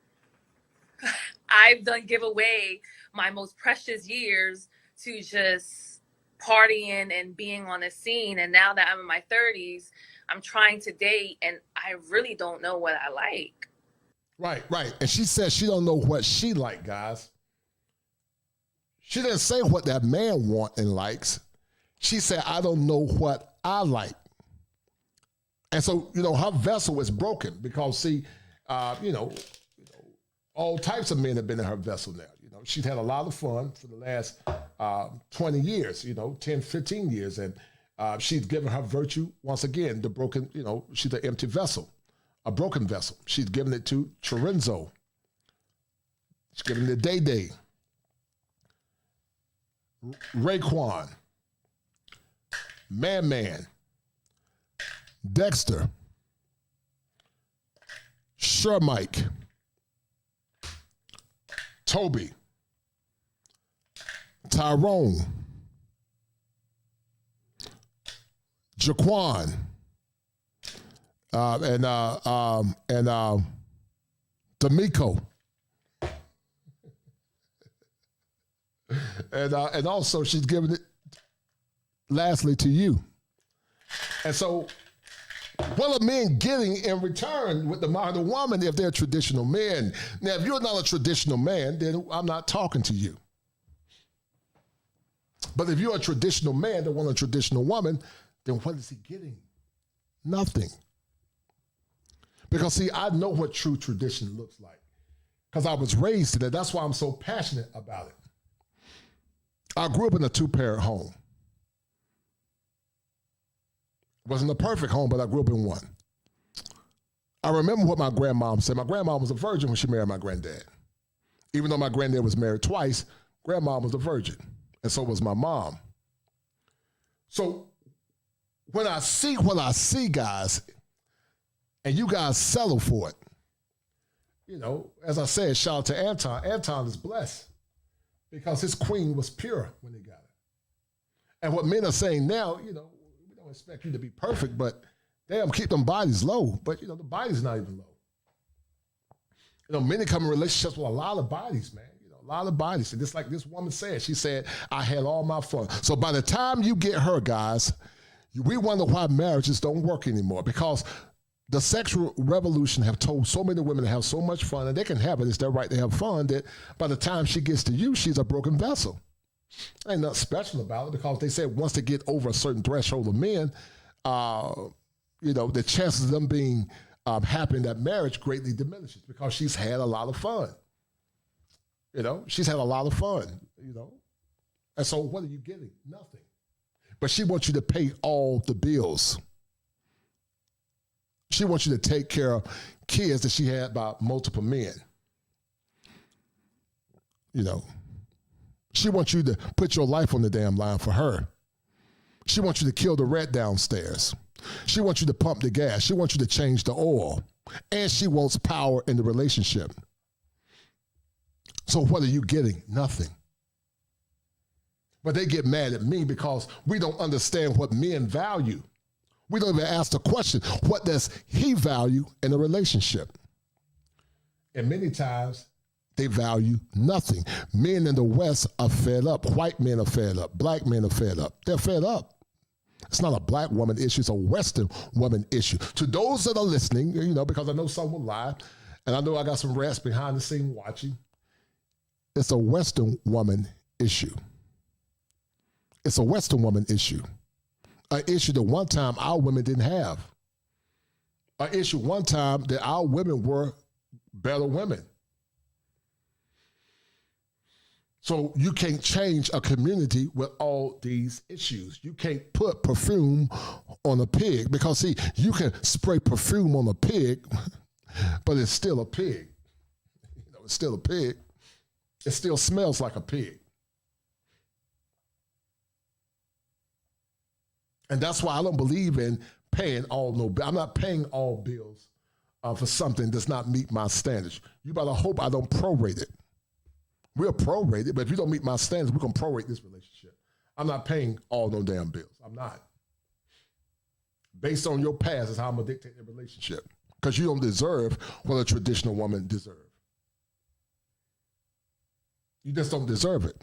I've give away my most precious years to just partying and being on the scene. And now that I'm in my 30s, I'm trying to date, and I really don't know what I like. Right. And she said she don't know what she like, guys. She didn't say what that man want and likes. She said, I don't know what I like. And so, her vessel is broken because, see, all types of men have been in her vessel now. She's had a lot of fun for the last 20 years, 10, 15 years. And she's given her virtue, once again, the broken, she's an empty vessel, a broken vessel. She's given it to Chorenzo. She's given it to Day-Day, Raekwon, Man, Dexter, Sure Mike, Toby, Tyrone, Jaquan, and D'Amico. And also she's giving it lastly to you. And so what are men getting in return with the modern woman if they're traditional men? Now, if you're not a traditional man, then I'm not talking to you. But if you're a traditional man that wants a traditional woman, then what is he getting? Nothing. Because, see, I know what true tradition looks like because I was raised in it. That's why I'm so passionate about it. I grew up in a two-parent home. It wasn't a perfect home, but I grew up in one. I remember what my grandmom said. My grandmom was a virgin when she married my granddad. Even though my granddad was married twice, grandmom was a virgin, and so was my mom. So when I see what I see, guys, and you guys settle for it, as I said, shout out to Anton. Anton is blessed because his queen was pure when he got it. And what men are saying now, we don't expect you to be perfect, but damn, keep them bodies low. But, the body's not even low. Many come in relationships with a lot of bodies, man. A lot of bodies. And just like this woman said, she said, I had all my fun. So by the time you get her, guys, we wonder why marriages don't work anymore because the sexual revolution have told so many women to have so much fun, and they can have it. It's their right to have fun, that by the time she gets to you, she's a broken vessel. Ain't nothing special about it because they said once they get over a certain threshold of men, the chances of them being happy in that marriage greatly diminishes because she's had a lot of fun. She's had a lot of fun, And so what are you getting? Nothing. But she wants you to pay all the bills. She wants you to take care of kids that she had by multiple men. She wants you to put your life on the damn line for her. She wants you to kill the rat downstairs. She wants you to pump the gas. She wants you to change the oil. And she wants power in the relationship. So what are you getting? Nothing. But they get mad at me because we don't understand what men value. We don't even ask the question, what does he value in a relationship? And many times, they value nothing. Men in the West are fed up. White men are fed up. Black men are fed up. They're fed up. It's not a black woman issue. It's a Western woman issue. To those that are listening, because I know some will lie, and I know I got some rats behind the scene watching, it's a Western woman issue. It's a Western woman issue. An issue that one time our women didn't have. An issue one time that our women were better women. So you can't change a community with all these issues. You can't put perfume on a pig because, see, you can spray perfume on a pig, but it's still a pig. It's still a pig. It still smells like a pig. And that's why I don't believe in paying all no bills. I'm not paying all bills for something that does not meet my standards. You better hope I don't prorate it. We'll prorate it, but if you don't meet my standards, we're going to prorate this relationship. I'm not paying all no damn bills. I'm not. Based on your past is how I'm going to dictate the relationship. Because you don't deserve what a traditional woman deserves. You just don't deserve it.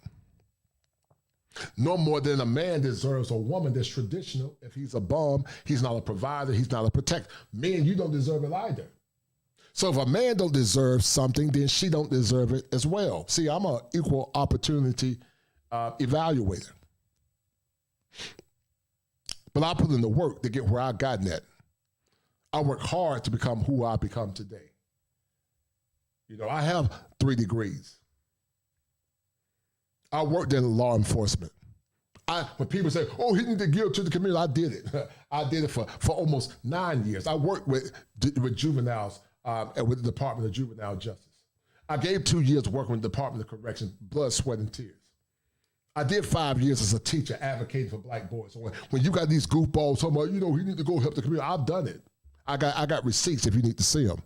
No more than a man deserves a woman that's traditional. If he's a bum, he's not a provider, he's not a protector. Men, you don't deserve it either. So if a man don't deserve something, then she don't deserve it as well. See, I'm an equal opportunity evaluator. But I put in the work to get where I gotten at. I work hard to become who I become today. You know, I have 3 degrees. I worked in law enforcement. When people say, oh, he need to give to the community, I did it. I did it for almost 9 years. I worked with juveniles and with the Department of Juvenile Justice. I gave 2 years working with the Department of Corrections, blood, sweat, and tears. I did 5 years as a teacher advocating for black boys. So when you got these goofballs talking about, you know, he need to go help the community, I've done it. I got receipts if you need to see them.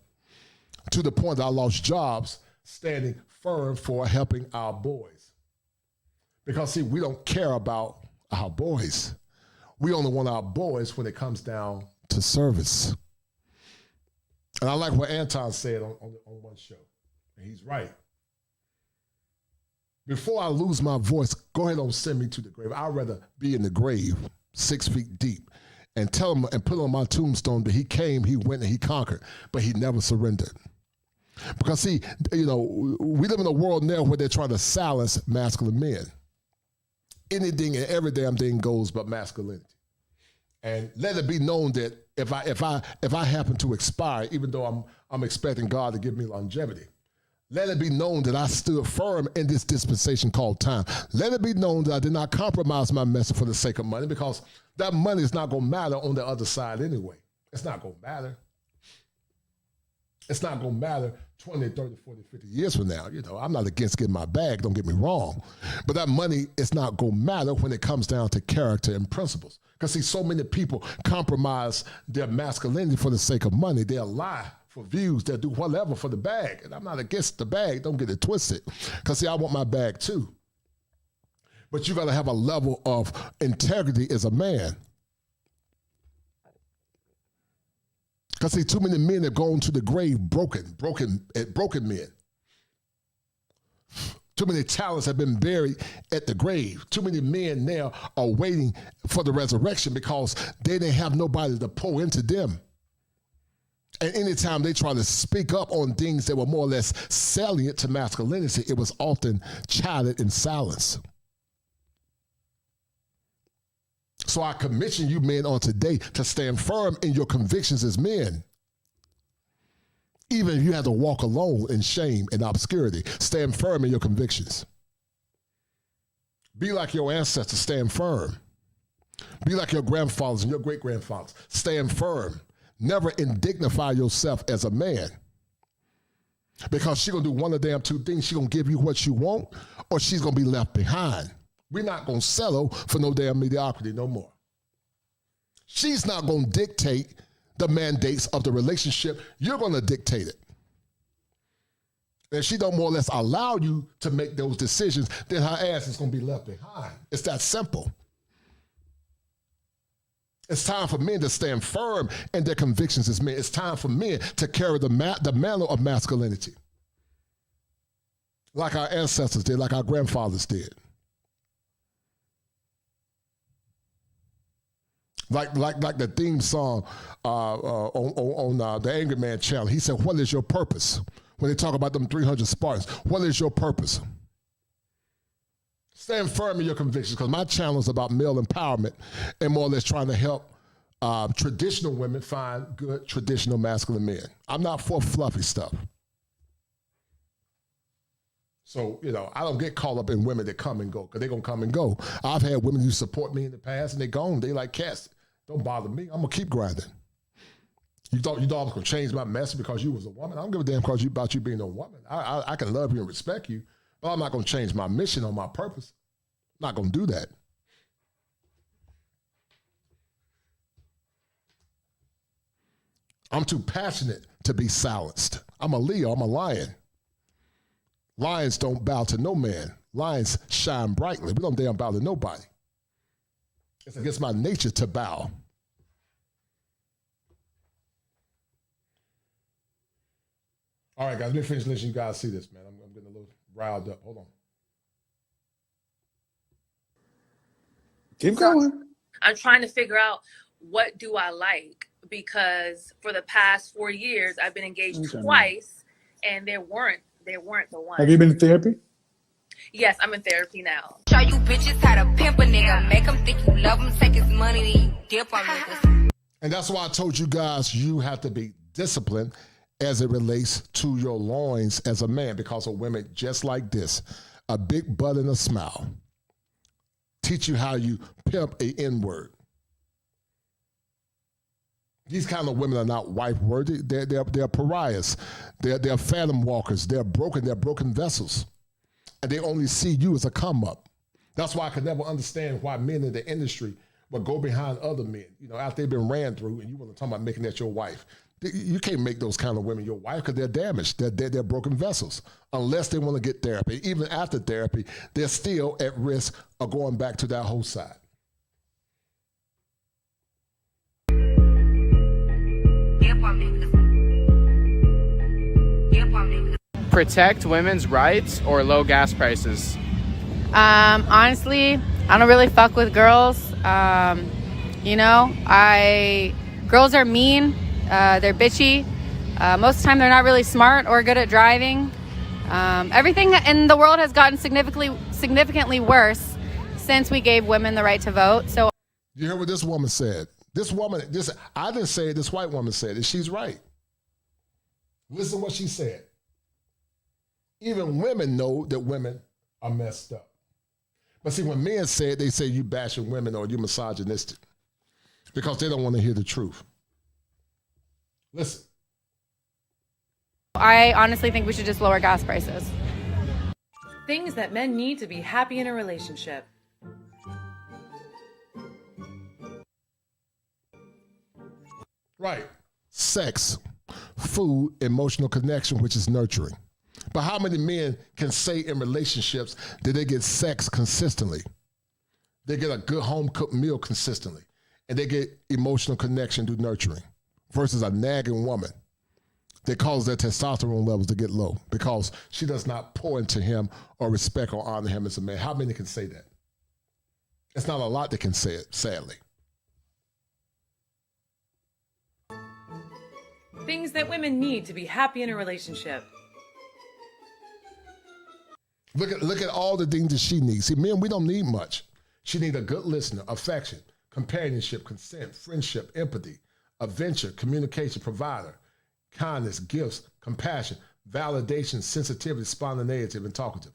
To the point that I lost jobs standing firm for helping our boys. Because, see, we don't care about our boys. We only want our boys when it comes down to service. And I like what Anton said on one show. And he's right. Before I lose my voice, go ahead and send me to the grave. I'd rather be in the grave 6 feet deep and tell him and put on my tombstone that he came, he went, and he conquered, but he never surrendered. Because, see, you know, we live in a world now where they're trying to silence masculine men. Anything and every damn thing goes but masculinity. And let it be known that if I happen to expire, even though I'm expecting God to give me longevity, let it be known that I stood firm in this dispensation called time. Let it be known that I did not compromise my message for the sake of money, because that money is not going to matter on the other side anyway. It's not going to matter. It's not going to matter 20, 30, 40, 50 years from now. You know, I'm not against getting my bag, don't get me wrong. But that money is not going to matter when it comes down to character and principles. Because, see, so many people compromise their masculinity for the sake of money. They'll lie for views. They'll do whatever for the bag. And I'm not against the bag. Don't get it twisted. Because, see, I want my bag too. But you got to have a level of integrity as a man. Because, see, too many men have gone to the grave broken men. Too many talents have been buried at the grave. Too many men now are waiting for the resurrection because they didn't have nobody to pour into them. And anytime they try to speak up on things that were more or less salient to masculinity, it was often chided in silence. So I commission you men on today to stand firm in your convictions as men. Even if you have to walk alone in shame and obscurity, stand firm in your convictions. Be like your ancestors, stand firm. Be like your grandfathers and your great-grandfathers, stand firm. Never indignify yourself as a man. Because she's going to do one of the damn 2 things. She's going to give you what you want, or she's going to be left behind. We're not going to settle for no damn mediocrity no more. She's not going to dictate the mandates of the relationship. You're going to dictate it. And if she don't more or less allow you to make those decisions, then her ass is going to be left behind. It's that simple. It's time for men to stand firm in their convictions as men. It's time for men to carry the mantle of masculinity. Like our ancestors did, like our grandfathers did. Like the theme song on the Angry Man channel. He said, what is your purpose? When they talk about them 300 Spartans, what is your purpose? Stand firm in your convictions, because my channel is about male empowerment and more or less trying to help traditional women find good traditional masculine men. I'm not for fluffy stuff. So, you know, I don't get caught up in women that come and go, because they're going to come and go. I've had women who support me in the past, and they're gone. They like cats. Don't bother me. I'm going to keep grinding. You thought I was going to change my message because you was a woman? I don't give a damn about you being a woman. I can love you and respect you, but I'm not going to change my mission or my purpose. I'm not going to do that. I'm too passionate to be silenced. I'm a Leo. I'm a lion. Lions don't bow to no man. Lions shine brightly. We don't damn bow to nobody. It's against my nature to bow. All right, guys, let me finish letting you guys see this, man. I'm getting a little riled up. Hold on. Keep going. I'm trying to figure out what do I like, because for the past 4 years I've been engaged twice, and they weren't the ones. Have you been in therapy? Yes, I'm in therapy now. Show you bitches how to pimp a nigga. Make them think you love him, take his money, then you dip on niggas. And that's why I told you guys you have to be disciplined as it relates to your loins as a man, because of women just like this, a big butt and a smile. Teach you how you pimp a N-word. These kind of women are not wife-worthy. They're pariahs. They're phantom walkers. They're broken vessels. And they only see you as a come-up. That's why I could never understand why men in the industry would go behind other men, after they've been ran through, and you want to talk about making that your wife. You can't make those kind of women your wife because they're damaged. They're broken vessels. Unless they want to get therapy. Even after therapy, they're still at risk of going back to that whole side. Protect women's rights or low gas prices? Honestly, I don't really fuck with girls. Girls are mean. They're bitchy. Most of the time, they're not really smart or good at driving. Everything in the world has gotten significantly worse since we gave women the right to vote. So, you hear what this woman said? I didn't say it. This white woman said it. She's right. Listen to what she said. Even women know that women are messed up. But see, when men say it, they say you bashing women or you misogynistic because they don't want to hear the truth. Listen. I honestly think we should just lower gas prices. Things that men need to be happy in a relationship. Right. Sex, food, emotional connection, which is nurturing. But how many men can say in relationships that they get sex consistently? They get a good home-cooked meal consistently, and they get emotional connection through nurturing, versus a nagging woman that causes their testosterone levels to get low because she does not pour into him or respect or honor him as a man. How many can say that? It's not a lot that can say it, sadly. Things that women need to be happy in a relationship. Look at all the things that she needs. See, men, we don't need much. She needs a good listener, affection, companionship, consent, friendship, empathy, adventure, communication, provider, kindness, gifts, compassion, validation, sensitivity, spontaneity, and talkative.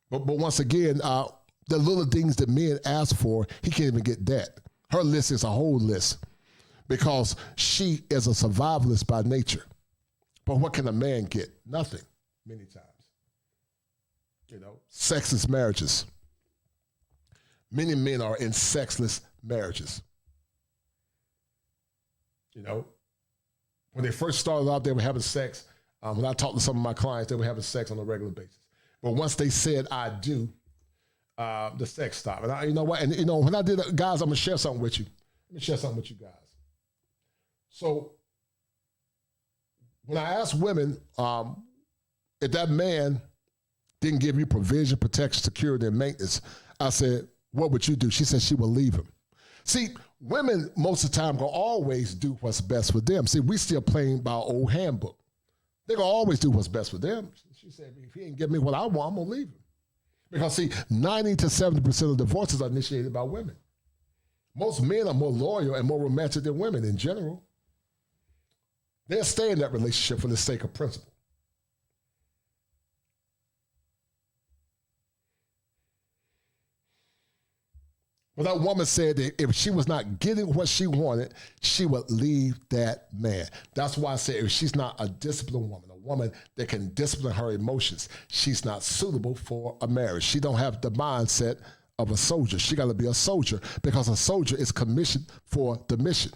But once again, the little things that men ask for, he can't even get that. Her list is a whole list because she is a survivalist by nature. But what can a man get? Nothing, many times. Sexless marriages. Many men are in sexless marriages. When they first started out, they were having sex. When I talked to some of my clients, they were having sex on a regular basis. But once they said, I do, the sex stopped. And you know what? And when I did that, guys, I'm going to share something with you. Let me share something with you guys. So when I asked women, if that man didn't give you provision, protection, security, and maintenance, I said, what would you do? She said she would leave him. See, women most of the time will always do what's best for them. See, we still playing by our old handbook. They're going to always do what's best for them. She said, if he ain't give me what I want, I'm going to leave him. Because see, 90 to 70% of divorces are initiated by women. Most men are more loyal and more romantic than women in general. They'll stay in that relationship for the sake of principle. But that woman said that if she was not getting what she wanted, she would leave that man. That's why I say if she's not a disciplined woman, a woman that can discipline her emotions, she's not suitable for a marriage. She don't have the mindset of a soldier. She got to be a soldier because a soldier is commissioned for the mission.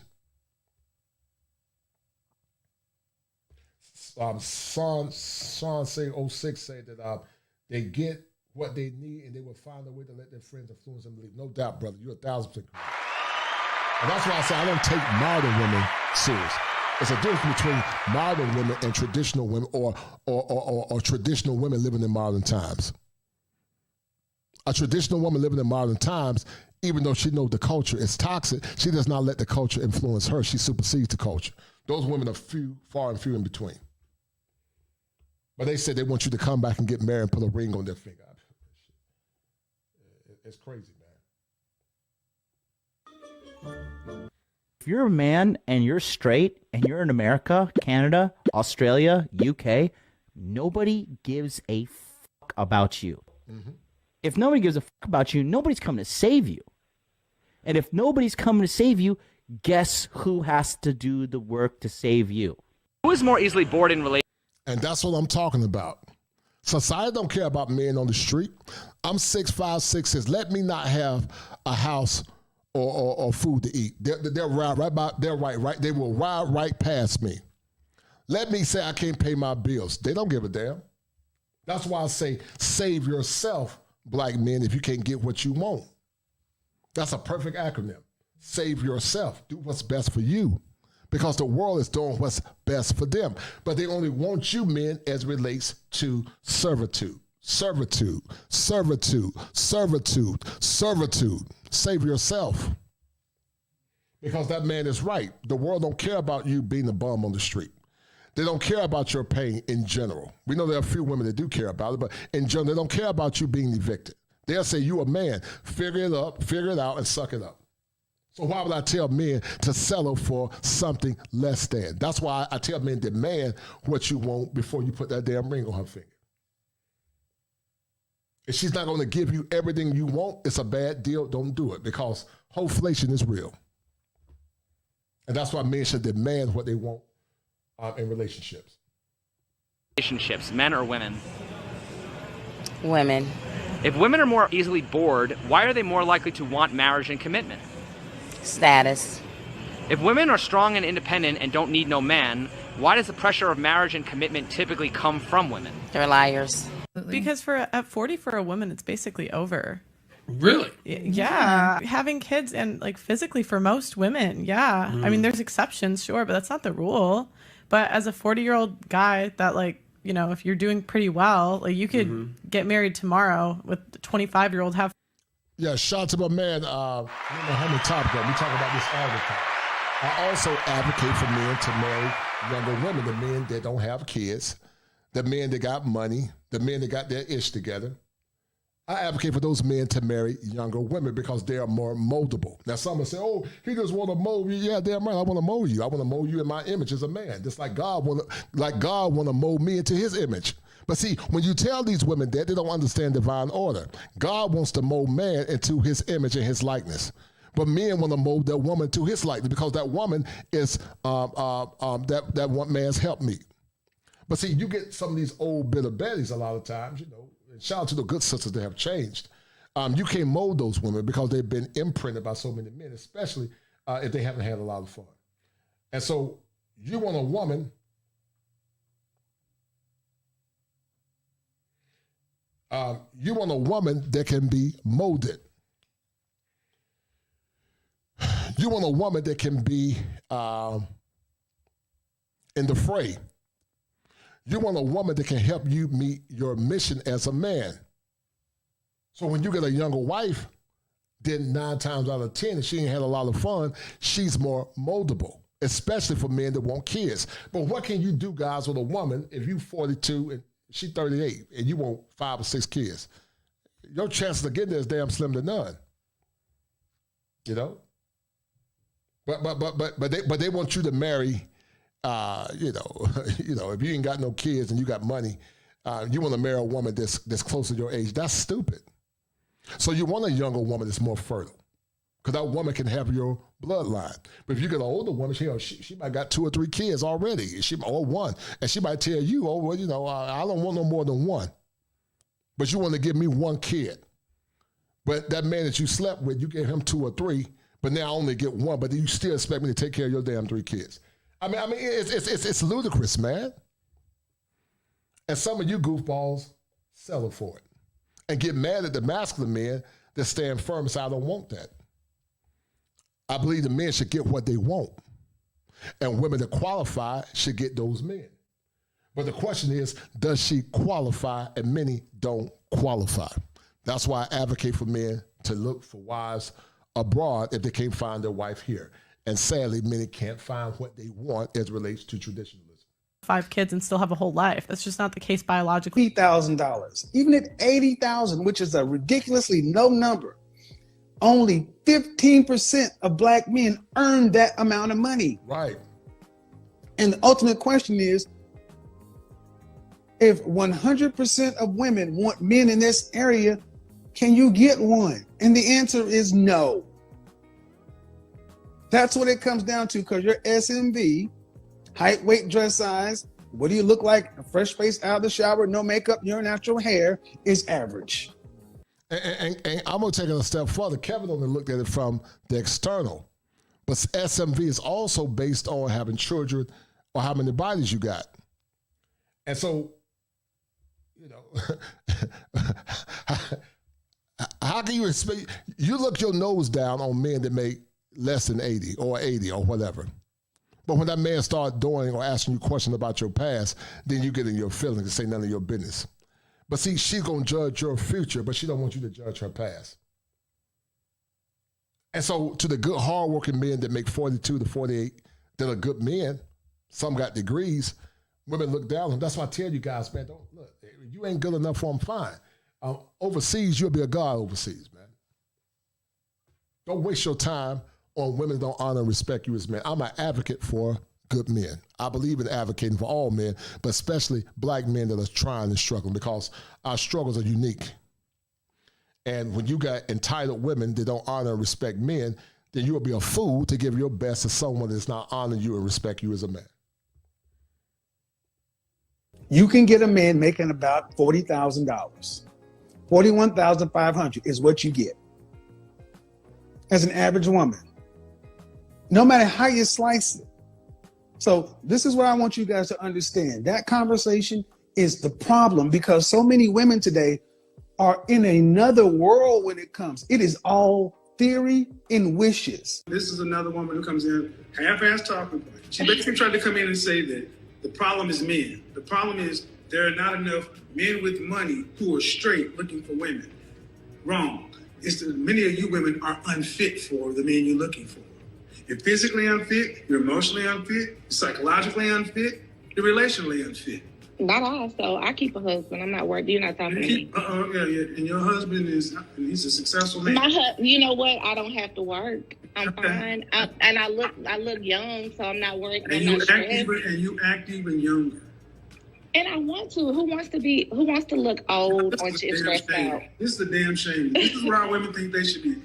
Sean say 06 said that they get what they need, and they will find a way to let their friends influence them to leave. No doubt, brother. You're 1,000% correct. And that's why I say I don't take modern women serious. It's a difference between modern women and traditional women, or traditional women living in modern times. A traditional woman living in modern times, even though she knows the culture is toxic, she does not let the culture influence her. She supersedes the culture. Those women are far and few in between. But they said they want you to come back and get married and put a ring on their finger. It's crazy, man. If you're a man and you're straight and you're in America, Canada, Australia, UK, nobody gives a fuck about you. Mm-hmm. If nobody gives a fuck about you, nobody's coming to save you. And if nobody's coming to save you, guess who has to do the work to save you? Who is more easily bored in relationships? And that's what I'm talking about. Society don't care about men on the street. I'm 6'5", 6'6". Let me not have a house or food to eat. They'll they will ride right past me. Let me say I can't pay my bills. They don't give a damn. That's why I say save yourself, black men, if you can't get what you want. That's a perfect acronym. Save yourself. Do what's best for you. Because the world is doing what's best for them. But they only want you men as relates to servitude. Servitude, servitude, servitude, servitude. Save yourself. Because that man is right. The world don't care about you being a bum on the street. They don't care about your pain in general. We know there are a few women that do care about it, but in general, they don't care about you being evicted. They'll say, you a man, figure it out, and suck it up. So why would I tell men to settle for something less than? That's why I tell men, demand what you want before you put that damn ring on her finger. If she's not going to give you everything you want, it's a bad deal. Don't do it, because whole-flation is real. And that's why men should demand what they want in relationships. Relationships, men or women? Women. If women are more easily bored, why are they more likely to want marriage and commitment? Status. If women are strong and independent and don't need no man, why does the pressure of marriage and commitment typically come from women? They're liars. Because at 40 for a woman, it's basically over. Really? Yeah. Having kids and like physically for most women, yeah. I mean, there's exceptions, sure, but that's not the rule. But as a 40-year-old guy that like, you know, if you're doing pretty well, like you could get married tomorrow with a 25-year-old have. Yeah, shout out to my man, I don't know how many times ago, we talk about this all the time. I also advocate for men to marry younger women, the men that don't have kids, the men that got money, the men that got their ish together. I advocate for those men to marry younger women because they are more moldable. Now, some will say, oh, he just want to mold you. Yeah, damn right, I want to mold you. I want to mold you in my image as a man, just like God want to mold me into his image. But see, when you tell these women that, they don't understand divine order. God wants to mold man into his image and his likeness. But men want to mold that woman to his likeness because that woman is that one man's helpmeet. But see, you get some of these old bitter betties a lot of times, you know. Shout out to the good sisters that have changed. You can't mold those women because they've been imprinted by so many men, especially if they haven't had a lot of fun. And so you want a woman that can be molded. You want a woman that can be in the fray. You want a woman that can help you meet your mission as a man. So when you get a younger wife, then 9 times out of 10, if she ain't had a lot of fun, she's more moldable, especially for men that want kids. But what can you do, guys, with a woman if you 42 and she's 38 and you want 5 or 6 kids? Your chances of getting there is damn slim to none. You know? But they want you to marry. You know, if you ain't got no kids and you got money, you want to marry a woman that's close to your age. That's stupid. So you want a younger woman that's more fertile, because that woman can have your bloodline. But if you get an older woman, she might got 2 or 3 kids already, or one, and she might tell you, oh, well, you know, I don't want no more than one. But you want to give me 1 kid. But that man that you slept with, you gave him 2 or 3, but now I only get 1, but you still expect me to take care of your damn 3 kids. I mean, it's ludicrous, man. And some of you goofballs settle for it and get mad at the masculine men that stand firm and say, I don't want that. I believe the men should get what they want. And women that qualify should get those men. But the question is, does she qualify? And many don't qualify. That's why I advocate for men to look for wives abroad if they can't find their wife here. And sadly, many can't find what they want as it relates to traditionalism. 5 kids and still have a whole life. That's just not the case biologically. $80,000. Even at $80,000, which is a ridiculously low number, only 15% of black men earn that amount of money. Right. And the ultimate question is, if 100% of women want men in this area, can you get one? And the answer is no. That's what it comes down to, because your SMV, height, weight, dress size, what do you look like? A fresh face out of the shower, no makeup, your natural hair is average. And I'm going to take it a step further. Kevin only looked at it from the external. But SMV is also based on having children or how many bodies you got. And so, you know, how can you expect, you look your nose down on men that make less than 80 or 80 or whatever. But when that man starts doing or asking you questions about your past, then you get in your feelings and say none of your business. But see, she's going to judge your future, but she don't want you to judge her past. And so to the good, hardworking men that make 42 to 48, that are good men, some got degrees, women look down on them. That's why I tell you guys, man, don't look. You ain't good enough for them, fine. Overseas, you'll be a god overseas, man. Don't waste your time on women that don't honor and respect you as men. I'm an advocate for good men. I believe in advocating for all men, but especially black men that are trying and struggling, because our struggles are unique. And when you got entitled women that don't honor and respect men, then you will be a fool to give your best to someone that's not honoring you and respect you as a man. You can get a man making about $40,000. $41,500 is what you get as an average woman, no matter how you slice it. So this is what I want you guys to understand. That conversation is the problem, because so many women today are in another world when it comes. It is all theory and wishes. This is another woman who comes in, half-ass talking point. She basically tried to come in and say that the problem is men. The problem is there are not enough men with money who are straight looking for women. Wrong. It's that many of you women are unfit for the men you're looking for. You're physically unfit, you're emotionally unfit, you're psychologically unfit, you're relationally unfit. Not all. So I keep a husband. I'm not worried. You're not talking to me. Yeah. And your husband he's a successful man. You know what? I don't have to work. I'm fine. And I look young, so I'm not worried. And you act even younger. And I want to. Who wants to look old or just stressed out? This is a damn shame. This is where our women think they should be.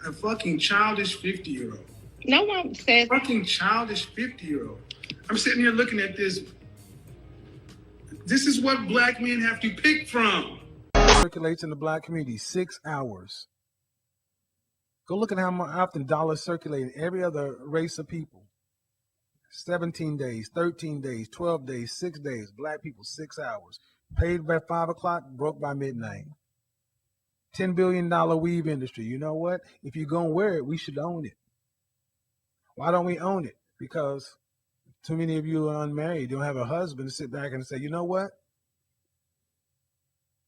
A fucking childish 50-year-old. No one says. Fucking childish 50-year-old. I'm sitting here looking at this. This is what black men have to pick from. Circulates in the black community 6 hours. Go look at how often dollars circulate in every other race of people. 17 days, 13 days, 12 days, 6 days. Black people, 6 hours. Paid by 5 o'clock, broke by midnight. $10 billion weave industry. You know what? If you're going to wear it, we should own it. Why don't we own it? Because too many of you are unmarried, don't have a husband to sit back and say, you know what?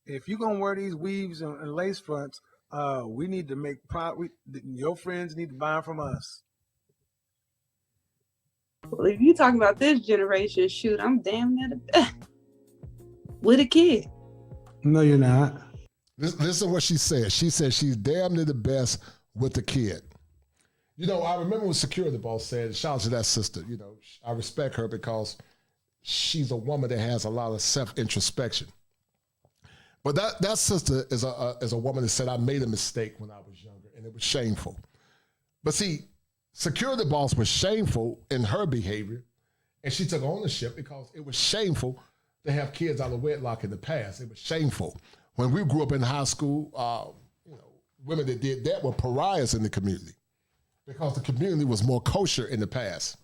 If you're going to wear these weaves and lace fronts, we need to make your friends need to buy them from us. Well, if you're talking about this generation, shoot, I'm damn near with a kid. No, you're not. Listen to what she said. She said she's damn near the best with the kid. You know, I remember when Security Boss said, shout out to that sister, you know, I respect her because she's a woman that has a lot of self-introspection. But that sister is a woman that said, I made a mistake when I was younger, and it was shameful. But see, Security Boss was shameful in her behavior, and she took ownership because it was shameful to have kids out of wedlock in the past. It was shameful. When we grew up in high school, women that did that were pariahs in the community, because the community was more kosher in the past.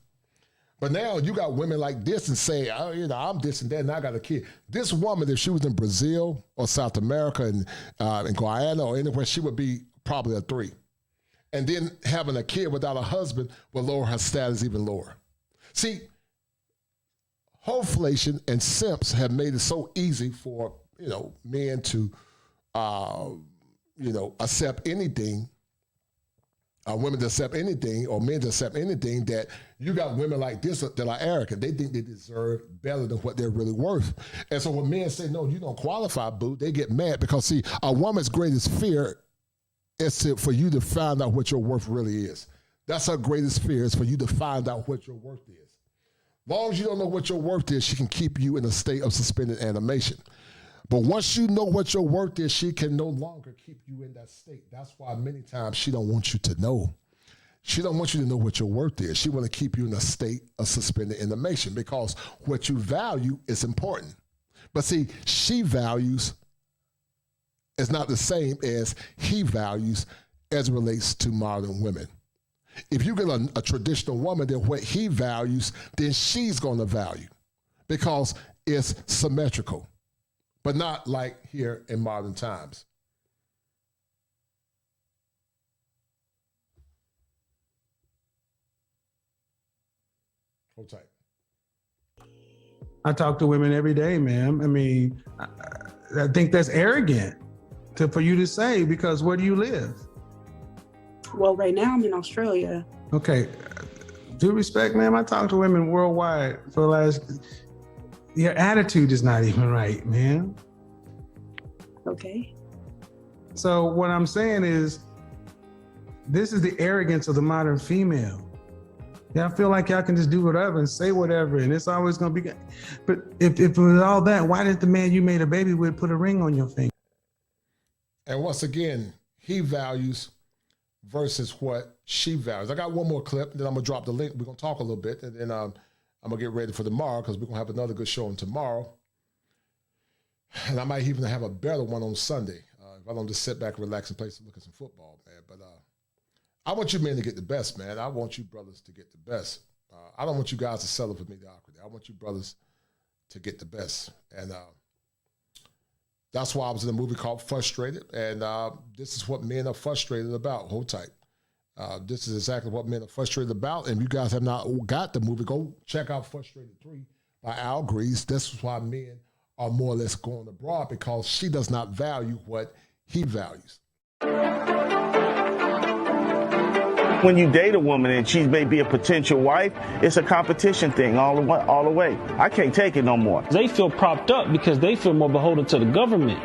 But now you got women like this and say, I'm this and that, and I got a kid. This woman, if she was in Brazil or South America and in Guyana or anywhere, she would be probably a 3. And then having a kid without a husband will lower her status even lower. See, whole-flation and simps have made it so easy for, men to, accept anything, women to accept anything, or men to accept anything, that you got women like this that are arrogant. They think they deserve better than what they're really worth. And so when men say, no, you don't qualify, boo, they get mad because, see, a woman's greatest fear is for you to find out what your worth really is. That's her greatest fear, is for you to find out what your worth is. Long as you don't know what your worth is, she can keep you in a state of suspended animation. But once you know what your worth is, she can no longer keep you in that state. That's why many times she don't want you to know. She don't want you to know what your worth is. She want to keep you in a state of suspended animation, because what you value is important. But see, she values is not the same as he values as it relates to modern women. If you get a traditional woman, then what he values, then she's going to value, because it's symmetrical, but not like here in modern times. Hold tight. I talk to women every day, man. I mean, I think that's arrogant for you to say, because where do you live? Well, right now I'm in Australia. Okay. Due respect, ma'am, I talk to women worldwide for the last... Your attitude is not even right, man. Okay. So what I'm saying is, this is the arrogance of the modern female. Y'all feel like y'all can just do whatever and say whatever, and it's always gonna be... But if it was all that, why didn't the man you made a baby with put a ring on your finger? And once again, he values versus what she values. I got one more clip, then I'm gonna drop the link. We're gonna talk a little bit, and then I'm gonna get ready for tomorrow, because we're gonna have another good show on tomorrow. And I might even have a better one on Sunday, if I don't just sit back, relax, and play some, look at some football, man. But I want you men to get the best, man. I want you brothers to get the best. I don't want you guys to settle for mediocrity. I want you brothers to get the best. And that's why I was in a movie called Frustrated, and this is what men are frustrated about. Hold tight. This is exactly what men are frustrated about, and if you guys have not got the movie, go check out Frustrated 3 by Al Grease. This is why men are more or less going abroad, because she does not value what he values. When you date a woman and she may be a potential wife, it's a competition thing all the way. I can't take it no more. They feel propped up because they feel more beholden to the government.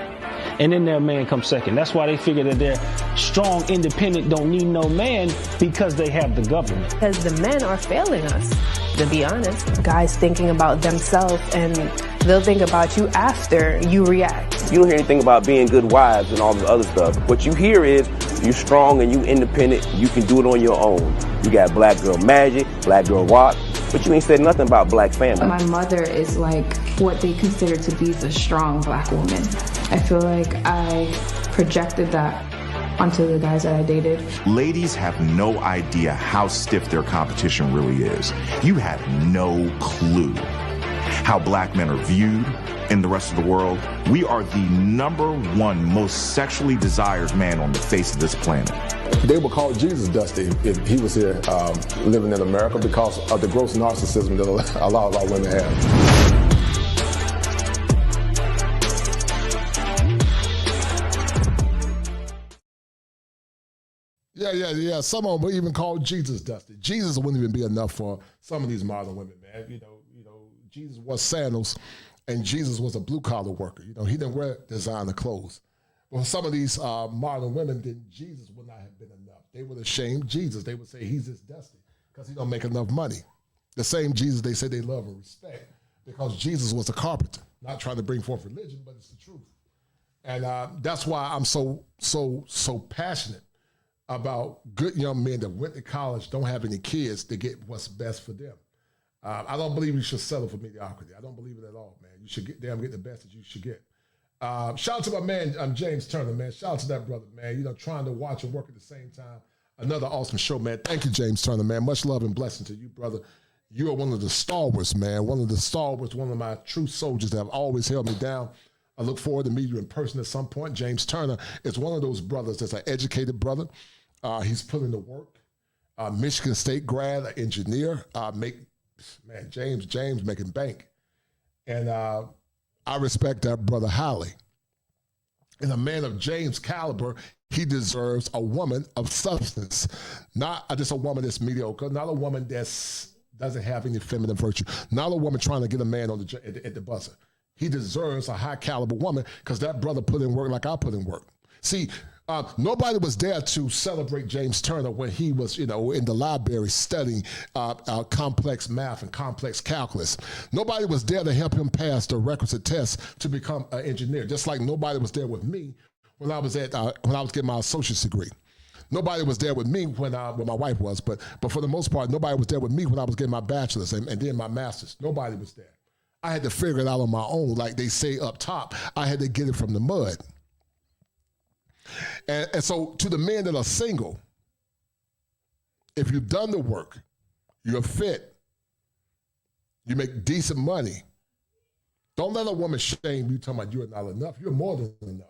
And then their man comes second. That's why they figure that they're strong, independent, don't need no man, because they have the government. Because the men are failing us, to be honest. Guys thinking about themselves, and they'll think about you after you react. You don't hear anything about being good wives and all this other stuff. What you hear is you strong and you independent. You can do it on your own. You got black girl magic, black girl rock, but you ain't said nothing about black family. My mother is like what they consider to be the strong black woman. I feel like I projected that onto the guys that I dated. Ladies have no idea how stiff their competition really is. You have no clue how black men are viewed in the rest of the world. We are the #1 most sexually desired man on the face of this planet. They would call Jesus Dusty if he was here living in America, because of the gross narcissism that a lot of our women have. Yeah. Some of them will even call Jesus Dusty. Jesus wouldn't even be enough for some of these modern women, man. You know, Jesus wore sandals, and Jesus was a blue-collar worker. You know, he didn't wear designer clothes. Well, some of these modern women, then Jesus would not have been enough. They would have shamed Jesus. They would say he's just dusty because he don't make enough money. The same Jesus they say they love and respect, because Jesus was a carpenter, not trying to bring forth religion, but it's the truth. And that's why I'm so passionate about good young men that went to college, don't have any kids, to get what's best for them. I don't believe you should settle for mediocrity. I don't believe it at all, man. You should get the best that you should get. Shout out to my man, James Turner, man. Shout out to that brother, man. You know, trying to watch and work at the same time. Another awesome show, man. Thank you, James Turner, man. Much love and blessing to you, brother. You are one of the stalwarts, man. One of the stalwarts, one of my true soldiers that have always held me down. I look forward to meeting you in person at some point. James Turner is one of those brothers that's an educated brother. He's putting the work. Michigan State grad, an engineer, make man, James making bank. And I respect that brother highly. And a man of James' caliber, he deserves a woman of substance, not just a woman that's mediocre, not a woman that doesn't have any feminine virtue, not a woman trying to get a man on at the buzzer. He deserves a high caliber woman because that brother put in work like I put in work. See, nobody was there to celebrate James Turner when he was, in the library studying complex math and complex calculus. Nobody was there to help him pass the requisite tests to become an engineer. Just like nobody was there with me when I was getting my associate's degree. Nobody was there with me when my wife was, but for the most part, nobody was there with me when I was getting my bachelor's and then my master's. Nobody was there. I had to figure it out on my own. Like they say up top, I had to get it from the mud. And so to the men that are single, if you've done the work, you're fit, you make decent money, don't let a woman shame you talking about you're not enough. You're more than enough.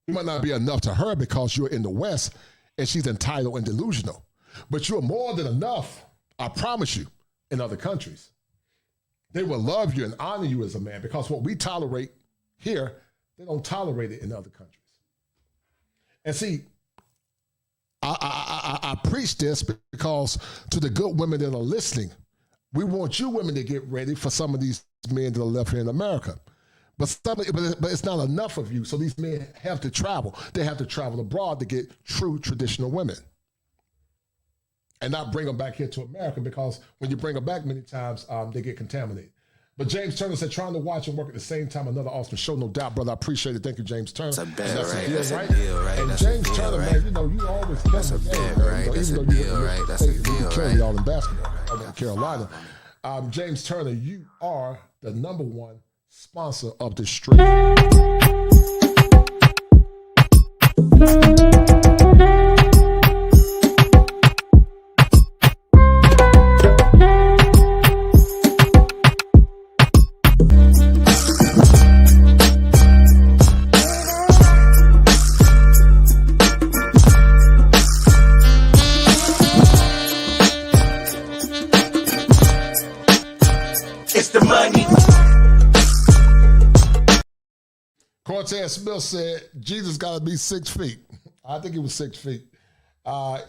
You might not be enough to her because you're in the West and she's entitled and delusional, but you're more than enough, I promise you, in other countries. They will love you and honor you as a man because what we tolerate here, they don't tolerate it in other countries. And see, I preach this because to the good women that are listening, we want you women to get ready for some of these men that are left here in America. But it's not enough of you, so these men have to travel. They have to travel abroad to get true traditional women and not bring them back here to America because when you bring them back many times, they get contaminated. But James Turner said, trying to watch and work at the same time, another awesome show, no doubt, brother. I appreciate it. Thank you, James Turner. That's a bet, that's right? A deal, That's right? a deal, right? And That's James a deal, Turner, right? man, you always That's a bet, right? That's a deal, right? That's a deal, right? Y'all in basketball, right? In Carolina. James Turner, you are the #1 sponsor of the street. Cortez Smith said Jesus got to be 6 feet. I think he was 6 feet.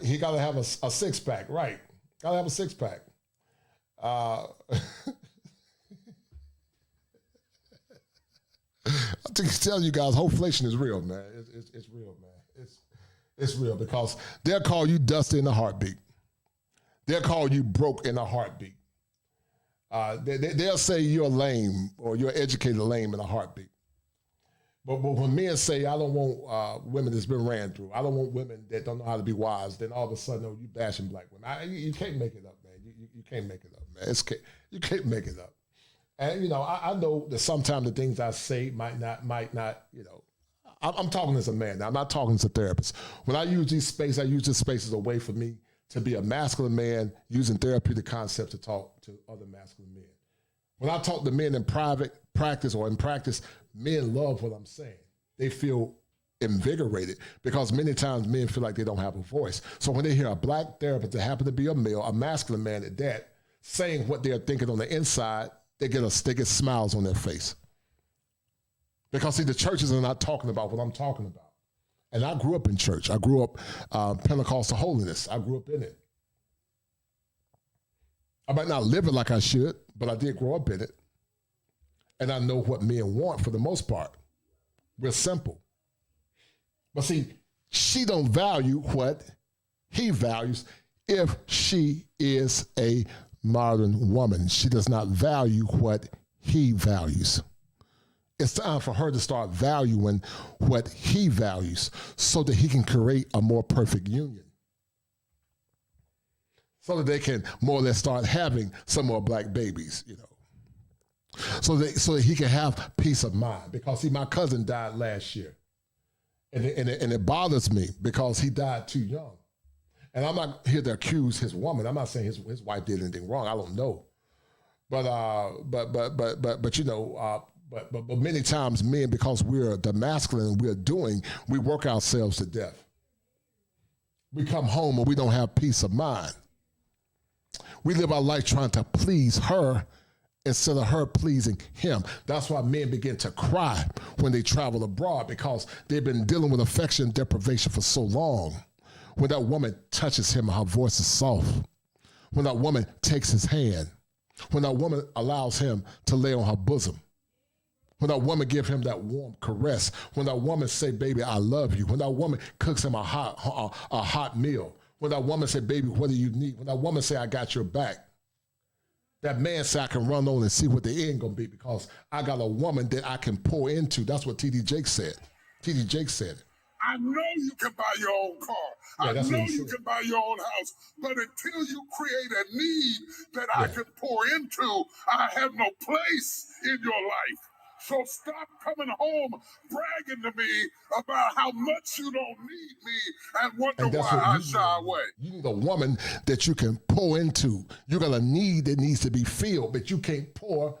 He got to have a six-pack, right? Got to have a six-pack. I think I tell you guys, whole-flation is real, man. It's real, man. It's real because they'll call you dusty in a heartbeat. They'll call you broke in a heartbeat. They'll say you're lame or you're educated lame in a heartbeat. But when men say, I don't want women that's been ran through, I don't want women that don't know how to be wise, then all of a sudden, you bashing black women. You can't make it up, man. You can't make it up, man. You can't make it up. And, I know that sometimes the things I say might not, I'm talking as a man now. I'm not talking as a therapist. When I use these spaces, I use this space as a way for me to be a masculine man using therapeutic concepts to talk to other masculine men. When I talk to men in private practice or in practice, men love what I'm saying. They feel invigorated because many times men feel like they don't have a voice. So when they hear a black therapist that happen to be a male, a masculine man at that, saying what they're thinking on the inside, they get smiles on their face. Because see, the churches are not talking about what I'm talking about. And I grew up in church. I grew up Pentecostal holiness. I grew up in it. I might not live it like I should, but I did grow up in it. And I know what men want for the most part. We're simple. But see, she don't value what he values if she is a modern woman. She does not value what he values. It's time for her to start valuing what he values so that he can create a more perfect union. So that they can more or less start having some more black babies, So that he can have peace of mind. Because see, my cousin died last year. And it bothers me because he died too young. And I'm not here to accuse his woman. I'm not saying his wife did anything wrong. I don't know. But many times men, because we're the masculine, we work ourselves to death. We come home and we don't have peace of mind. We live our life trying to please her instead of her pleasing him. That's why men begin to cry when they travel abroad, because they've been dealing with affection deprivation for so long. When that woman touches him, her voice is soft. When that woman takes his hand. When that woman allows him to lay on her bosom. When that woman gives him that warm caress. When that woman say, baby, I love you. When that woman cooks him a hot meal. When that woman say, baby, what do you need? When that woman say, I got your back. That man say, I can run on and see what the end gonna be because I got a woman that I can pour into. That's what T.D. Jakes said. T.D. Jakes said. I know you can buy your own car. Yeah, I know you can buy your own house. But until you create a need that I can pour into, I have no place in your life. So stop coming home bragging to me about how much you don't need me and wonder why I shy away. You need a woman that you can pour into. You got a need that needs to be filled, but you can't pour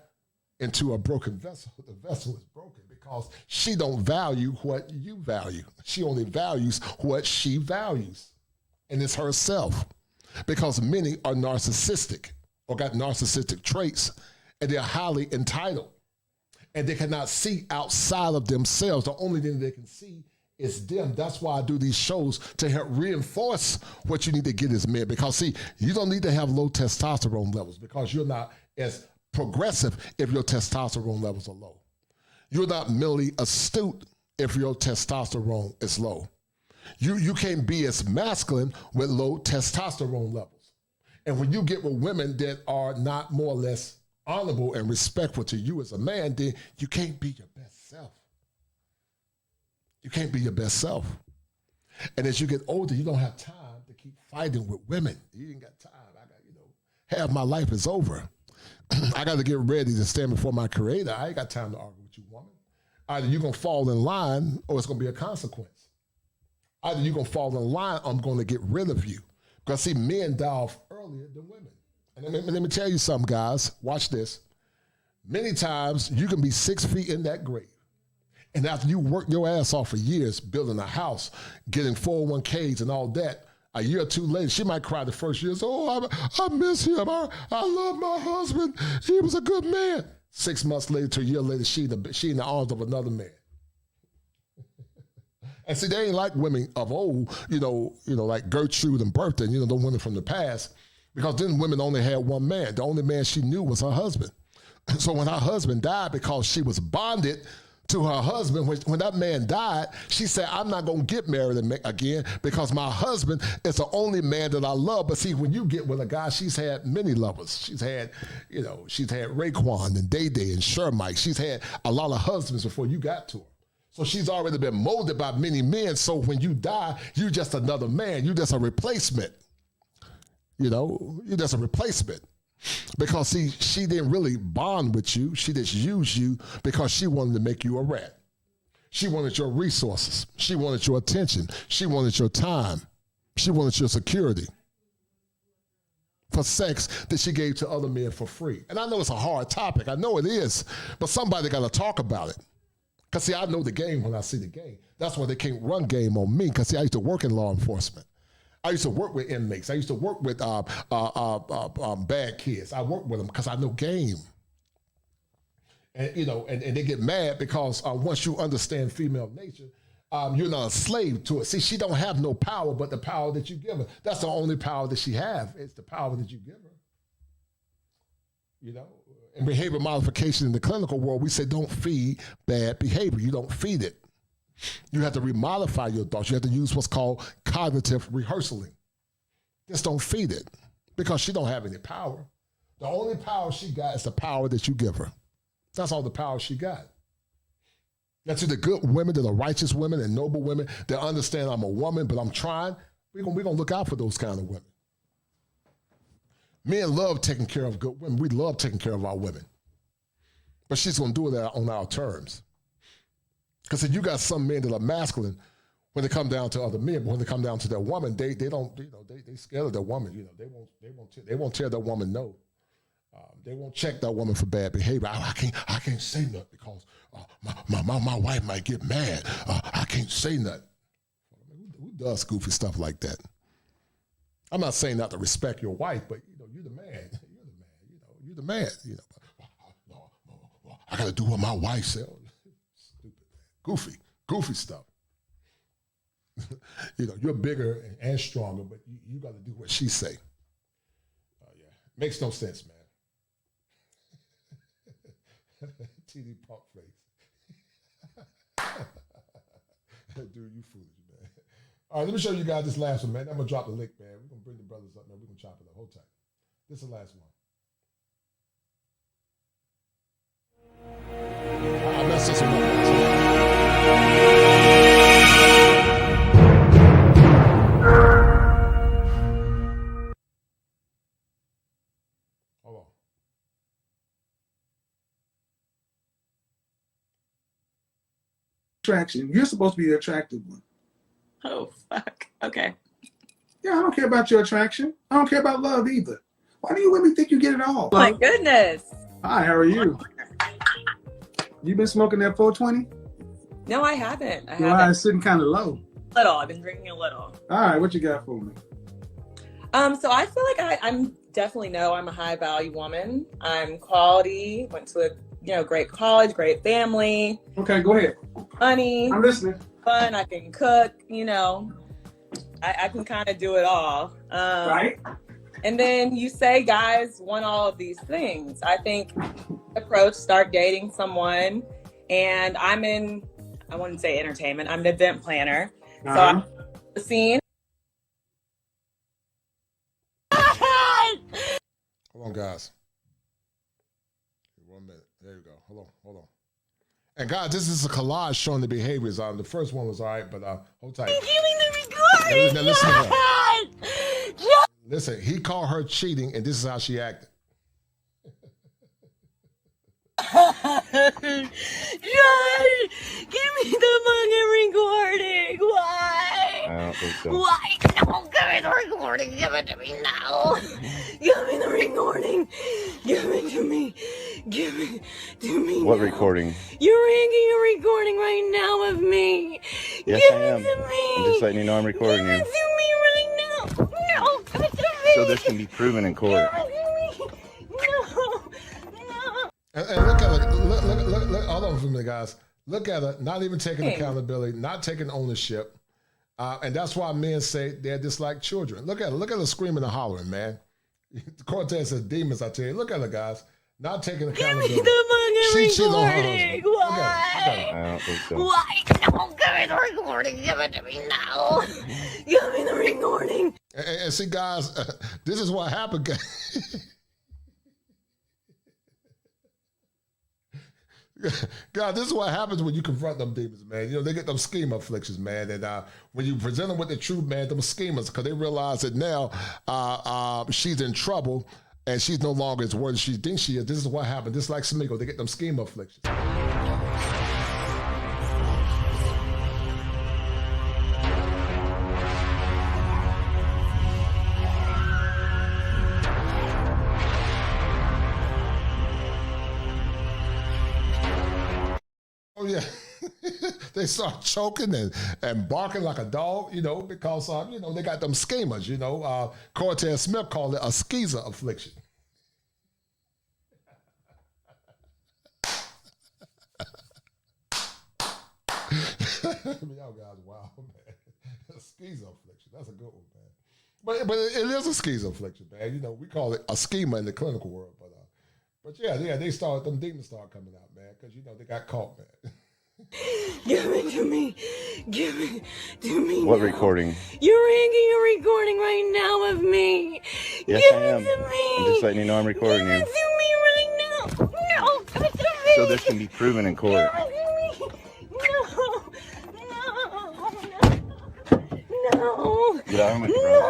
into a broken vessel. The vessel is broken because she don't value what you value. She only values what she values, and it's herself. Because many are narcissistic or got narcissistic traits, and they're highly entitled. And they cannot see outside of themselves. The only thing they can see is them. That's why I do these shows, to help reinforce what you need to get as men. Because see, you don't need to have low testosterone levels because you're not as progressive if your testosterone levels are low. You're not mentally astute if your testosterone is low. You can't be as masculine with low testosterone levels. And when you get with women that are not more or less honorable and respectful to you as a man, then you can't be your best self. You can't be your best self. And as you get older, you don't have time to keep fighting with women. You ain't got time. Half my life is over. I got to get ready to stand before my creator. I ain't got time to argue with you, woman. Either you're going to fall in line or it's going to be a consequence. Either you're going to fall in line or I'm going to get rid of you. Because see, men die off earlier than women. And let me tell you something, guys. Watch this. Many times you can be 6 feet in that grave. And after you work your ass off for years, building a house, getting 401ks and all that, a year or two later, she might cry the first year. Oh, I miss him. I love my husband. He was a good man. 6 months later to a year later, she in the arms of another man. And see, they ain't like women of old, like Gertrude and Bertha, the women from the past. Because then women only had one man. The only man she knew was her husband. So when her husband died, because she was bonded to her husband, when that man died, she said, I'm not going to get married again because my husband is the only man that I love. But see, when you get with a guy, she's had many lovers. She's had Raekwon and Day Day and Shermike. She's had a lot of husbands before you got to her. So she's already been molded by many men. So when you die, you're just another man. You're just a replacement. You're just a replacement. Because see, she didn't really bond with you. She just used you because she wanted to make you a rat. She wanted your resources. She wanted your attention. She wanted your time. She wanted your security. For sex that she gave to other men for free. And I know it's a hard topic. I know it is. But somebody got to talk about it. Because see, I know the game when I see the game. That's why they can't run game on me. Because see, I used to work in law enforcement. I used to work with inmates. I used to work with bad kids. I work with them because I know game. And and they get mad because once you understand female nature, you're not a slave to it. See, she don't have no power but the power that you give her. That's the only power that she have. It's the power that you give her. In behavior modification in the clinical world, we say don't feed bad behavior. You don't feed it. You have to remodify your thoughts. You have to use what's called cognitive rehearsaling. Just don't feed it because she don't have any power. The only power she got is the power that you give her. That's all the power she got. That's the good women, the righteous women and noble women that understand I'm a woman, but I'm trying. We're gonna look out for those kind of women. Men love taking care of good women. We love taking care of our women. But she's gonna do it on our terms. Because if you got some men that are masculine when they come down to other men, but when they come down to their woman, they don't, they scared of their woman. They won't tell their woman no. They won't check that woman for bad behavior. I can't say nothing because my wife might get mad. I can't say nothing. Who does goofy stuff like that? I'm not saying not to respect your wife, but you're the man. the man. You know, I got to do what my wife said. Stupid, goofy stuff. You know, you're bigger and stronger, but you got to do what she say. Yeah, makes no sense, man. TD Punk face. Dude, you foolish, man. All right, let me show you guys this last one, man. I'm gonna drop the link, man. We're gonna bring the brothers up, man. We're gonna chop it up. Hold tight. This is the last one. I messed this one up. Hold on. Attraction. You're supposed to be the attractive one. Oh, fuck. Okay. Yeah, I don't care about your attraction. I don't care about love either. Why do you women think you get it all? Oh my goodness. Hi, how are you? You been smoking that 420? No, I haven't. I Well, haven't. it's sitting kind of low. Little. I've been drinking a little. All right, what you got for me? So I feel like I'm definitely I'm a high value woman. I'm quality, went to a great college, great family. Okay, go ahead. Money. I'm listening. Fun, I can cook, I can kind of do it all. Right. And then you say guys want all of these things. I think start dating someone, and I wouldn't say entertainment, I'm an event planner. So I'm the scene. Hold on, guys. 1 minute. There you go. Hold on. And guys, this is a collage showing the behaviors. The first one was all right, but hold tight. Give me the recording. Now, listen to her. Listen, he called her cheating, and this is how she acted. Josh, give me the fucking recording. Why? I don't think so. Why? No, give me the recording. Give it to me now. Give me the recording. Give it to me. Give it to me. What now. recording? You're making a recording right now of me. Yes, give I am. It to me. I'm just letting you know I'm recording give you. It to me right now. No, give it to me. So this can be proven in court. Give it to me. No. And look at her. Look, hold on for a minute, guys. Look at her, not even taking accountability, not taking ownership. And that's why men say they're just like children. Look at her. Look at her screaming and hollering, man. Cortez says demons, I tell you. Look at her, guys. Not taking accountability. Give me the fucking She cheated on her recording. husband. Why? Look at her. I don't think so. Why? No, give me the recording. Give it to me now. Give me the recording. And see, guys, this is what happened. God, this is what happens when you confront them demons, man. They get them scheme afflictions, man. And when you present them with the truth, man, them schemers, because they realize that now she's in trouble and she's no longer as worthy as she thinks she is. This is what happened. Just like Smigo, they get them scheme afflictions. Oh, yeah. They start choking and barking like a dog, because, they got them schemers, Cortez Smith called it a skeezer affliction. Y'all guys, wow, man. A skeezer affliction. That's a good one, man. But it is a skeezer affliction, man. We call it a schema in the clinical world, but yeah, them demons start coming out, man, because they got caught, man. Give it to me. Give it to me. What now. recording? You're making a recording right now of me. Yes, give I am. It to me. I'm just letting you know I'm recording give you. It to me right now. No, give it to me. So this can be proven in court. Give it to me. No. Get out of my No, throat. I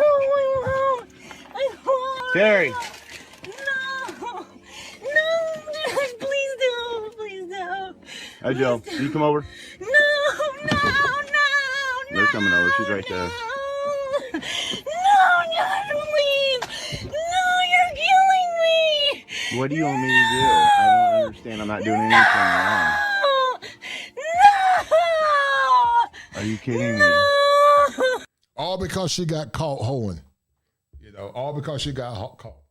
won't. I won't. Terry. No. No, please don't. Please don't. Hi, Joe. Can you come over? No. They're coming over. She's right there. No, don't leave. No, you're killing me. What do you want me to do? I don't understand. I'm not doing anything wrong. No. Are you kidding me? All because she got caught hoeing. All because she got caught.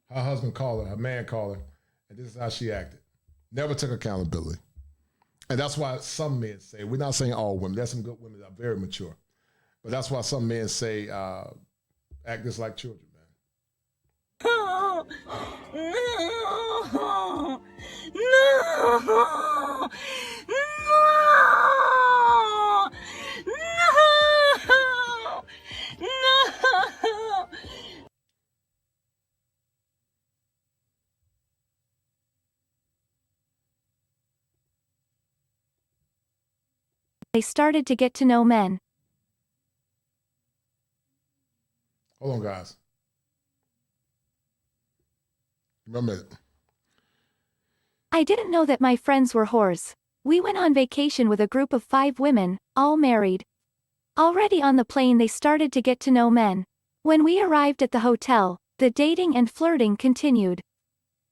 Her husband called her man called her, and this is how she acted. Never took accountability. And that's why some men say, we're not saying all women, there's some good women that are very mature, but that's why some men say, act just like children, man. No, no, no, no, no. They started to get to know men. Hold on, guys. Remember it. I didn't know that my friends were whores. We went on vacation with a group of 5 women, all married. Already on the plane they started to get to know men. When we arrived at the hotel, the dating and flirting continued.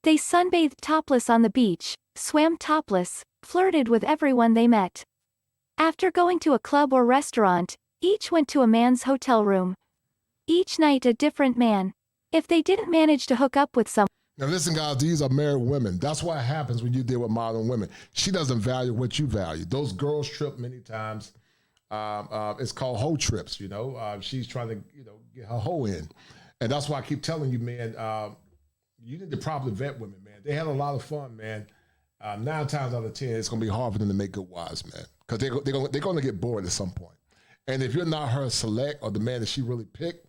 They sunbathed topless on the beach, swam topless, flirted with everyone they met. After going to a club or restaurant, each went to a man's hotel room. Each night a different man. If they didn't manage to hook up with someone. Now listen, guys, these are married women. That's what happens when you deal with modern women. She doesn't value what you value. Those girls trip many times. It's called hoe trips, you know. She's trying to, get her hoe in. And that's why I keep telling you, man, you need to properly vet women, man. They had a lot of fun, man. 9 times out of 10, it's going to be hard for them to make good wives, man. Because they're going to get bored at some point. And if you're not her select or the man that she really picked,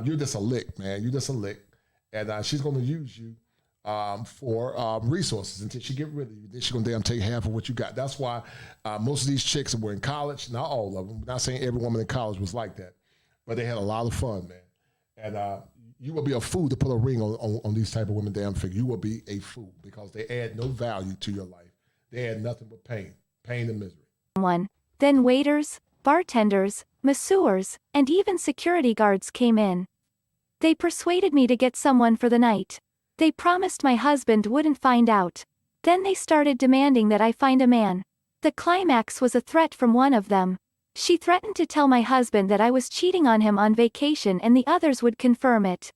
you're just a lick, man. You're just a lick. And she's going to use you for resources until she get rid of you. Then she's going to damn take half of what you got. That's why most of these chicks that were in college, not all of them, I'm not saying every woman in college was like that, but they had a lot of fun, man. And you will be a fool to put a ring on these type of women, damn figure. You will be a fool because they add no value to your life. They add nothing but pain and misery. Then waiters, bartenders, masseurs, and even security guards came in. They persuaded me to get someone for the night. They promised my husband wouldn't find out. Then they started demanding that I find a man. The climax was a threat from one of them. She threatened to tell my husband that I was cheating on him on vacation and the others would confirm it.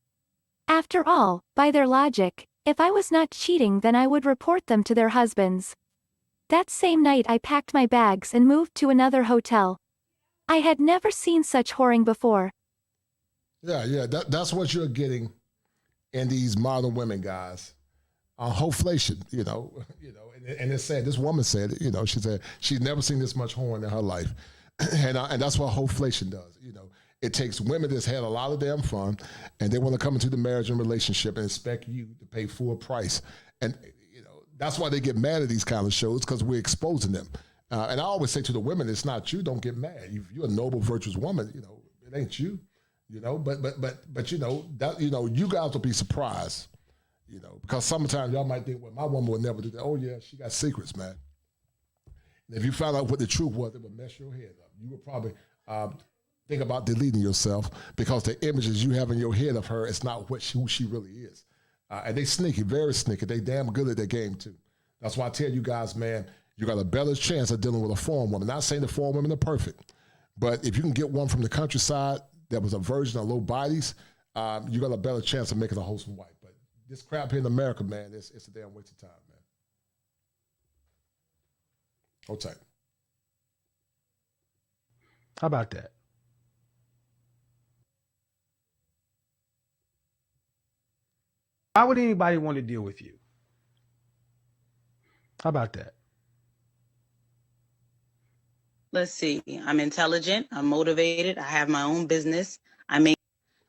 After all, by their logic, if I was not cheating then I would report them to their husbands. That same night I packed my bags and moved to another hotel. I had never seen such whoring before. Yeah, that's what you're getting in these modern women, guys. Whole-flation, and it's sad. This woman said, she said she's never seen this much whoring in her life. And that's what whole-flation does. It takes women that's had a lot of damn fun and they want to come into the marriage and relationship and expect you to pay full price. And, that's why they get mad at these kind of shows, because we're exposing them. And I always say to the women, it's not you, don't get mad. If you're a noble, virtuous woman, it ain't you, but that, you guys will be surprised, because sometimes y'all might think, well, my woman would never do that. Oh yeah, she got secrets, man. And if you found out what the truth was, it would mess your head up. You would probably think about deleting yourself, because the images you have in your head of her is not who she really is. And they sneaky, very sneaky. They damn good at their game too. That's why I tell you guys, man, you got a better chance of dealing with a foreign woman. Not saying the foreign women are perfect, but if you can get one from the countryside that was a virgin of low bodies, you got a better chance of making a wholesome wife. But this crap here in America, man, it's a damn waste of time, man. Hold tight. How about that? Why would anybody want to deal with you? How about that? Let's see. I'm intelligent. I'm motivated. I have my own business. I make.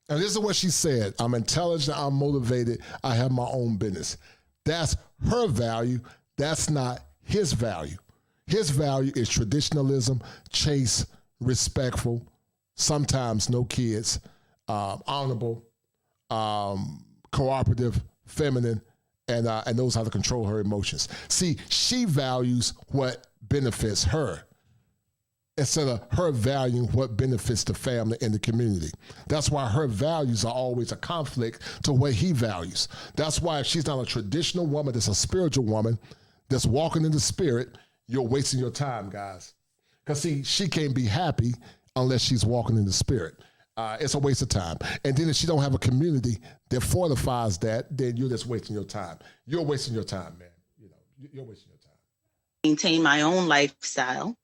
And this is what she said. I'm intelligent. I'm motivated. I have my own business. That's her value. That's not his value. His value is traditionalism, chaste, respectful, sometimes no kids, honorable, cooperative, feminine, and knows how to control her emotions. See, she values what benefits her instead of her valuing what benefits the family and the community. That's why her values are always a conflict to what he values. That's why if she's not a traditional woman, that's a spiritual woman, that's walking in the spirit, you're wasting your time, guys. Because see, she can't be happy unless she's walking in the spirit. It's a waste of time. And then if she don't have a community that fortifies that, then you're just wasting your time. You're wasting your time, man. You know, you're wasting your time. Maintain my own lifestyle.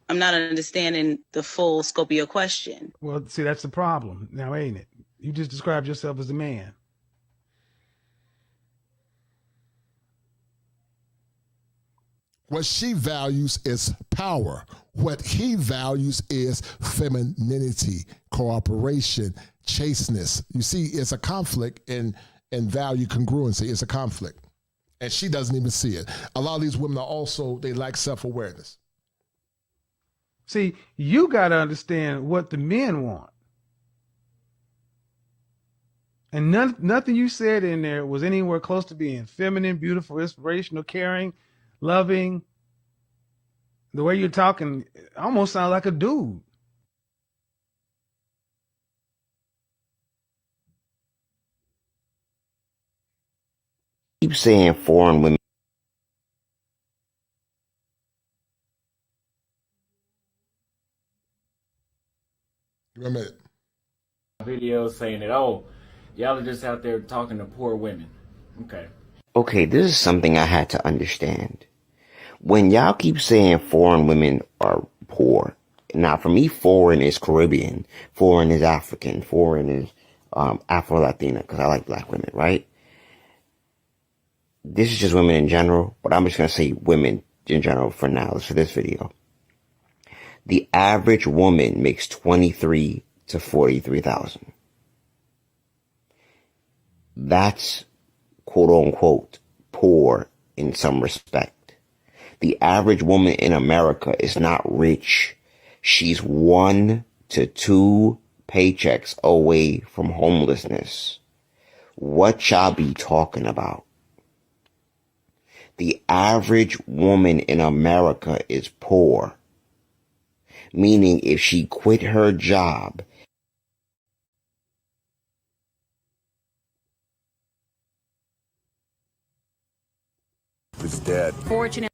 I'm not understanding the full scope of your question. Well, see, that's the problem now, ain't it? You just described yourself as a man. What she values is power. What he values is femininity, cooperation, chasteness. You see, it's a conflict in value congruency. It's a conflict. And she doesn't even see it. A lot of these women are also, they lack self-awareness. See, you got to understand what the men want. And nothing you said in there was anywhere close to being feminine, beautiful, inspirational, caring, loving. The way you're talking almost sounds like a dude. Keep saying foreign women. Give me a minute. Videos saying that, oh, y'all are just out there talking to poor women. Okay. Okay, this is something I had to understand. When y'all keep saying foreign women are poor, now for me, foreign is Caribbean, foreign is African, foreign is Afro-Latina, because I like black women, right? This is just women in general, but I'm just going to say women in general for now, for this video. The average woman makes $23,000 to $43,000. That's quote unquote poor in some respect. The average woman in America is not rich. She's 1 to 2 paychecks away from homelessness. What y'all be talking about? The average woman in America is poor. Meaning if she quit her job, is dead. Fortunately,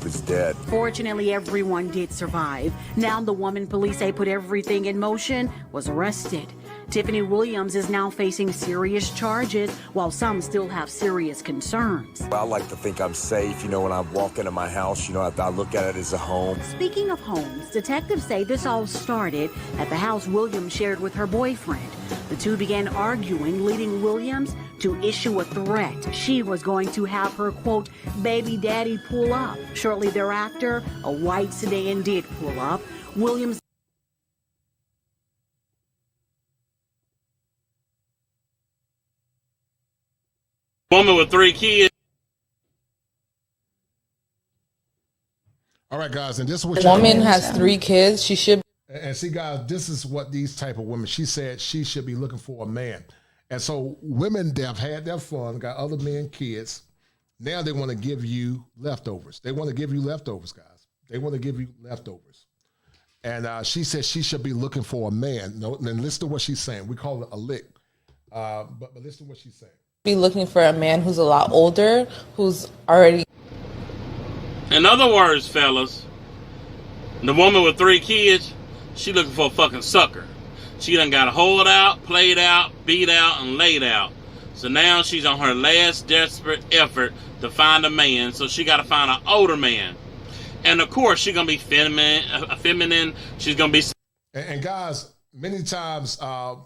is dead. Fortunately, everyone did survive. Now the woman police say put everything in motion was arrested. Tiffany Williams is now facing serious charges, while some still have serious concerns. I like to think I'm safe. You know, when I walk into my house, you know, I look at it as a home. Speaking of homes, detectives say this all started at the house Williams shared with her boyfriend. The two began arguing, leading Williams to issue a threat. She was going to have her, quote, baby daddy pull up. Shortly thereafter, a white sedan did pull up. Williams woman with 3 kids. All right, guys, and this is what a woman has 3 kids. She should. And see, guys, this is what these type of women. She said she should be looking for a man. And so women that have had their fun, got other men, kids. Now they want to give you leftovers. They want to give you leftovers, guys. They want to give you leftovers. And she said she should be looking for a man. No, and listen to what she's saying. We call it a lick. But listen to what she's saying. Be looking for a man who's a lot older, who's already. In other words, fellas, the woman with 3 kids, she looking for a fucking sucker. She done got hold out, played out, beat out, and laid out. So now she's on her last desperate effort to find a man. So she got to find an older man. And of course, she's going to be feminine. She's going to be. And guys, many times, Black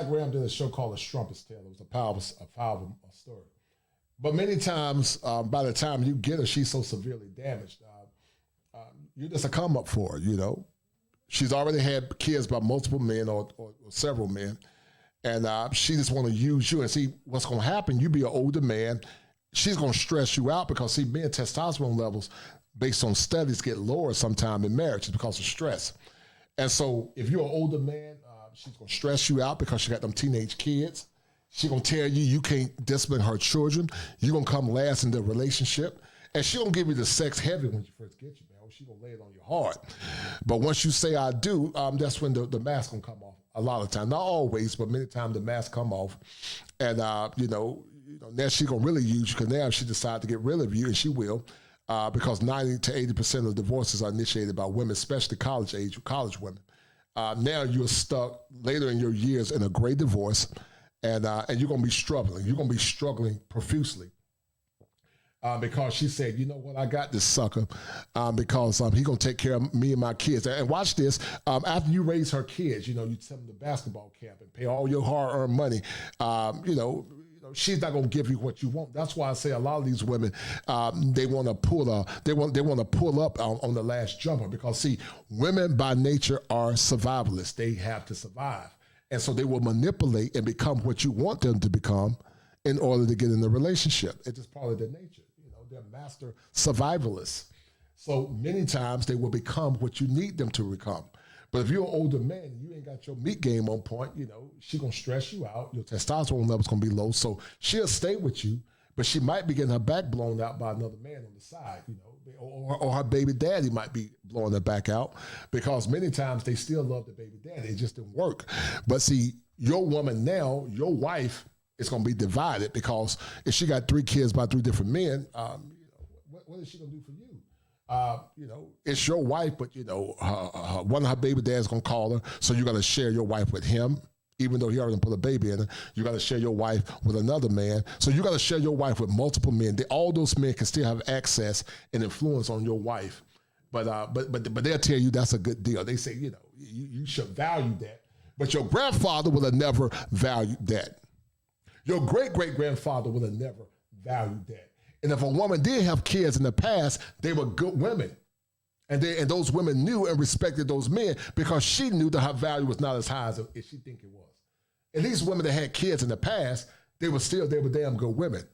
Graham did a show called A Strumpet's Tale. It was a powerful story. But many times, by the time you get her, she's so severely damaged. You're just a come up for her, you know. She's already had kids by multiple men or several men. And she just want to use you. And see, what's going to happen, you be an older man. She's going to stress you out because, see, men testosterone levels, based on studies, get lower sometime in marriage because of stress. And so if you're an older man, she's going to stress you out because she got them teenage kids. She's going to tell you can't discipline her children. You're going to come last in the relationship. And she don't give you the sex heavy when she first gets you, man. She going to lay it on you hard. But once you say I do, that's when the mask going to come off. A lot of times, not always, but many times the mask come off. And, now she's going to really use you, because now she decides to get rid of you, and she will, because 90 to 80% of divorces are initiated by women, especially college women. Now you're stuck later in your years in a great divorce, and you're going to be struggling. You're going to be struggling profusely. Because she said, you know what, I got this sucker, because he's going to take care of me and my kids. And watch this, after you raise her kids, you send them to basketball camp and pay all your hard-earned money, she's not going to give you what you want. That's why I say a lot of these women, they want to pull up on the last jumper, because see, women by nature are survivalists. They have to survive. And so they will manipulate and become what you want them to become in order to get in the relationship. It's just part of their nature. They're master survivalists. So many times they will become what you need them to become. But if you're an older man and you ain't got your meat game on point, she's going to stress you out. Your testosterone level's going to be low. So she'll stay with you, but she might be getting her back blown out by another man on the side, or her baby daddy might be blowing her back out, because many times they still love the baby daddy. It just didn't work. But see, your woman now, your wife, it's going to be divided, because if she got 3 kids by 3 different men, what is she going to do for you? It's your wife, but one of her baby dads going to call her, so you got to share your wife with him, even though he already put a baby in her. You got to share your wife with another man, so you got to share your wife with multiple men. All those men can still have access and influence on your wife, but they'll tell you that's a good deal. They say you should value that, but your grandfather would have never valued that. Your great-great-grandfather would have never valued that. And if a woman did have kids in the past, they were good women. And those women knew and respected those men, because she knew that her value was not as high as she think it was. And these women that had kids in the past, they were damn good women.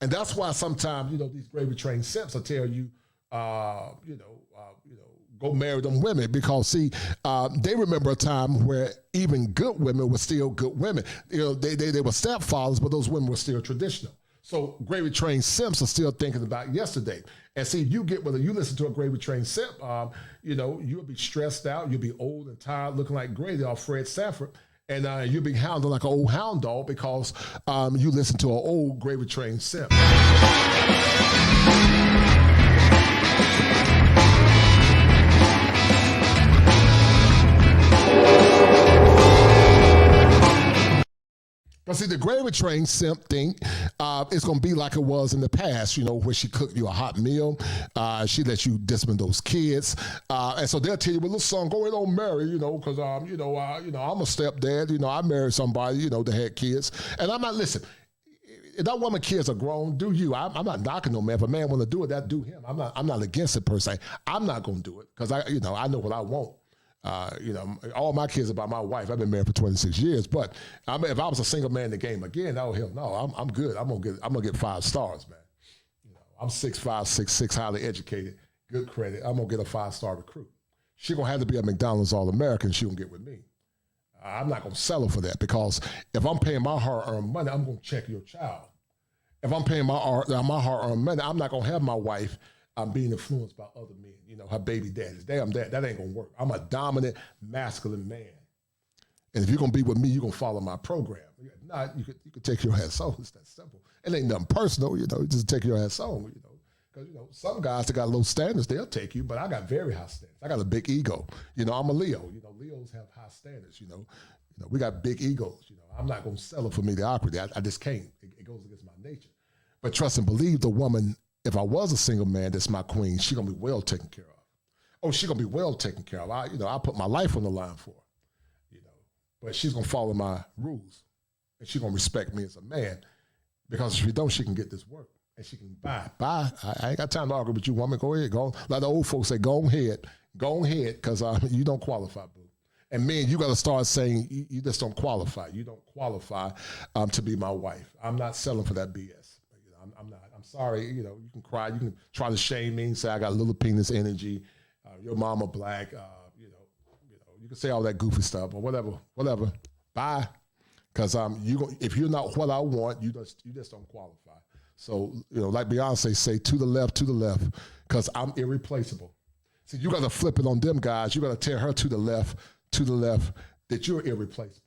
And that's why sometimes, these gravy train simps will tell you, go marry them women, because see, they remember a time where even good women were still good women. They were stepfathers, but those women were still traditional. So gravy train simps are still thinking about yesterday. And see, you listen to a gravy train simp, you'll be stressed out, you'll be old and tired, looking like Grady or Fred Sanford, and you'll be hounded like an old hound dog, because you listen to an old gravy train simp. But see, the gravy train simp thing is going to be like it was in the past, where she cooked you a hot meal, she let you discipline those kids, and so they'll tell you, well, little son, go ahead and marry, because I'm a stepdad, I married somebody, that had kids, and I'm not, listen, if that woman kids are grown, do you? I'm not knocking no man. If a man want to do it, that do him. I'm not against it per se. I'm not going to do it, because I know what I want. All my kids are by my wife. I've been married for 26 years. But if I was a single man in the game again, oh hell no, I'm good. I'm gonna get 5 stars, man. I'm 6'5", 6'6", highly educated, good credit. I'm gonna get a 5-star recruit. She gonna have to be a McDonald's All-American. She gonna get with me. I'm not gonna settle for that, because if I'm paying my hard-earned money, I'm gonna check your child. If I'm paying my hard-earned money, I'm not gonna have my wife being influenced by other men, her baby daddies. Damn, that ain't gonna work. I'm a dominant, masculine man. And if you're gonna be with me, you're gonna follow my program. Not, you could take your ass home. It's that simple. It ain't nothing personal, just take your ass home, because some guys that got low standards, they'll take you, but I got very high standards. I got a big ego. I'm a Leo. Leos have high standards. We got big egos. I'm not gonna settle for mediocrity. I just can't. It goes against my nature. But trust and believe, the woman, if I was a single man, that's my queen, she gonna be well taken care of. Oh, she gonna be well taken care of. I put my life on the line for her. But she's gonna follow my rules, and she's gonna respect me as a man, because if she don't, she can get this work, and she can buy. I ain't got time to argue with you, woman. Go ahead, go. Like the old folks say, go ahead, because you don't qualify, boo. And men, you got to start saying you just don't qualify. You don't qualify to be my wife. I'm not selling for that BS. I'm not. I'm sorry. You can cry. You can try to shame me and say I got little penis energy. Your mama black. You can say all that goofy stuff or whatever. Bye. Because if you're not what I want, you just don't qualify. So like Beyonce say, to the left, because I'm irreplaceable. See, you got to flip it on them guys. You got to tell her to the left, that you're irreplaceable.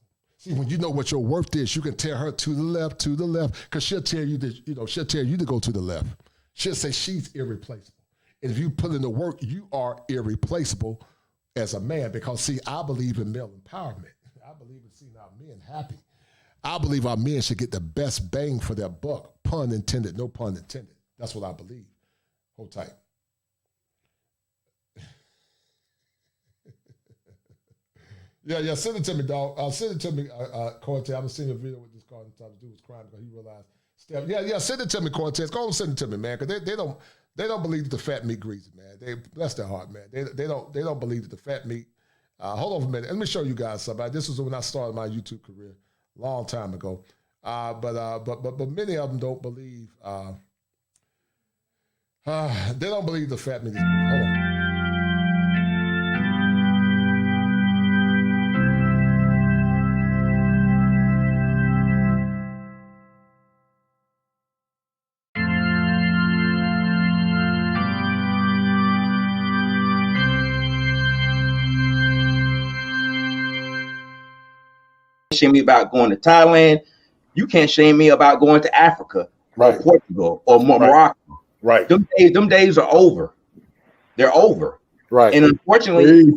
See, when you know what your worth is, you can tell her to the left, because she'll tell you that, she'll tell you to go to the left. She'll say she's irreplaceable. And if you put in the work, you are irreplaceable as a man, because see, I believe in male empowerment. I believe in seeing our men happy. I believe our men should get the best bang for their buck. Pun intended, no pun intended. That's what I believe. Hold tight. Yeah, send it to me, dog. Send it to me, Cortez. I'm seeing a video with this car trying to do was crying because he realized. Yeah, send it to me, Cortez. Go and send it to me, man, because they don't believe that the fat meat greasy, man. They bless their heart, man. They don't believe that the fat meat. Hold on for a minute. Let me show you guys something. This was when I started my YouTube career, long time ago. But many of them don't believe. They don't believe the fat meat is greasy. Hold on. Shame me about going to Thailand. You can't shame me about going to Africa or Portugal or Morocco. Right. Them days are over. They're over. Right. And unfortunately,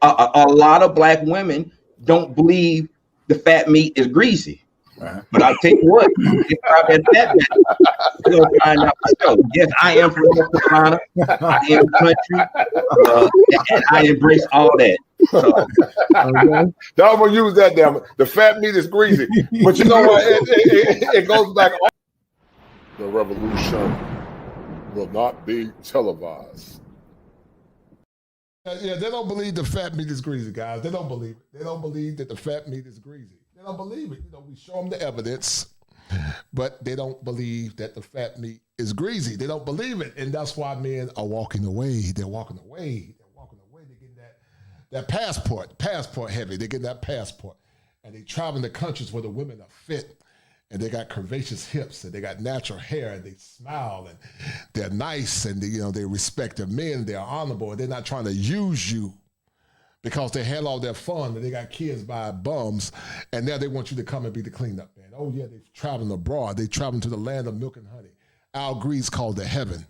a lot of black women don't believe the fat meat is greasy. But I'll tell you what, you'll find out for sure. Yes, I am from North Carolina. I am country. And I embrace all that. So, I'm gonna use that. Damn it. The fat meat is greasy, but you know what? It goes back. The revolution will not be televised. Yeah, they don't believe the fat meat is greasy, guys. They don't believe it. They don't believe that the fat meat is greasy. They don't believe it. We show them the evidence, but they don't believe that the fat meat is greasy. They don't believe it, and that's why men are walking away. They're walking away. That passport heavy. They get that passport, and they travel in the countries where the women are fit, and they got curvaceous hips, and they got natural hair, and they smile, and they're nice, and they respect their men. They're honorable, and they're not trying to use you because they had all their fun, and they got kids by bums, and now they want you to come and be the cleanup man. Oh yeah, they're traveling abroad. They traveling to the land of milk and honey. Al Gree's called the heaven,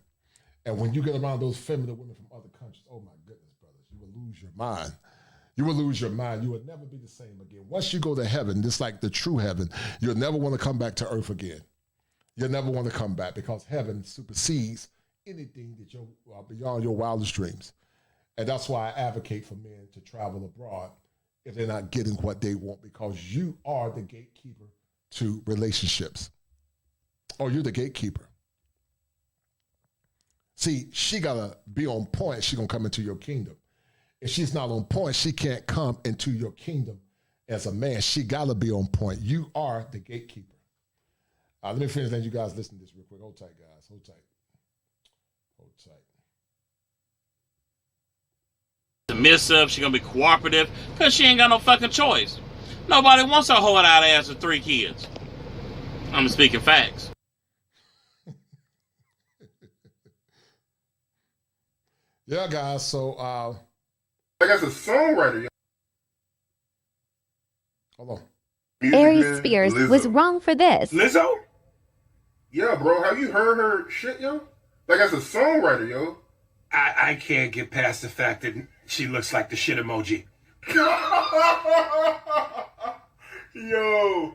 and when you get around those feminine women from other countries, oh my goodness. You will lose your mind. You will lose your mind. You will never be the same again. Once you go to heaven, just like the true heaven, you'll never want to come back to earth again. You'll never want to come back because heaven supersedes anything that you're beyond your wildest dreams. And that's why I advocate for men to travel abroad if they're not getting what they want, because you are the gatekeeper to relationships. Or you're the gatekeeper. See, she got to be on point. She's going to come into your kingdom. If she's not on point, she can't come into your kingdom as a man. She got to be on point. You are the gatekeeper. Let me finish letting you guys listen to this real quick. Hold tight, guys. Hold tight. Hold tight. Submissive. She's going to be cooperative because she ain't got no fucking choice. Nobody wants a whole out ass with 3 kids. I'm speaking facts. Yeah, guys. So, I guess a songwriter. Hold on. Aries Spears was wrong for this. Lizzo? Yeah, bro. Have you heard her shit, yo? Like, as a songwriter, yo. I can't get past the fact that she looks like the shit emoji. Yo.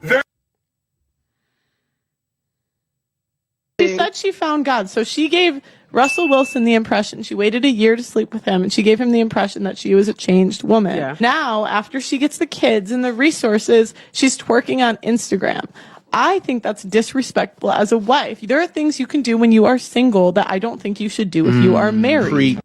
She said she found God. So she gave Russell Wilson the impression, she waited a year to sleep with him, and she gave him the impression that she was a changed woman. Yeah. Now, after she gets the kids and the resources, she's twerking on Instagram. I think that's disrespectful as a wife. There are things you can do when you are single that I don't think you should do if you are married.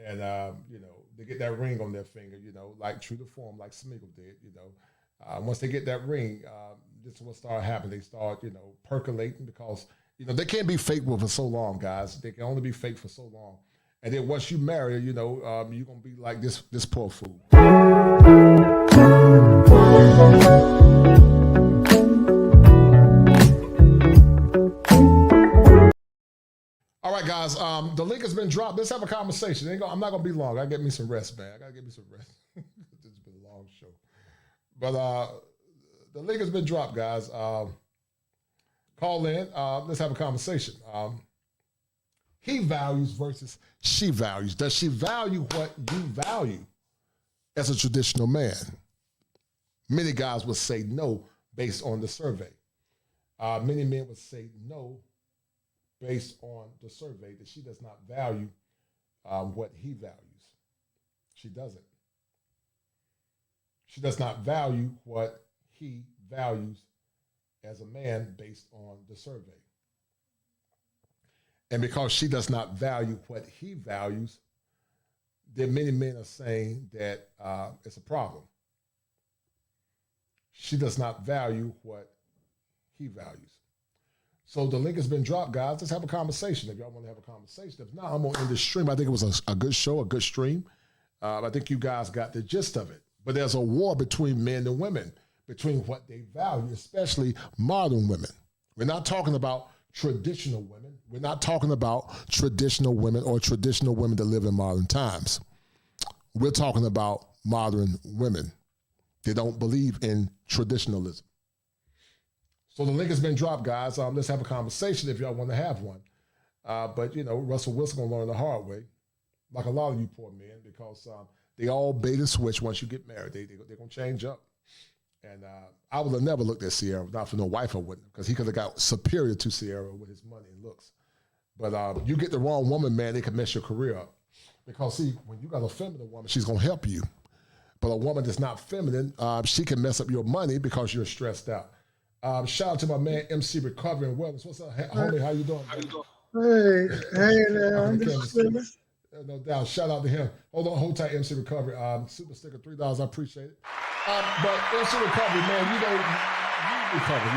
And, they get that ring on their finger, like true to form, like Smeagol did, Once they get that ring, this is what start happening. They start, percolating because, they can't be faithful for so long, guys. They can only be faithful for so long. And then once you marry, you're going to be like this poor fool. All right, guys. The link has been dropped. Let's have a conversation. I'm not going to be long. I get me some rest, man. I got to get me some rest. It's been a long show. But the link has been dropped, guys. Call in. Let's have a conversation. He values versus she values. Does she value what you value as a traditional man? Many guys would say no based on the survey. Many men would say no based on the survey that she does not value what he values. She doesn't. She does not value what he values as a man based on the survey. And because she does not value what he values, then many men are saying that it's a problem. She does not value what he values. So the link has been dropped, guys. Let's have a conversation if y'all want to have a conversation. If not, I'm going to end this stream. I think it was a good show, a good stream. I think you guys got the gist of it. But there's a war between men and women, between what they value, especially modern women. We're not talking about traditional women. We're not talking about traditional women or traditional women that live in modern times. We're talking about modern women. They don't believe in traditionalism. So the link has been dropped, guys. Let's have a conversation if y'all want to have one. But, Russell Wilson going to learn the hard way, like a lot of you poor men, because they all bait and switch once you get married. They're going to change up. And I would have never looked at Sierra, not for no wife I wouldn't, because he could have got superior to Sierra with his money and looks. But you get the wrong woman, man, they can mess your career up. Because, see, when you got a feminine woman, she's going to help you. But a woman that's not feminine, she can mess up your money because you're stressed out. Shout out to my man, MC Recovery and Wellness. What's up, homie? How you doing? Hey there. I'm just chilling. No doubt. Shout out to him. Hold tight, MC Recovery. Super sticker, $3. I appreciate it. But MC Recovery, man, you recover. You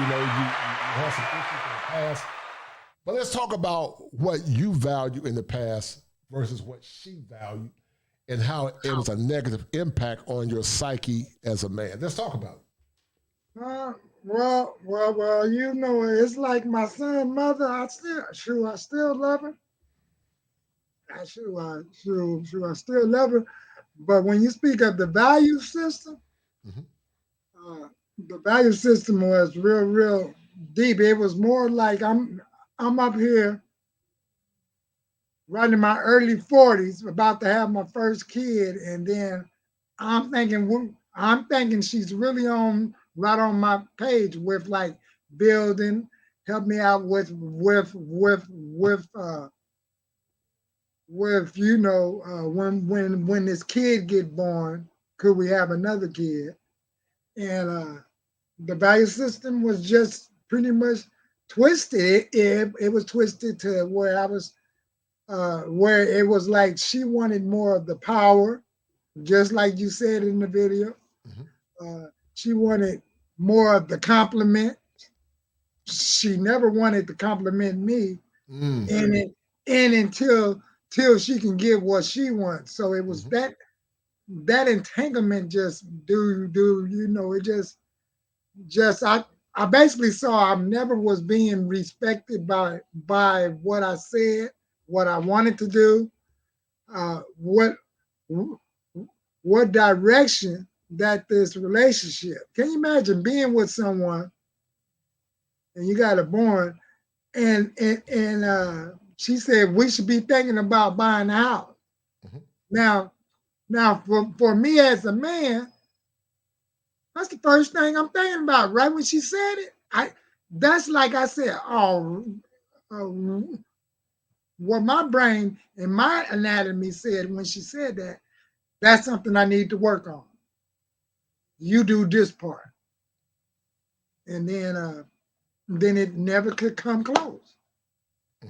had some issues in the past. But let's talk about what you value in the past versus what she valued and how it was a negative impact on your psyche as a man. Let's talk about it. Well, it's like my son's mother. I still love her. I still love her. But when you speak of the value system, the value system was real deep. It was more like I'm up here right in my early 40s, about to have my first kid, and then I'm thinking she's really right on my page with like building, help me out with when this kid get born, could we have another kid? And the value system was just pretty much twisted. It was twisted to where I was, where it was like she wanted more of the power, just like you said in the video. She wanted more of the compliment. She never wanted to compliment me, and until she can give what she wants. So it was that entanglement I basically saw I never was being respected by what I said, what I wanted to do, what direction that this relationship. Can you imagine being with someone and you got a born and she said we should be thinking about buying a house. Now for me as a man, that's the first thing I'm thinking about. Right when she said it, that's like I said, what my brain and my anatomy said when she said that, that's something I need to work on. You do this part. And then it never could come close.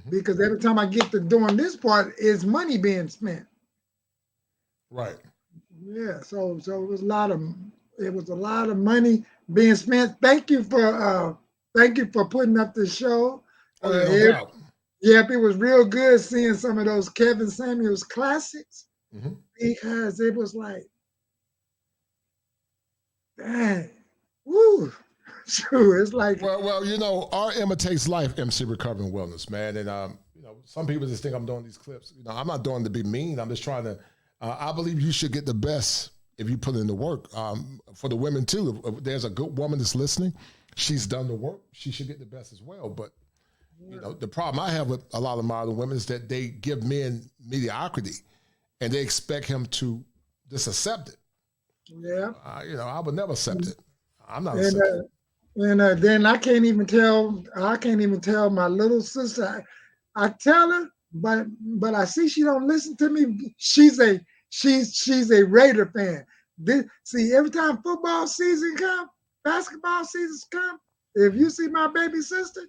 Because every time I get to doing this part, is money being spent. Right. Yeah, so it was a lot of it was a lot of money being spent. Thank you for putting up the show. Oh, yeah, no doubt. Yep, it was real good seeing some of those Kevin Samuels classics because it was like, dang, woo. True, it's like well, you know, art imitates life. MC Recovery and Wellness, man, and you know, some people just think I'm doing these clips. You know, I'm not doing it to be mean. I'm just trying to. I believe you should get the best if you put in the work. For the women too, if there's a good woman that's listening, she's done the work. She should get the best as well. But you know, the problem I have with a lot of modern women is that they give men mediocrity, and they expect him to just accept it. Yeah. You know, I would never accept it. I'm not. And then I can't even tell my little sister. I tell her, but I see she don't listen to me. She's a Raider fan. See, every time football season come, basketball seasons come, if you see my baby sister,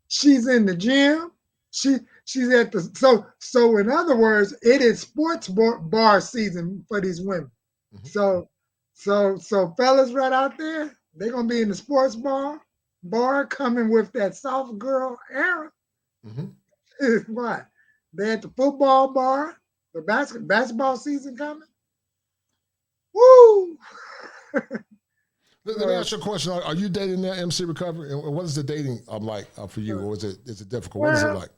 she's in the gym. She's at the so in other words, it is sports bar season for these women. So fellas right out there, they're gonna be in the sports bar coming with that soft girl era. What? They at the football bar, the basketball season coming. Woo! Let me ask you a question. Are you dating now, MC Recovery? And what is the dating like for you? Or is it difficult? What is it like?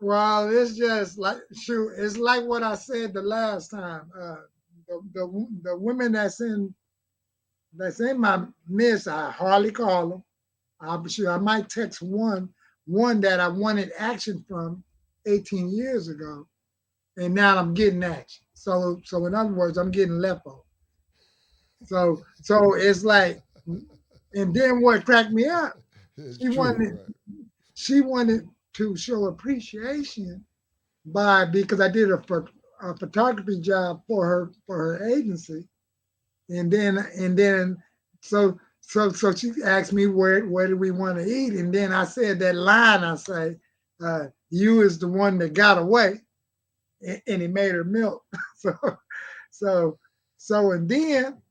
Well, it's just like it's like what I said the last time. The women that's in my midst, I hardly call them. I might text one that I wanted action from 18 years ago, and now I'm getting action. So in other words, I'm getting leftover. So it's like, and then what cracked me up? She wanted to show appreciation because I did a photography job for her agency, and then so she asked me where do we want to eat, and then I said that line. I say, "You is the one that got away," and it made her melt. so and then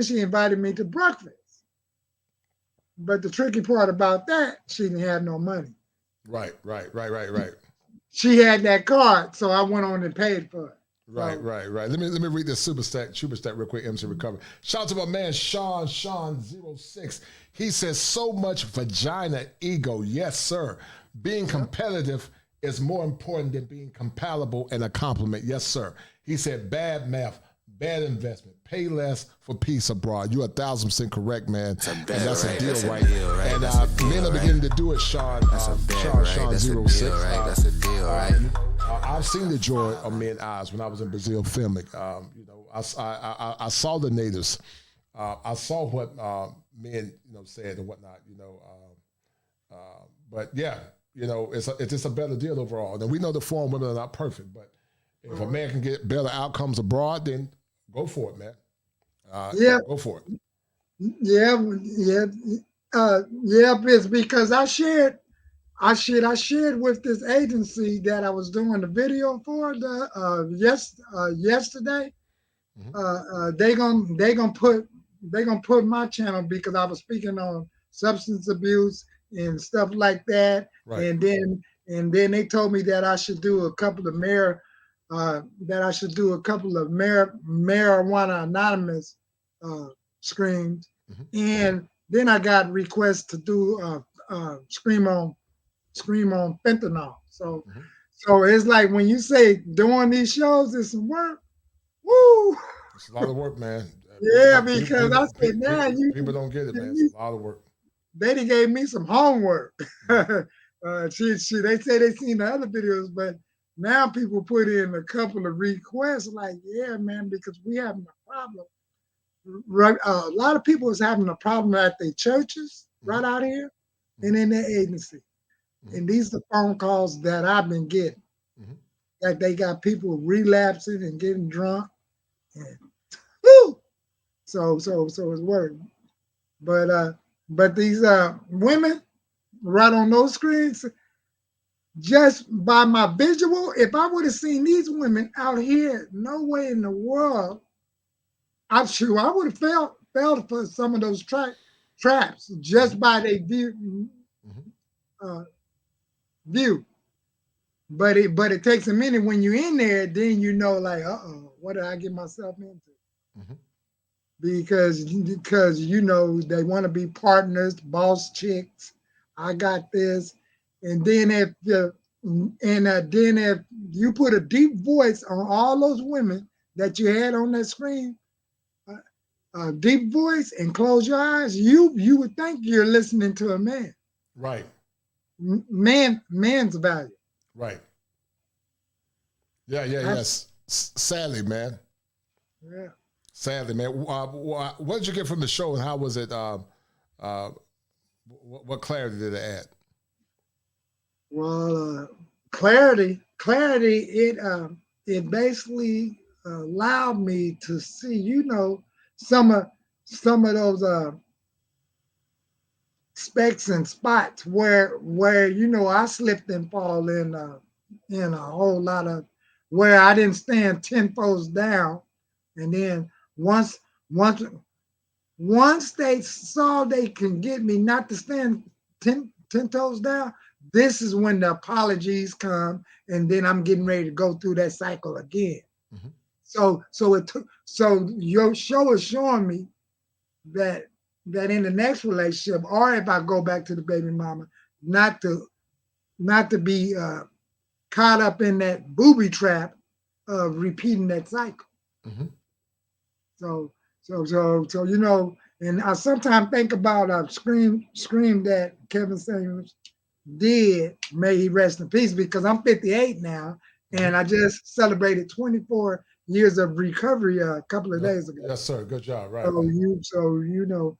she invited me to breakfast. But the tricky part about that, she didn't have no money. Right. She had that card, so I went on and paid for it. Right. Let me read this super stat real quick, MC Recovery. Shout out to my man Sean06. He says, so much vagina ego. Yes, sir. Being competitive is more important than being compatible and a compliment. Yes, sir. He said, bad math, bad investment. Pay less for peace abroad. You're 1,000% correct, man. And that's a deal, right? And men are beginning to do it, Sean. Sean06. That's a deal, right? I've seen the joy of men's eyes when I was in Brazil filming. You know, I saw the natives. I saw what men, you know, said and whatnot. You know, but yeah, you know, it's just a better deal overall. And we know the foreign women are not perfect, but if a man can get better outcomes abroad, then go for it, man. Go for it. It's because I shared with this agency that I was doing the video for yesterday. They gonna put my channel because I was speaking on substance abuse and stuff like that. Right. And then they told me that I should do a couple of marijuana anonymous screams, and then I got requests to do scream on fentanyl. So it's like when you say doing these shows is some work. Woo! It's a lot of work, man. Yeah, because I said, man, people don't get it, man. It's a lot of work. They gave me some homework. They say they seen the other videos, but now people put in a couple of requests like, yeah, man, because we having a problem. Right, a lot of people is having a problem at their churches right out here and in their agency. And these are phone calls that I've been getting. That they got people relapsing and getting drunk. And woo! So it's working. But these women right on those screens, just by my visual, if I would have seen these women out here, no way in the world I'm sure I would have fell for some of those traps just by their view. View. But it takes a minute when you're in there, then you know, like, what did I get myself into? Because you know they want to be partners, boss chicks. I got this, and then if you put a deep voice on all those women that you had on that screen, a deep voice, and close your eyes, you would think you're listening to a man. Right. Man's value. Right. Yeah. Yes. Sadly, man. Yeah. Sadly, man. What did you get from the show, and how was it? What clarity did it add? Well, clarity. It basically allowed me to see, you know, some of those specks and spots where you know I slipped and fall in a whole lot of where I didn't stand 10 toes down, and then once they saw they can get me not to stand 10 toes down, this is when the apologies come, and then I'm getting ready to go through that cycle again. So your show is showing me that in the next relationship, or if I go back to the baby mama, not to be caught up in that booby trap of repeating that cycle. So you know, and I sometimes think about a scream that Kevin Samuels did, may he rest in peace, because I'm 58 now, and I just celebrated 24 years of recovery a couple of days ago. Yes, sir. Good job. Right. So you know,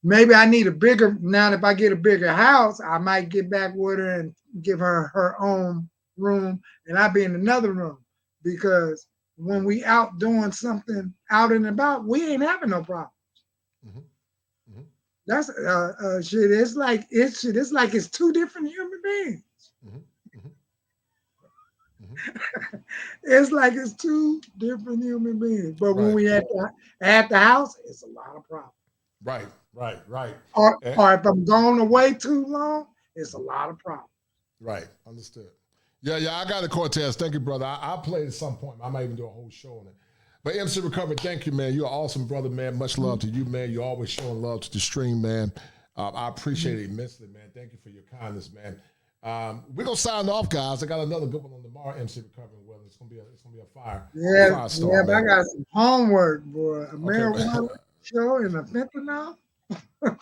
maybe I need a bigger, now if I get a bigger house, I might get back with her and give her her own room, and I'll be in another room, because when we out doing something out and about, we ain't having no problems. That's shit. It's like it's two different human beings. It's like it's two different human beings. But when we at the house, it's a lot of problems. Right. Or if I'm going away too long, it's a lot of problems. Right. Understood. Yeah. I got it, Cortez. Thank you, brother. I'll play it at some point. I might even do a whole show on it. But MC Recovery, thank you, man. You're an awesome brother, man. Much love to you, man. You're always showing love to the stream, man. I appreciate it immensely, man. Thank you for your kindness, man. We're gonna sign off, guys. I got another good one on tomorrow, MC Recovery. Well, it's gonna be a fire. Yeah, Star, but I got some homework, boy. A marijuana show and a fentanyl. Right.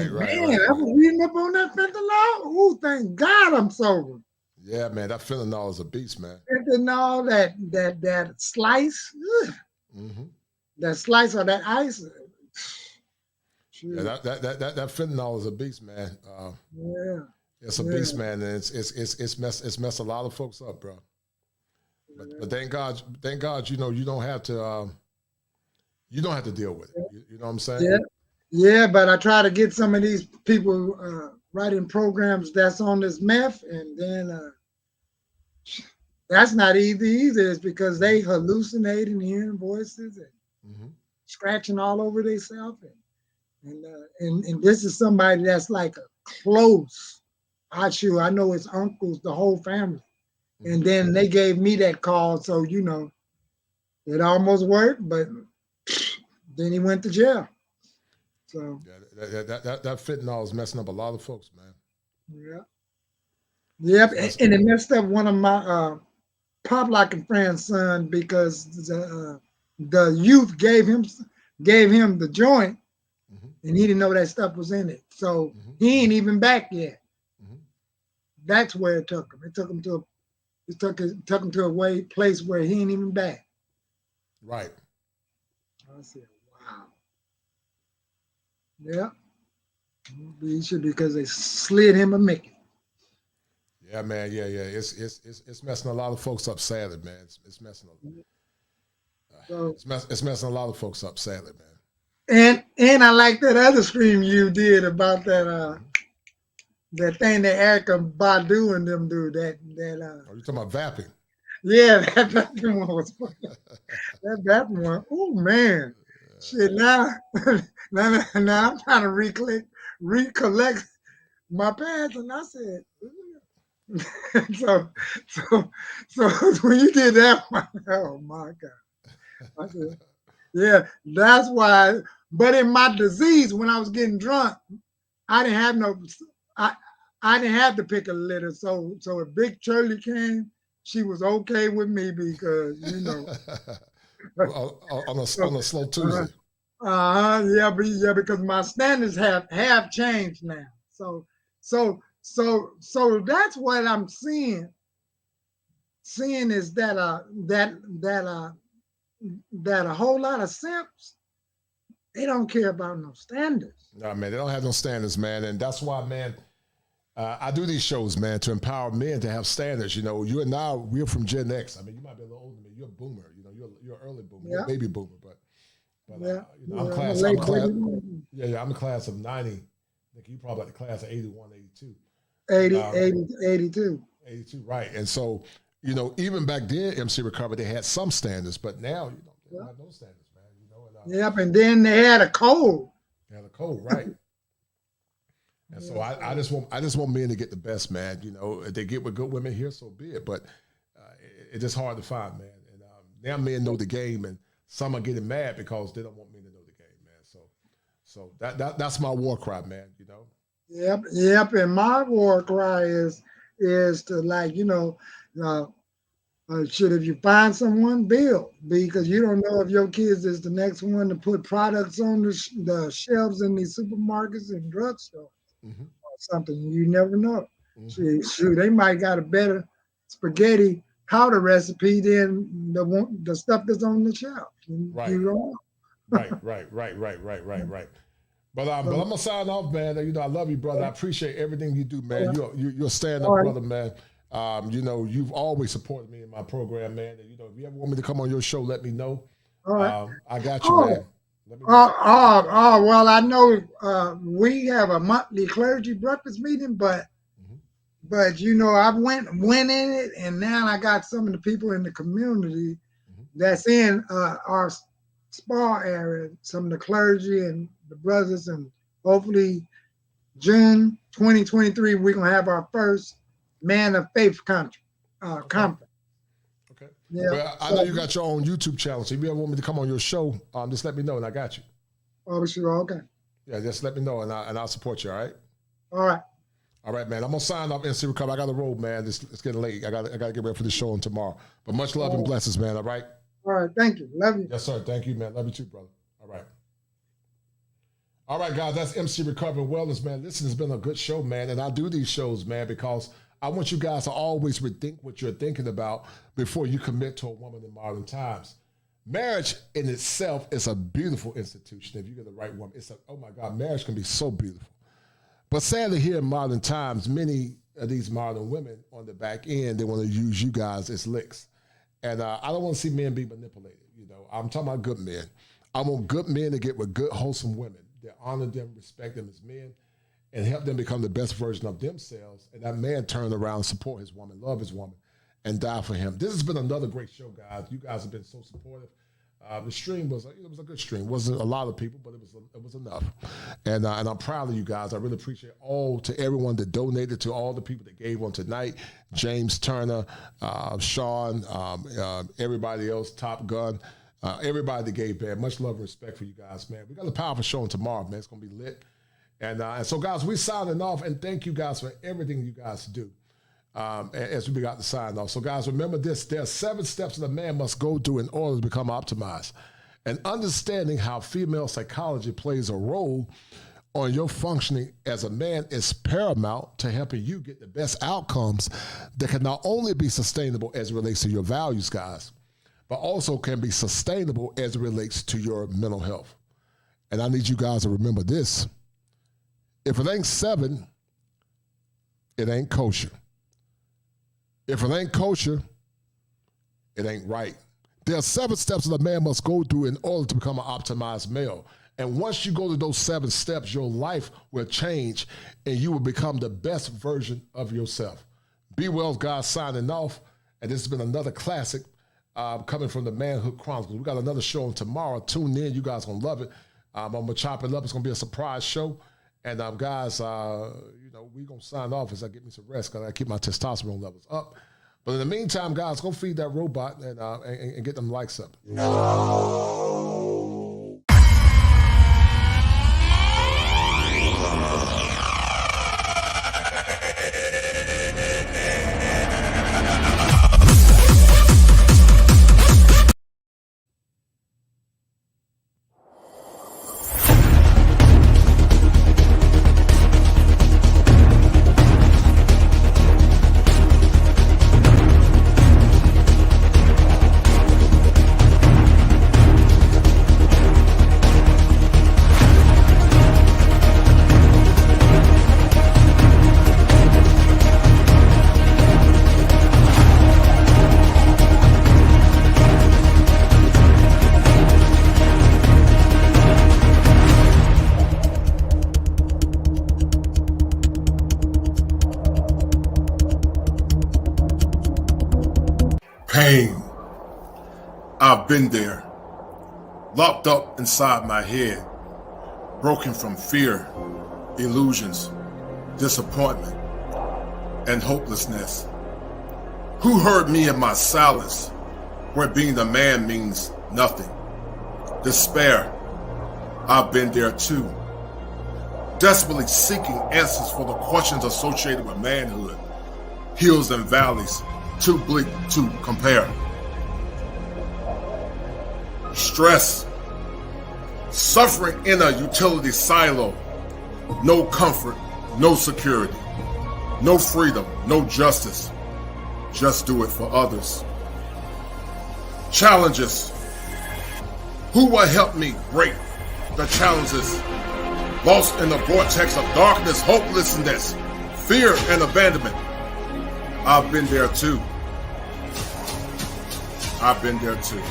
I was reading up on that fentanyl. Oh, thank God I'm sober. Yeah, man, that fentanyl is a beast, man. Fentanyl, that slice, that slice of that ice. Yeah, that fentanyl is a beast, man. It's a beast, man, and it's messed a lot of folks up, bro. But thank God, you know, you don't have to deal with it. You know what I'm saying? Yeah, but I try to get some of these people writing programs that's on this meth, and then that's not easy either. It's because they hallucinating, hearing voices, and scratching all over themselves, and this is somebody that's like a close. I know his uncles, the whole family, and then they gave me that call, so you know, it almost worked, but then he went to jail. So that fentanyl is messing up a lot of folks, man. Yep, and it messed up one of my pop locking friend's son, because the youth gave him the joint, and he didn't know that stuff was in it. So he ain't even back yet. That's where it took him. It took him to a place where he ain't even back. Right. I said, wow. Yeah. He should, because they slid him a Mickey. Yeah, man. Yeah. It's messing a lot of folks up, sadly, man. It's messing a lot of folks up, sadly, man. And I like that other stream you did about that thing that Erykah Badu and them do. That oh, you talking about vaping? Yeah, that vaping one was funny. That vaping one. Oh man. Shit, now I'm trying to recollect my past, and I said, so when you did that one, oh my God. I said, yeah, that's why. But in my disease, when I was getting drunk, I didn't have to pick a litter. So if Big Shirley came, she was okay with me because, you know. on a slow Tuesday. Yeah, because my standards have changed now. So that's what I'm seeing. Seeing is that a whole lot of simps, they don't care about no standards. No, man, they don't have no standards, man, and that's why, man. I do these shows, man, to empower men to have standards. You know, you and I, we're from Gen X. I mean, you might be a little older than me. You're a boomer. You know, you're an early boomer. You're a baby boomer, but you know, I'm a class of 90. I think you probably like the class of 81, 82. 82. 82, right. And so, you know, even back then, MC Recovery, they had some standards, but now, you know, they don't have no standards, man. You know, yep, and then they had a code. They had a code, right. And so I just want men to get the best, man. You know, if they get with good women here, so be it. But it's just hard to find, man. And now men know the game, and some are getting mad because they don't want men to know the game, man. So that's my war cry, man. You know. Yep. And my war cry is to, like, you know, if you find someone, build, because you don't know if your kids is the next one to put products on the shelves in these supermarkets and drugstores. Mm-hmm. Or something. You never know. Mm-hmm. Shoot, they might got a better spaghetti powder recipe than the stuff that's on the shelf. Right. You don't know. Right. But I'm gonna sign off, man. You know, I love you, brother. I appreciate everything you do, man. You're a stand-up brother, man. You know, you've always supported me in my program, man. And, you know, if you ever want me to come on your show, let me know. All right. I got you, man. Well, I know we have a monthly clergy breakfast meeting, but you know, I went in it, and now I got some of the people in the community that's in our spa area, some of the clergy and the brothers, and hopefully June 2023 we're gonna have our first Man of Faith conference. Okay. Yeah. Well, I know you got your own YouTube channel, so if you ever want me to come on your show, just let me know, and I got you. Oh, sure. Okay. Yeah, just let me know, and I'll support you. All right. All right, man. I'm gonna sign off. MC Recovery. I got to roll, man. It's getting late. I got to get ready for the show on tomorrow. But much love and blessings, man. All right. All right. Thank you. Love you. Yes, sir. Thank you, man. Love you too, brother. All right. All right, guys. That's MC Recovery Wellness, man. Listen, it's been a good show, man. And I do these shows, man, because I want you guys to always rethink what you're thinking about before you commit to a woman in modern times. Marriage in itself is a beautiful institution. If you get the right woman, oh my God, marriage can be so beautiful. But sadly, here in modern times, many of these modern women on the back end, they want to use you guys as licks. And I don't want to see men be manipulated. You know, I'm talking about good men. I want good men to get with good, wholesome women that honor them, respect them as men, and help them become the best version of themselves. And that man turn around and support his woman, love his woman, and die for him. This has been another great show, guys. You guys have been so supportive. The stream was a good stream. It wasn't a lot of people, but it was enough. And I'm proud of you guys. I really appreciate everyone that donated, to all the people that gave on tonight. James Turner, Sean, everybody else, Top Gun, everybody that gave, man. Much love and respect for you guys, man. We got a powerful show on tomorrow, man. It's gonna be lit. And so, guys, we're signing off, and thank you guys for everything you guys do as we got to sign off. So, guys, remember this. There are 7 steps that a man must go through in order to become optimized. And understanding how female psychology plays a role on your functioning as a man is paramount to helping you get the best outcomes that can not only be sustainable as it relates to your values, guys, but also can be sustainable as it relates to your mental health. And I need you guys to remember this. If it ain't 7, it ain't kosher. If it ain't kosher, it ain't right. There are 7 steps that a man must go through in order to become an optimized male. And once you go to those 7 steps, your life will change and you will become the best version of yourself. Be well, guys, signing off. And this has been another classic coming from the Manhood Chronicles. We got another show on tomorrow. Tune in. You guys going to love it. I'm going to chop it up. It's going to be a surprise show. And guys, you know, we're going to sign off as I get me some rest because I keep my testosterone levels up. But in the meantime, guys, go feed that robot and get them likes up. Pain. I've been there, locked up inside my head, broken from fear, illusions, disappointment, and hopelessness. Who heard me in my silence, where being a man means nothing? Despair. I've been there too, desperately seeking answers for the questions associated with manhood, hills and valleys, too bleak to compare. Stress, suffering in a utility silo, no comfort, no security, no freedom, no justice, just do it for others. Challenges, who will help me break the challenges? Lost in the vortex of darkness, hopelessness, fear, and abandonment. I've been there too. I've been there too.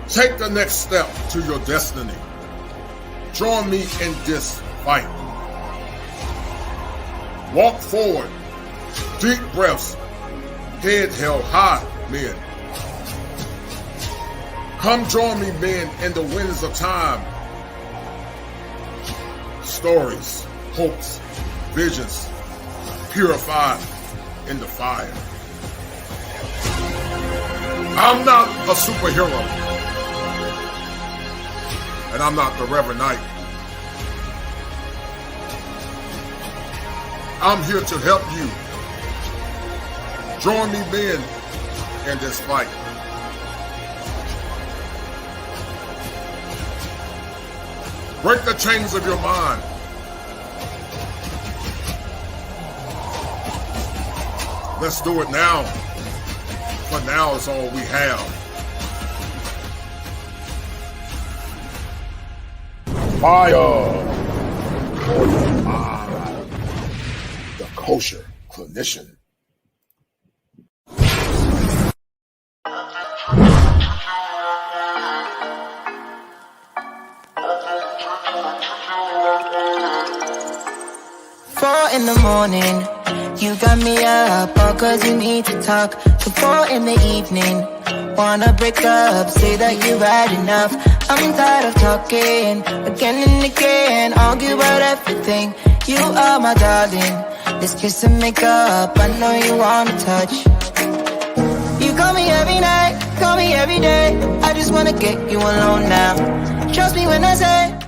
Take the next step to your destiny. Join me in this fight. Walk forward. Deep breaths. Head held high, men. Come join me, men, in the winds of time. Stories, hopes, visions, purified in the fire. I'm not a superhero, and I'm not the Reverend Knight. I'm here to help you. Join me, men, in this fight. Break the chains of your mind. Let's do it now. For now is all we have. Fire for your mind. The kosher clinician. In the morning, you got me up all cause you need to talk. To 4 in the evening, wanna break up, say that you've had enough. I'm tired of talking, again and again, argue about everything. You are my darling, this kiss and make up, I know you wanna touch. You call me every night, call me every day, I just wanna get you alone now. Trust me when I say